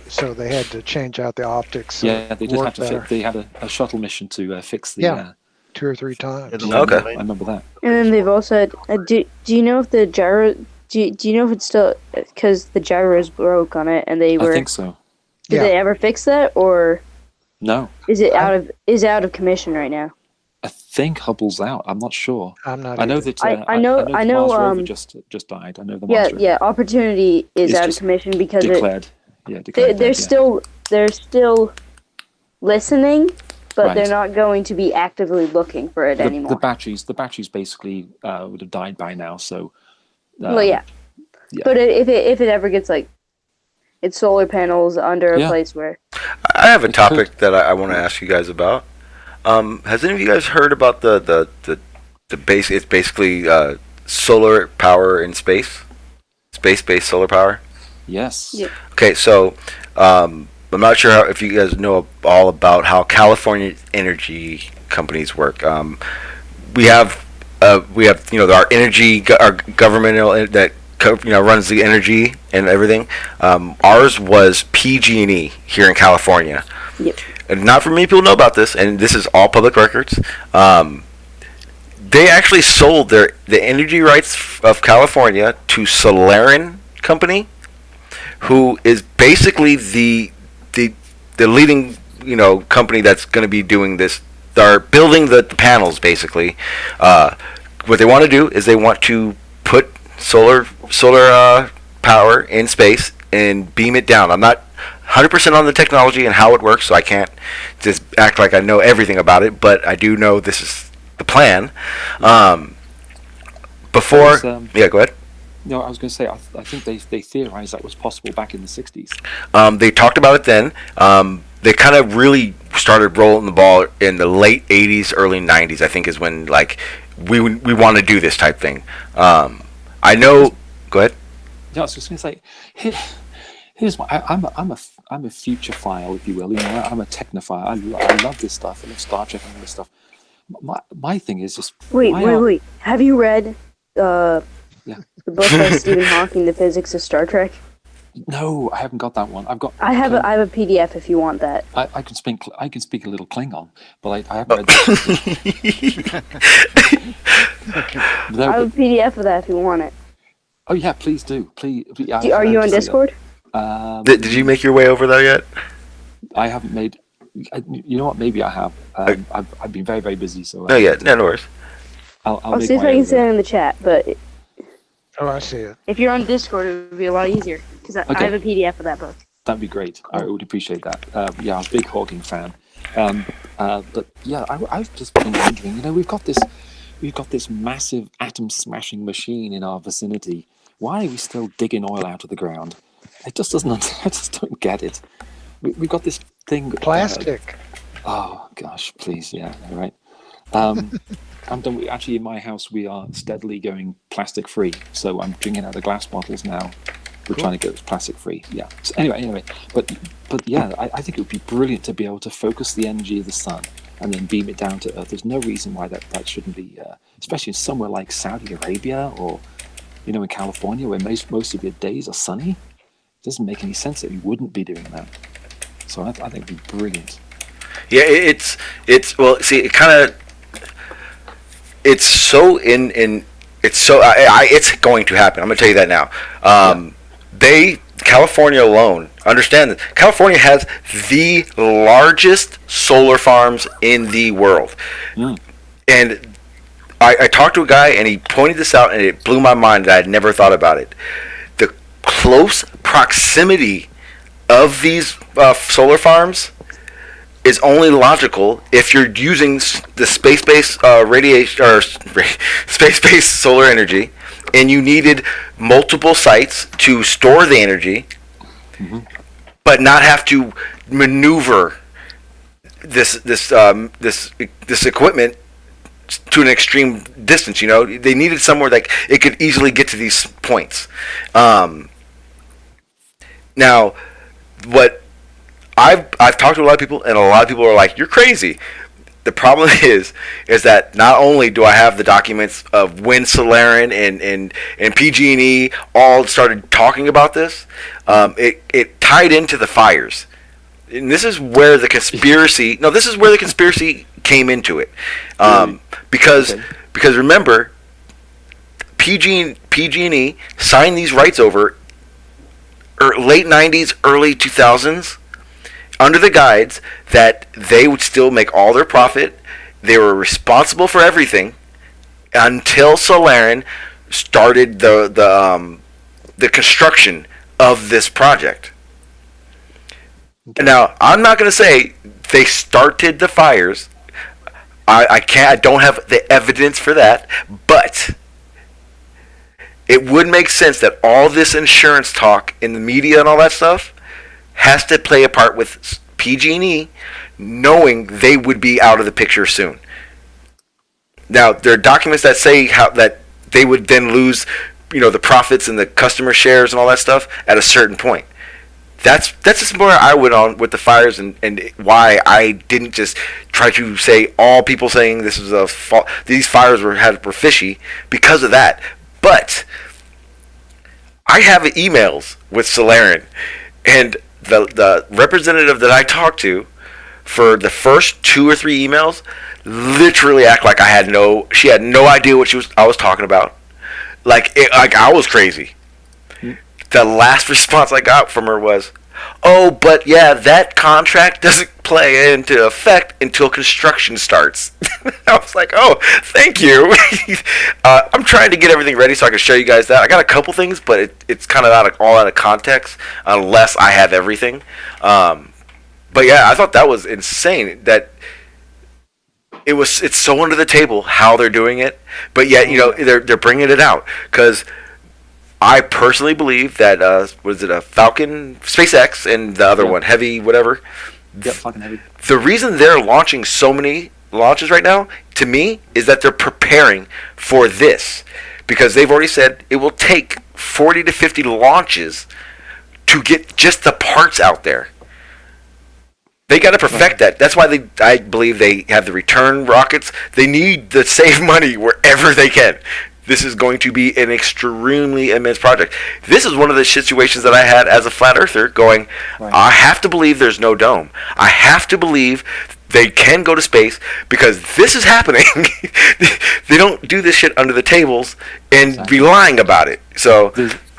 So they had to change out the optics. Yeah, they did have to. They had a shuttle mission to fix the. 2 or 3 times. Okay. I remember that. And then they've also had, do you know if the gyro, do you know if it's still, because the gyros broke on it and they were. I think so. Did they ever fix that, or? No. Is it out of commission right now? I think Hubble's out. I'm not sure. I'm not. I know that. I know. the Mars rover just died. I know the Mars rover. Yeah. Opportunity is out of commission because declared. They're still listening, but they're not going to be actively looking for it anymore. The batteries basically would have died by now. So. Well, yeah. But if it ever gets like its solar panels under a place where. I have a topic that I want to ask you guys about. Has any of you guys heard about the base? It's basically solar power in space, space-based solar power. Yes. Yeah. Okay, so I'm not sure if you guys know all about how California energy companies work. We have our energy, our government that runs the energy and everything. Ours was PG&E here in California. Yep. And not for many people know about this, and this is all public records. They actually sold the energy rights of California to Solarian Company, who is basically the leading company that's going to be doing this. They're building the panels basically. What they want to do is they want to put solar power in space and beam it down. I'm not 100% on the technology and how it works, so I can't just act like I know everything about it, but I do know this is the plan. Go ahead. No, I was going to say, I think they theorized that was possible back in the 60s. They talked about it then. They kind of really started rolling the ball in the late 80s, early 90s, I think is when we want to do this type thing. I know. Go ahead. Yeah, I was just going to say, here's what I'm a future file, if you will. I'm a technophile. I love this stuff. I love Star Trek and all this stuff. My thing is just wait. Have you read the The book by Stephen Hawking, The Physics of Star Trek. No, I haven't got that one. I have a PDF if you want that. I can speak a little Klingon, but I haven't read that. I have a PDF of that if you want it. Oh yeah, please do. Please. Yeah, Are you on Discord? Did you make your way over there yet? I haven't made. You know what? Maybe I have. I've been very, very busy. So. No, yeah, no worries. I'll see if I can send it in the chat, but. Oh, I see it. If you're on Discord, it would be a lot easier because I have a PDF of that book. That'd be great. I would appreciate that. Yeah, I'm a big Hawking fan. But yeah, I've just been wondering. You know, we've got this massive atom smashing machine in our vicinity. Why are we still digging oil out of the ground? It just doesn't. I just don't get it. We've got this thing. Plastic. Oh gosh, please, yeah, all right. Actually, in my house, we are steadily going plastic free. So I'm drinking out of glass bottles now. We're trying to go plastic free. Yeah. So anyway, but yeah, I think it would be brilliant to be able to focus the energy of the sun and then beam it down to Earth. There's no reason why that shouldn't be, especially in somewhere like Saudi Arabia or, you know, in California where most of your days are sunny. It doesn't make any sense that we wouldn't be doing that. So I think it'd be brilliant. Yeah, it's well. See, it kind of it's so it's going to happen. I'm gonna tell you that now. California alone, understand that California has the largest solar farms in the world. And I talked to a guy and he pointed this out and it blew my mind that I had never thought about it. The close proximity of these solar farms is only logical if you're using the space-based radiation or space-based solar energy, and you needed multiple sites to store the energy, but not have to maneuver this equipment to an extreme distance. You know, they needed somewhere like it could easily get to these points. Now, what I've talked to a lot of people, and a lot of people are like, "You're crazy." The problem is that not only do I have the documents of when Solarin and PG&E all started talking about this, it tied into the fires, and this is where the conspiracy. No, this is where the conspiracy came into it, because remember, PG&E signed these rights over late 90s, early 2000s. Under the guides that they would still make all their profit. They were responsible for everything until Solarin started the construction of this project. Now, I'm not going to say they started the fires. I don't have the evidence for that, but it would make sense that all this insurance talk in the media and all that stuff has to play a part with PG&E knowing they would be out of the picture soon. Now, there are documents that say that they would then lose, you know, the profits and the customer shares and all that stuff at a certain point. That's just where I went on with the fires and why I didn't just try to say all people saying this was a fault. These fires were fishy because of that. But I have emails with Solarin, and the representative that I talked to for the first 2 or 3 emails literally act like she had no idea what I was talking about. Like I was crazy. The last response I got from her was, "Oh, but yeah, that contract doesn't play into effect until construction starts." I was like, "Oh, thank you." I'm trying to get everything ready so I can show you guys that. I got a couple things, but it's kind of all out of context unless I have everything. But yeah, I thought that was insane. That it's so under the table how they're doing it, but yet they're bringing it out because I personally believe that was it a Falcon, SpaceX, and the other one, Heavy, whatever. Yep, Falcon Heavy. The reason they're launching so many launches right now, to me, is that they're preparing for this, because they've already said it will take 40 to 50 launches to get just the parts out there. They got to perfect that. That's why I believe they have the return rockets. They need to save money wherever they can. This is going to be an extremely immense project. This is one of the situations that I had as a flat earther going, I have to believe there's no dome. I have to believe they can go to space because this is happening. They don't do this shit under the tables and be lying about it. So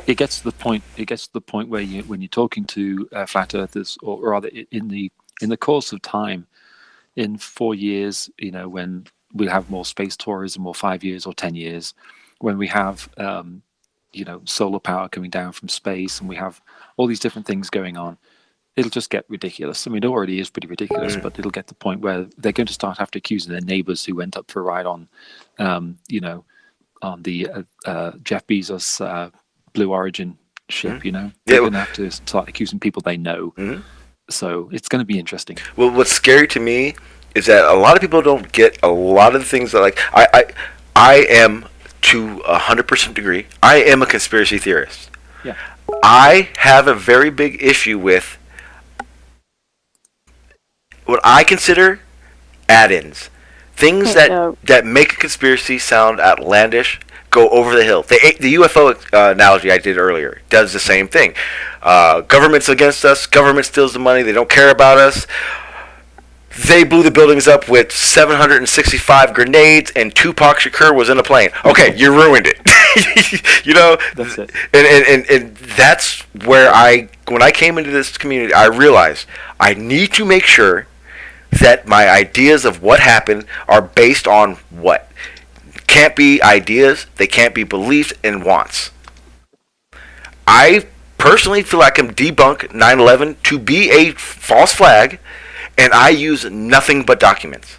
it gets to the point. It gets to the point where when you're talking to flat earthers, or rather in the course of time, in 4 years, when we have more space tourism, or 5 years, or 10 years, when we have solar power coming down from space, and we have all these different things going on, it'll just get ridiculous. I mean, it already is pretty ridiculous, but it'll get to the point where they're going to start having to accuse their neighbors who went up for a ride on, on the Jeff Bezos Blue Origin ship. They're going to have to start accusing people they know. So it's going to be interesting. Well, what's scary to me is that a lot of people don't get a lot of the things that, like, I am, to 100% degree, I am a conspiracy theorist. Yeah. I have a very big issue with what I consider add-ins. Things that make a conspiracy sound outlandish, go over the hill. The UFO analogy I did earlier does the same thing. Government's against us. Government steals the money. They don't care about us. They blew the buildings up with 765 grenades, and Tupac Shakur was in a plane. Okay, you ruined it. That's it. And that's where when I came into this community, I realized I need to make sure that my ideas of what happened are based on what. Can't be ideas, they can't be beliefs and wants. I personally feel I can debunk 9/11 to be a false flag, and I use nothing but documents.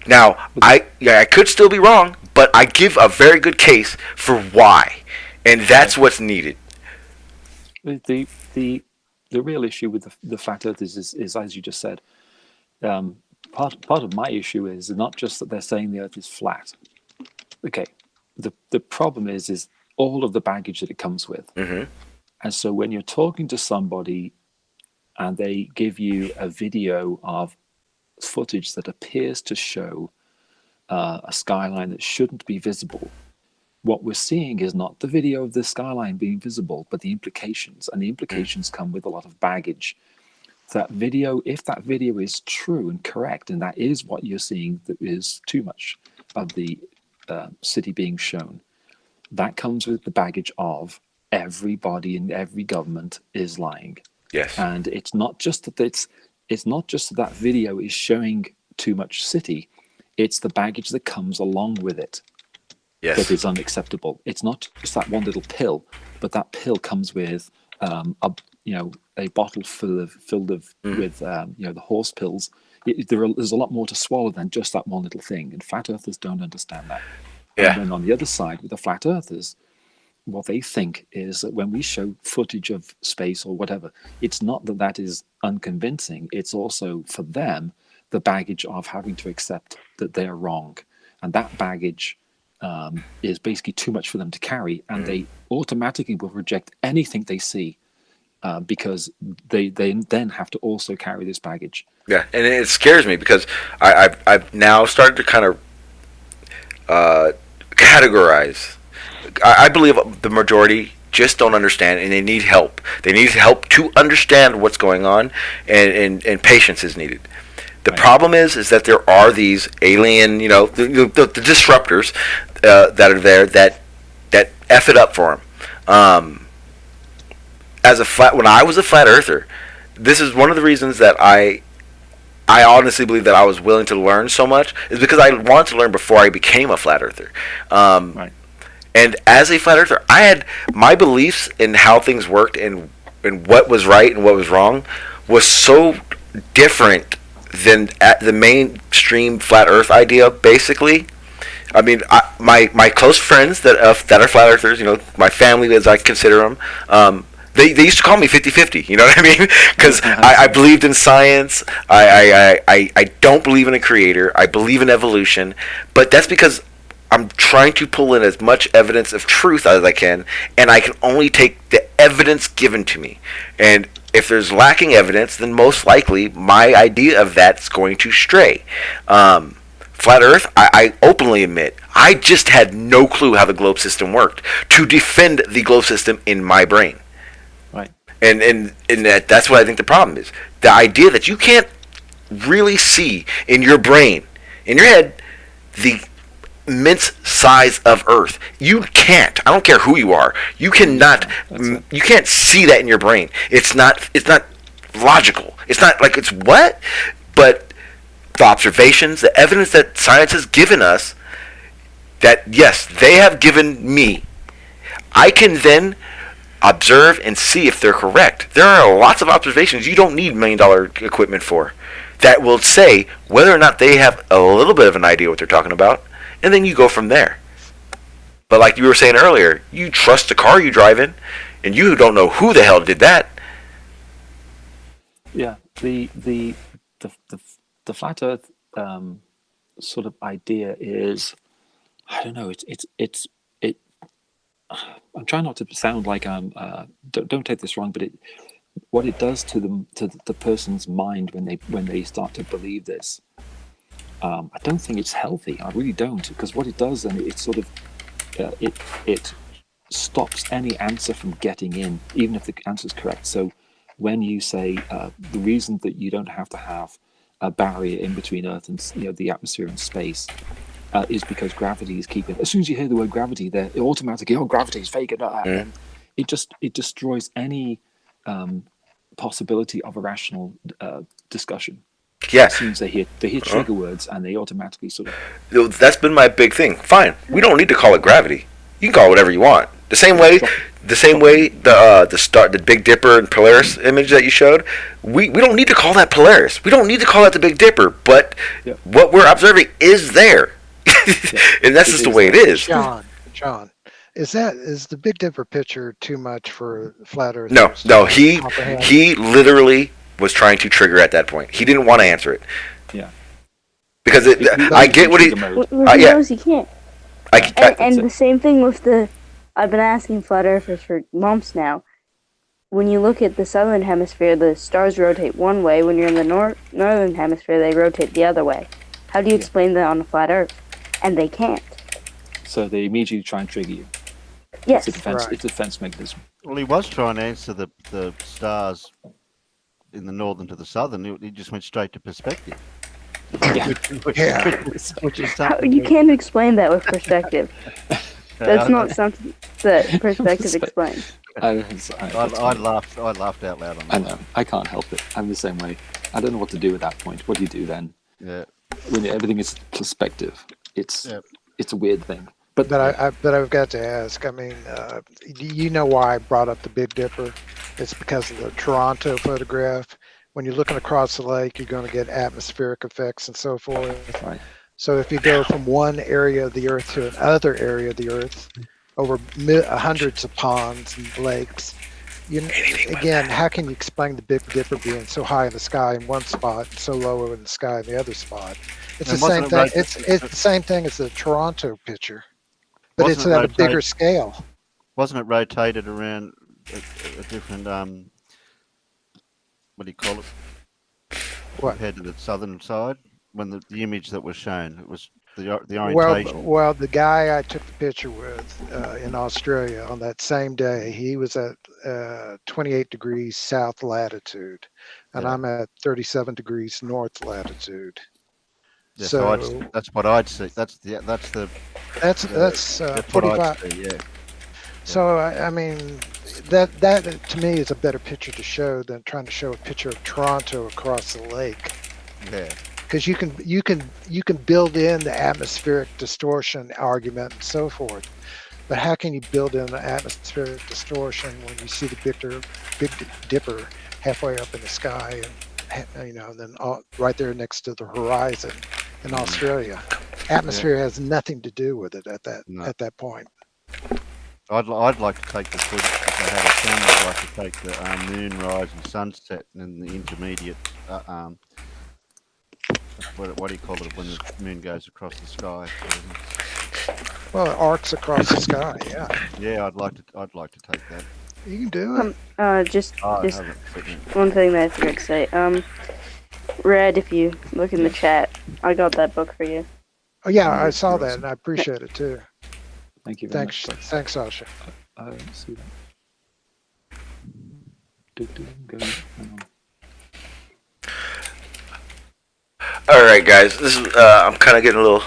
Now, I could still be wrong, but I give a very good case for why, and that's what's needed. The real issue with the flat earthers is as you just said. Part of my issue is not just that they're saying the Earth is flat. Okay, the problem is all of the baggage that it comes with. And so when you're talking to somebody and they give you a video of footage that appears to show a skyline that shouldn't be visible, what we're seeing is not the video of the skyline being visible, but the implications. And the implications come with a lot of baggage. That video, if that video is true and correct, and that is what you're seeing, that is too much of the city being shown, that comes with the baggage of everybody in every government is lying. Yes. And it's not just that that video is showing too much city, it's the baggage that comes along with it. Yes. That is unacceptable. It's not just that one little pill, but that pill comes with a bottle filled with the horse pills. There's a lot more to swallow than just that one little thing, and flat earthers don't understand that. Yeah. And then on the other side, with the flat earthers, what they think is that when we show footage of space or whatever, it's not that is unconvincing. It's also, for them, the baggage of having to accept that they're wrong, and that baggage is basically too much for them to carry, and they automatically will reject anything they see. Because they then have to also carry this baggage. Yeah, and it scares me because I've now started to kind of categorize. I believe the majority just don't understand, and they need help. They need help to understand what's going on, and patience is needed. The problem is that there are these alien, the disruptors that are there that F it up for them. When I was a flat earther, this is one of the reasons that I honestly believe that I was willing to learn so much, is because I wanted to learn before I became a flat earther. And as a flat earther, I had my beliefs in how things worked and what was right and what was wrong was so different than the mainstream flat earth idea, basically. I mean, my close friends that are flat earthers, my family as I consider them, They used to call me 50-50, you know what I mean? Because I believed in science. I don't believe in a creator. I believe in evolution. But that's because I'm trying to pull in as much evidence of truth as I can, and I can only take the evidence given to me. And if there's lacking evidence, then most likely my idea of that's going to stray. Flat Earth, I openly admit, I just had no clue how the globe system worked to defend the globe system in my brain. Right. And that's what I think the problem is. The idea that you can't really see in your brain, in your head, the immense size of Earth. You can't. I don't care who you are. You cannot. You can't see that in your brain. It's not logical. It's not like it's what? But the observations, the evidence that science has given us, that yes, they have given me, I can then observe and see if they're correct. There are lots of observations you don't need $1 million equipment for that will say whether or not they have a little bit of an idea what they're talking about, and then you go from there. But like you were saying earlier, you trust the car you drive in, and you don't know who the hell did that. Yeah, the flat Earth sort of idea is, I don't know. It. I'm trying not to sound like I'm. Don't take this wrong, but what it does to the person's mind when they start to believe this. I don't think it's healthy. I really don't, because what it does, and it sort of it stops any answer from getting in, even if the answer is correct. So when you say the reason that you don't have to have a barrier in between Earth and the atmosphere and space is because gravity is keeping. As soon as you hear the word gravity, they're automatically, gravity is fake, and it destroys any possibility of a rational discussion. Yeah. As soon as they hear trigger words, and they automatically sort of. That's been my big thing. Fine, we don't need to call it gravity. You can call it whatever you want. The same way the Big Dipper and Polaris image that you showed, we don't need to call that Polaris. We don't need to call that the Big Dipper. But what we're observing is there, and that's just the way it is. John, is the Big Dipper picture too much for flat Earth? No. He literally was trying to trigger at that point. He didn't want to answer it. Yeah. Because I get what he. He knows he can't. And the same thing with I've been asking flat earthers for months now. When you look at the southern hemisphere, the stars rotate one way. When you're in the northern hemisphere, they rotate the other way. How do you explain that on a flat Earth? And they can't. So they immediately try and trigger you. Yes. It's a defense mechanism. Well, he was trying to answer the stars in the northern to the southern. He just went straight to perspective. Which is something you can't explain that with perspective. That's not something that perspective explains. I laughed out loud on that. I know. I can't help it. I'm the same way. I don't know what to do at that point. What do you do then? Yeah. When everything is perspective, it's a weird thing. But I've got to ask. I mean, you know why I brought up the Big Dipper? It's because of the Toronto photograph. When you're looking across the lake, you're going to get atmospheric effects and so forth. Right. So if you go from one area of the Earth to another area of the Earth, over hundreds of ponds and lakes, again, how can you explain the Big Dipper being so high in the sky in one spot and so low in the sky in the other spot? It's the same thing. It's the same thing as the Toronto picture, but it's at a bigger scale. Wasn't it rotated around a different what do you call it? What? Compared to the southern side, when the image that was shown, it was the orientation. Well, the guy I took the picture with in Australia on that same day, he was at 28 degrees south latitude, and I'm at 37 degrees north latitude. Yeah, so that's what I'd see. That's 45. Yeah. So I mean, that to me is a better picture to show than trying to show a picture of Toronto across the lake. Yeah. Because you can build in the atmospheric distortion argument and so forth, but how can you build in the atmospheric distortion when you see the Big Dipper halfway up in the sky and then right there next to the horizon in Australia? Atmosphere has nothing to do with it at that point. I'd like to take the footage if I had a camera. I'd like to take the moonrise and sunset and the intermediate. What do you call it when the moon goes across the sky? Well, it arcs across the sky. Yeah. Yeah, I'd like to take that. You can do it. Just one thing that I forgot to say. Red, if you look in the chat, I got that book for you. Oh yeah, I saw that and I appreciate it too. Thank you very Thanks, much. thanks, Sasha. I don't see that. Hang on. All right, guys. This is I'm kind of getting a little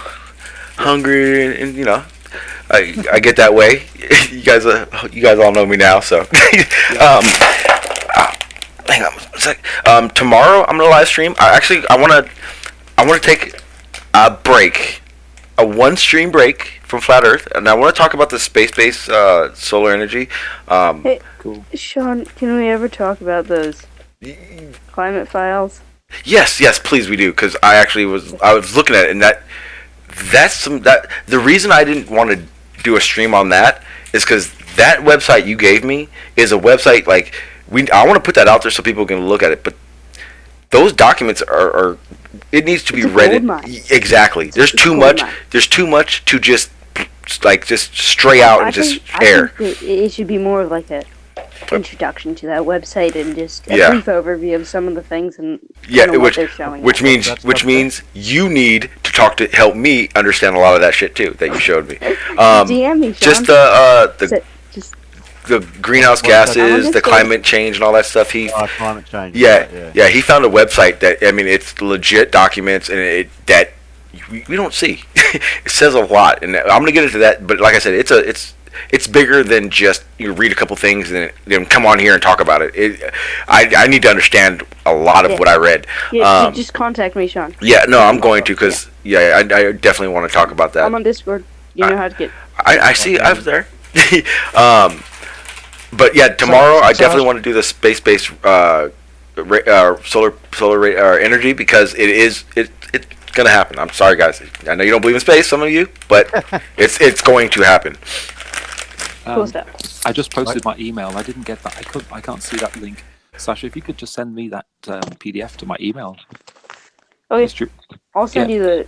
hungry, and you know, I get that way. you guys all know me now, so. Hang on a sec. Tomorrow I'm gonna live stream. I want to take a break, a one stream break from Flat Earth, and I want to talk about the space-based solar energy. Hey, Cool. Sean, can we ever talk about those climate files? Yes, please, we do, because I was looking at it, and the reason I didn't want to do a stream on that is because that website you gave me is a website I want to put that out there so people can look at it, but those documents are it needs to be read exactly. There's too much to just stray out and just air. I think it should be more of like a introduction to that website and just a brief overview of some of the things and what they're showing. Which means you need to help me understand a lot of that shit too that you showed me. DM me, Sean. Just the greenhouse gases, the climate change, and all that stuff. Climate change. Yeah. He found a website that it's legit documents and that we don't see. It says a lot, and I'm gonna get into that. But like I said, it's bigger than just you read a couple things and then come on here and talk about it. I need to understand a lot of what I read. Yeah, just contact me, Sean. Yeah, no, I'm going to because I definitely want to talk about that. I'm on Discord. You know how to get. I see. I was there. But yeah, tomorrow I definitely want to do the space-based solar energy because it's gonna happen. I'm sorry, guys. I know you don't believe in space, some of you, but it's going to happen. Cool stuff. I just posted my email. I didn't get that. I can't see that link. Sasha, if you could just send me that PDF to my email. Okay. I'll send you the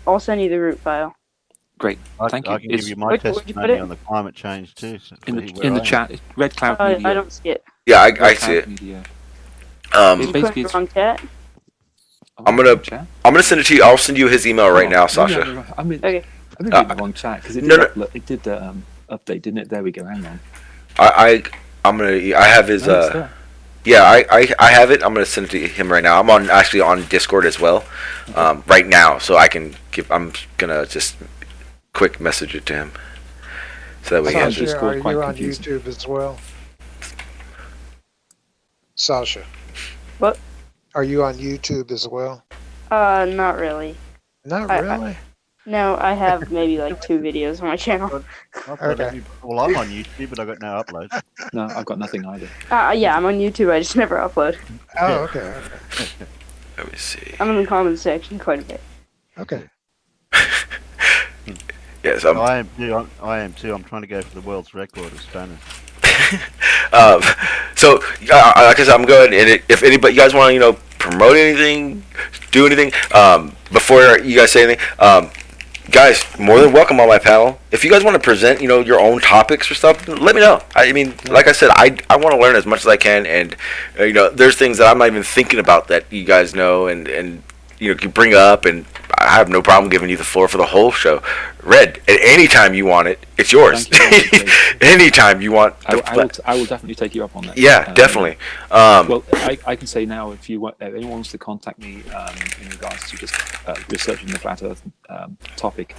root file. Great, thank you. I can give you my testimony on the climate change too. So in the chat, Red Cloud Media. I don't see it. Yeah, I see it. Media. You put the wrong chat. I'm gonna send it to you. I'll send you his email right now, Sasha. I'm in Okay. the wrong chat because it did update, didn't it? There we go. Hang on. I have his I have it. I'm gonna send it to him right now. I'm actually on Discord as well, right now, so I'm gonna just quick message it to him, so that we have Sasha, are you on YouTube as well? Sasha. What? Are you on YouTube as well? Not really. Not really? No, I have maybe like 2 videos on my channel. Okay. Well, I'm on YouTube, but I've got no uploads. No, I've got nothing either. Yeah, I'm on YouTube. I just never upload. Oh, okay. Let me see. I'm in the comments section quite a bit. Okay. Yes, I am too. I'm trying to go for the world's record of spanning. So, like I said, I'm going. And if anybody, you guys want to, promote anything, do anything, before you guys say anything, guys, more than welcome on my panel. If you guys want to present, your own topics or stuff, let me know. I mean, like I said, I want to learn as much as I can, and there's things that I'm not even thinking about that you guys know, and you bring up, and I have no problem giving you the floor for the whole show. Red, at any time you want it, it's yours. Anytime you want. I will definitely take you up on that. Yeah, definitely. Well, I can say now, if anyone wants to contact me in regards to just researching the flat Earth topic,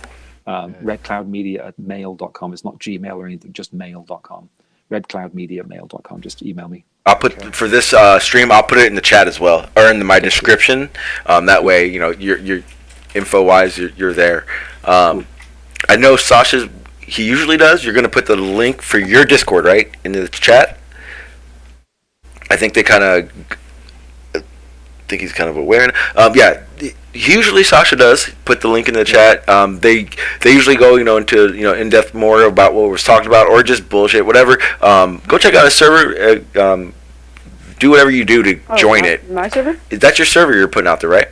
redcloudmedia@mail.com. It's not Gmail or anything, just mail.com. redcloudmedia@mail.com. Just email me. I'll put for this stream. I'll put it in the chat as well, or in my description. That way, your info-wise, you're there. I know Sasha. He usually does. You're gonna put the link for your Discord right into the chat. I think he's kind of aware. Yeah. Usually Sasha does put the link in the chat. They usually go into in depth more about what was talked about or just bullshit, whatever. Go check out his server. Do whatever you do to join it. My server? That's your server you're putting out there, right?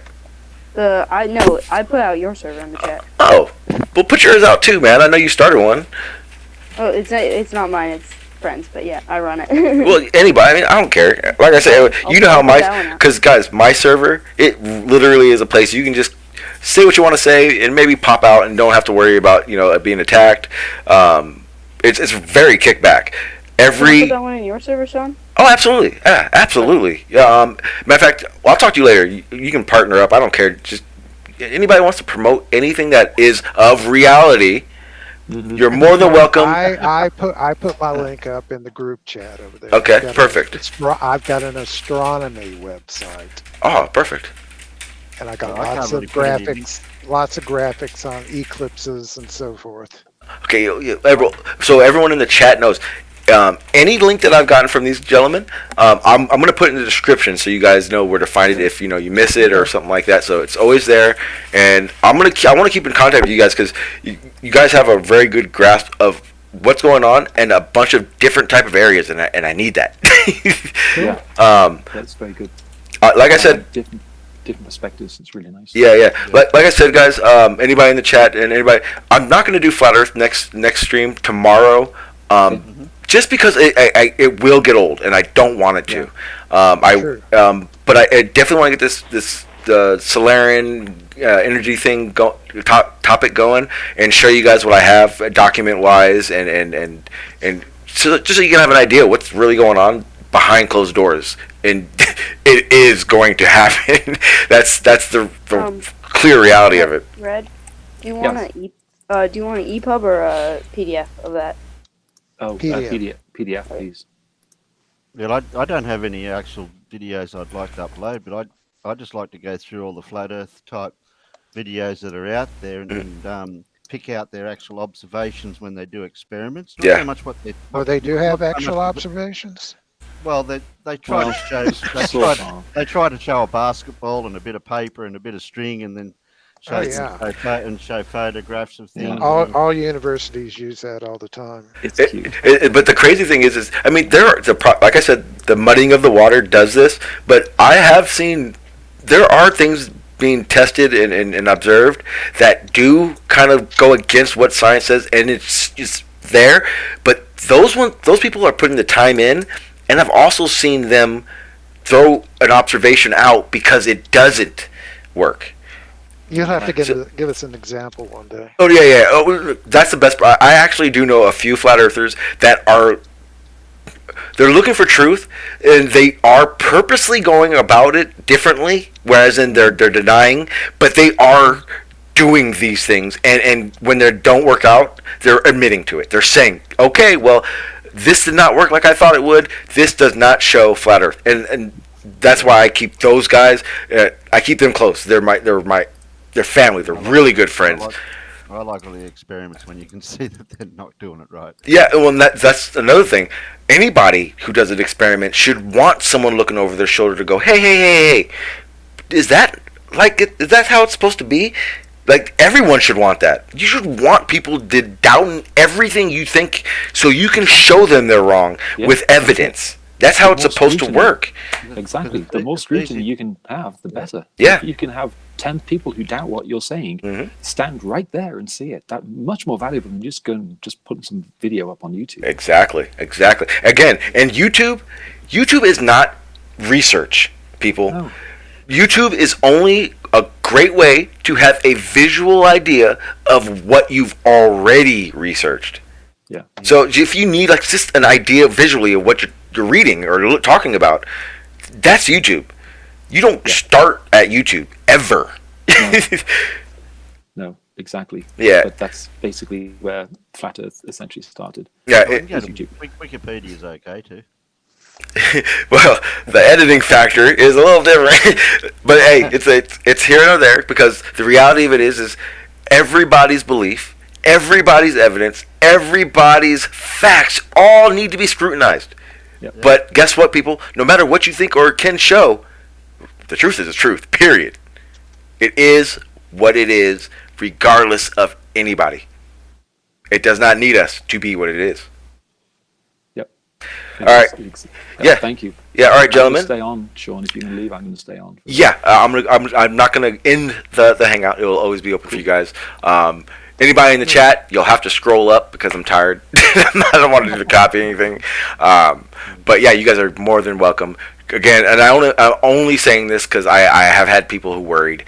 I put out your server in the chat. Oh, well, put yours out too, man. I know you started one. Oh, it's not mine. It's friends, but yeah, I run it. Well, anybody. I mean, I don't care. Like I said, you know how because guys, my server, it literally is a place you can just say what you want to say and maybe pop out and don't have to worry about being attacked. It's very kickback. Can I put that one in your server, Sean? Oh, absolutely. Yeah, absolutely. Matter of fact, I'll talk to you later. You can partner up. I don't care. Just anybody wants to promote anything that is of reality, you're more than welcome. I put my link up in the group chat over there. Okay, perfect. I've got an astronomy website. Oh, perfect. And I got I lots can't of really put any- graphics on eclipses and so forth. Okay, so everyone in the chat knows. Any link that I've gotten from these gentlemen, I'm going to put in the description so you guys know where to find it if you miss it or something like that. So it's always there, and I want to keep in contact with you guys because you guys have a very good grasp of what's going on and a bunch of different type of areas, and I need that. Yeah, that's very good. Like I said, different perspectives. It's really nice. Yeah. Like I said, guys, anybody in the chat and anybody, I'm not going to do Flat Earth next stream tomorrow. Just because it will get old, and I don't want it to. But I definitely want to get this Solarian energy thing topic going, and show you guys what I have document wise, and so just so you can have an idea what's really going on behind closed doors, and it is going to happen. that's the clear reality of it. Red, do you want an EPUB or a PDF of that? Oh, PDF, please. Yeah, I don't have any actual videos I'd like to upload, but I'd just like to go through all the flat Earth type videos that are out there and pick out their actual observations when they do experiments. Not so much what they. Oh, they do have actual observations. Well, they try to show. They try to show a basketball and a bit of paper and a bit of string, and then show photographs of things. All universities use that all the time. It's cute. But the crazy thing is I mean, like I said, the muddying of the water does this, but I have seen there are things being tested and observed that do kind of go against what science says, and it's there. But those people are putting the time in, and I've also seen them throw an observation out because it doesn't work. You'll have to give us an example one day. Oh yeah. Oh, that's the best part. I actually do know a few flat earthers that they're looking for truth, and they are purposely going about it differently. Whereas they're denying, but they are doing these things, and when they don't work out, they're admitting to it. They're saying, "Okay, well, this did not work like I thought it would. This does not show flat Earth," and that's why I keep those guys. I keep them close. They're family. They're really good friends. I like all the experiments when you can see that they're not doing it right. Yeah, well, that's another thing. Anybody who does an experiment should want someone looking over their shoulder to go, hey, is that how it's supposed to be? Like, everyone should want that. You should want people to doubt everything you think so you can show them they're wrong with evidence. That's how it's supposed to work. Exactly. The more scrutiny you can have, the better. Yeah. If you can have 10 people who doubt what you're saying, stand right there and see it. That's much more valuable than just putting some video up on YouTube. Exactly. Again, and YouTube is not research, people. No. YouTube is only a great way to have a visual idea of what you've already researched. Yeah. So if you need just an idea visually of what you're reading or talking about, that's YouTube. You don't start at YouTube ever. No, exactly. Yeah. But that's basically where Flat Earth essentially started. Yeah. Wikipedia is okay too. Well, the editing factor is a little different, but hey, it's here and there, because the reality of it is everybody's belief, everybody's evidence, everybody's facts all need to be scrutinized. Yep. But guess what, people? No matter what you think or can show, the truth is the truth, period. It is what it is, regardless of anybody. It does not need us to be what it is. Yep. All right. Yeah. Thank you. Yeah. All right, gentlemen. I'm going to stay on, Sean. If you're going to leave, I'm going to stay on. Yeah. I'm not going to end the hangout. It will always be open for you guys. Anybody in the chat, you'll have to scroll up because I'm tired. I don't want to do the copy anything. But yeah, you guys are more than welcome. Again, and I'm only saying this because I have had people who worried.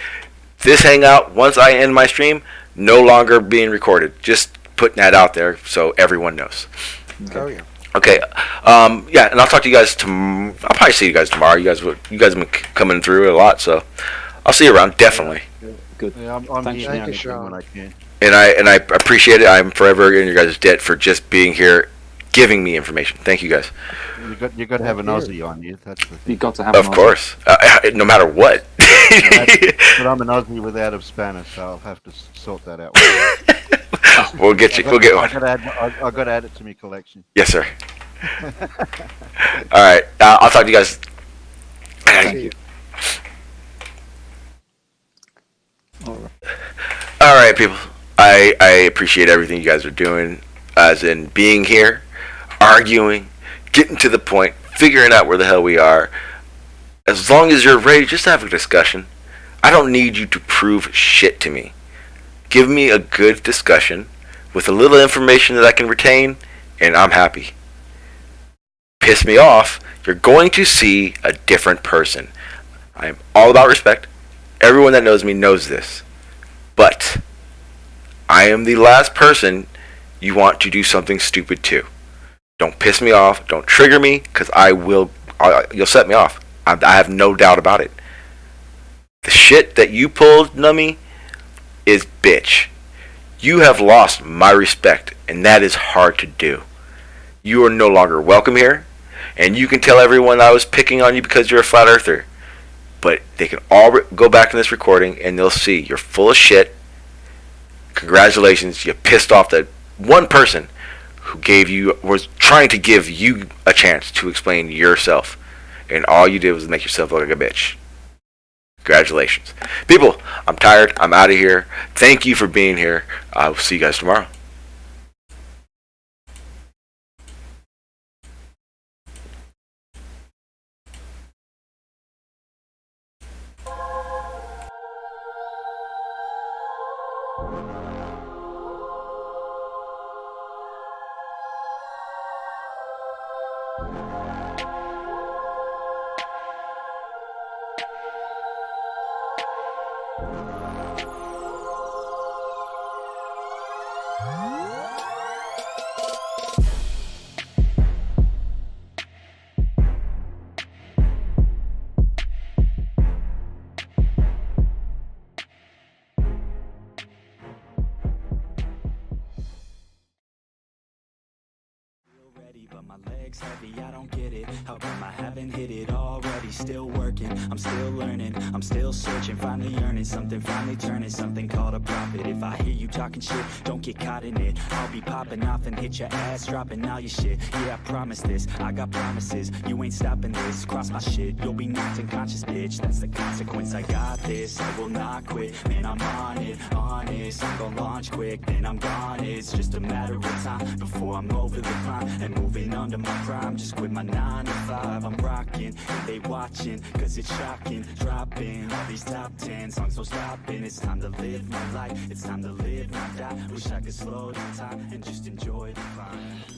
this hangout, once I end my stream, no longer being recorded. Just putting that out there so everyone knows. Oh yeah. Okay. Yeah, and I'll talk to you guys I'll probably see you guys tomorrow. You guys have been coming through a lot, so I'll see you around definitely. Good. Yeah, I'm Thank here you. now Thank you, Sean. when I can. And I appreciate it. I'm forever in your guys' debt for just being here, giving me information. Thank you guys. You got to have an Aussie on you. That's the thing. You got to have. Of course, no matter what. But I'm an Aussie without a Spanish, so I'll have to sort that out. We'll get you. We'll get one. I've got to add it to my collection. Yes, sir. All right. I'll talk to you guys. Thank you. All right, people. I appreciate everything you guys are doing, as in being here, arguing, getting to the point, figuring out where the hell we are. As long as you're ready, just have a discussion. I don't need you to prove shit to me. Give me a good discussion with a little information that I can retain, and I'm happy. Piss me off, you're going to see a different person. I am all about respect. Everyone that knows me knows this. But I am the last person you want to do something stupid to. Don't piss me off. Don't trigger me, because you'll set me off. I have no doubt about it. The shit that you pulled, Numby, is bitch. You have lost my respect, and that is hard to do. You are no longer welcome here, and you can tell everyone I was picking on you because you're a flat earther. But they can all go back in this recording, and they'll see you're full of shit. Congratulations, you pissed off that one person who was trying to give you a chance to explain yourself, and all you did was make yourself look like a bitch. Congratulations. People, I'm tired. I'm out of here. Thank you for being here. I will see you guys tomorrow. But my legs heavy, I don't get it. How come I haven't hit it already? Still working, I'm still learning, I'm still searching, finally earning something, finally turning something called a profit. If I hear you talking shit, don't get caught in it. I'll be popping off and hit your ass, dropping all your shit. Yeah, I promise this, I got promises. You ain't stopping this, cross my shit, you'll be knocked unconscious, bitch. That's the consequence, I got this, I will not quit. Man, I'm on it, honest, I'm gonna launch quick, then I'm gone. It's just a matter of time before I'm over the climb and moving under my prime. Just quit my 9 to 5, I'm rocking, and they watching, cause it's shocking. Dropping all these top 10 songs, so stopping. It's time to live my life, it's time to live, not die. Wish I could slow down time and just enjoy the climb.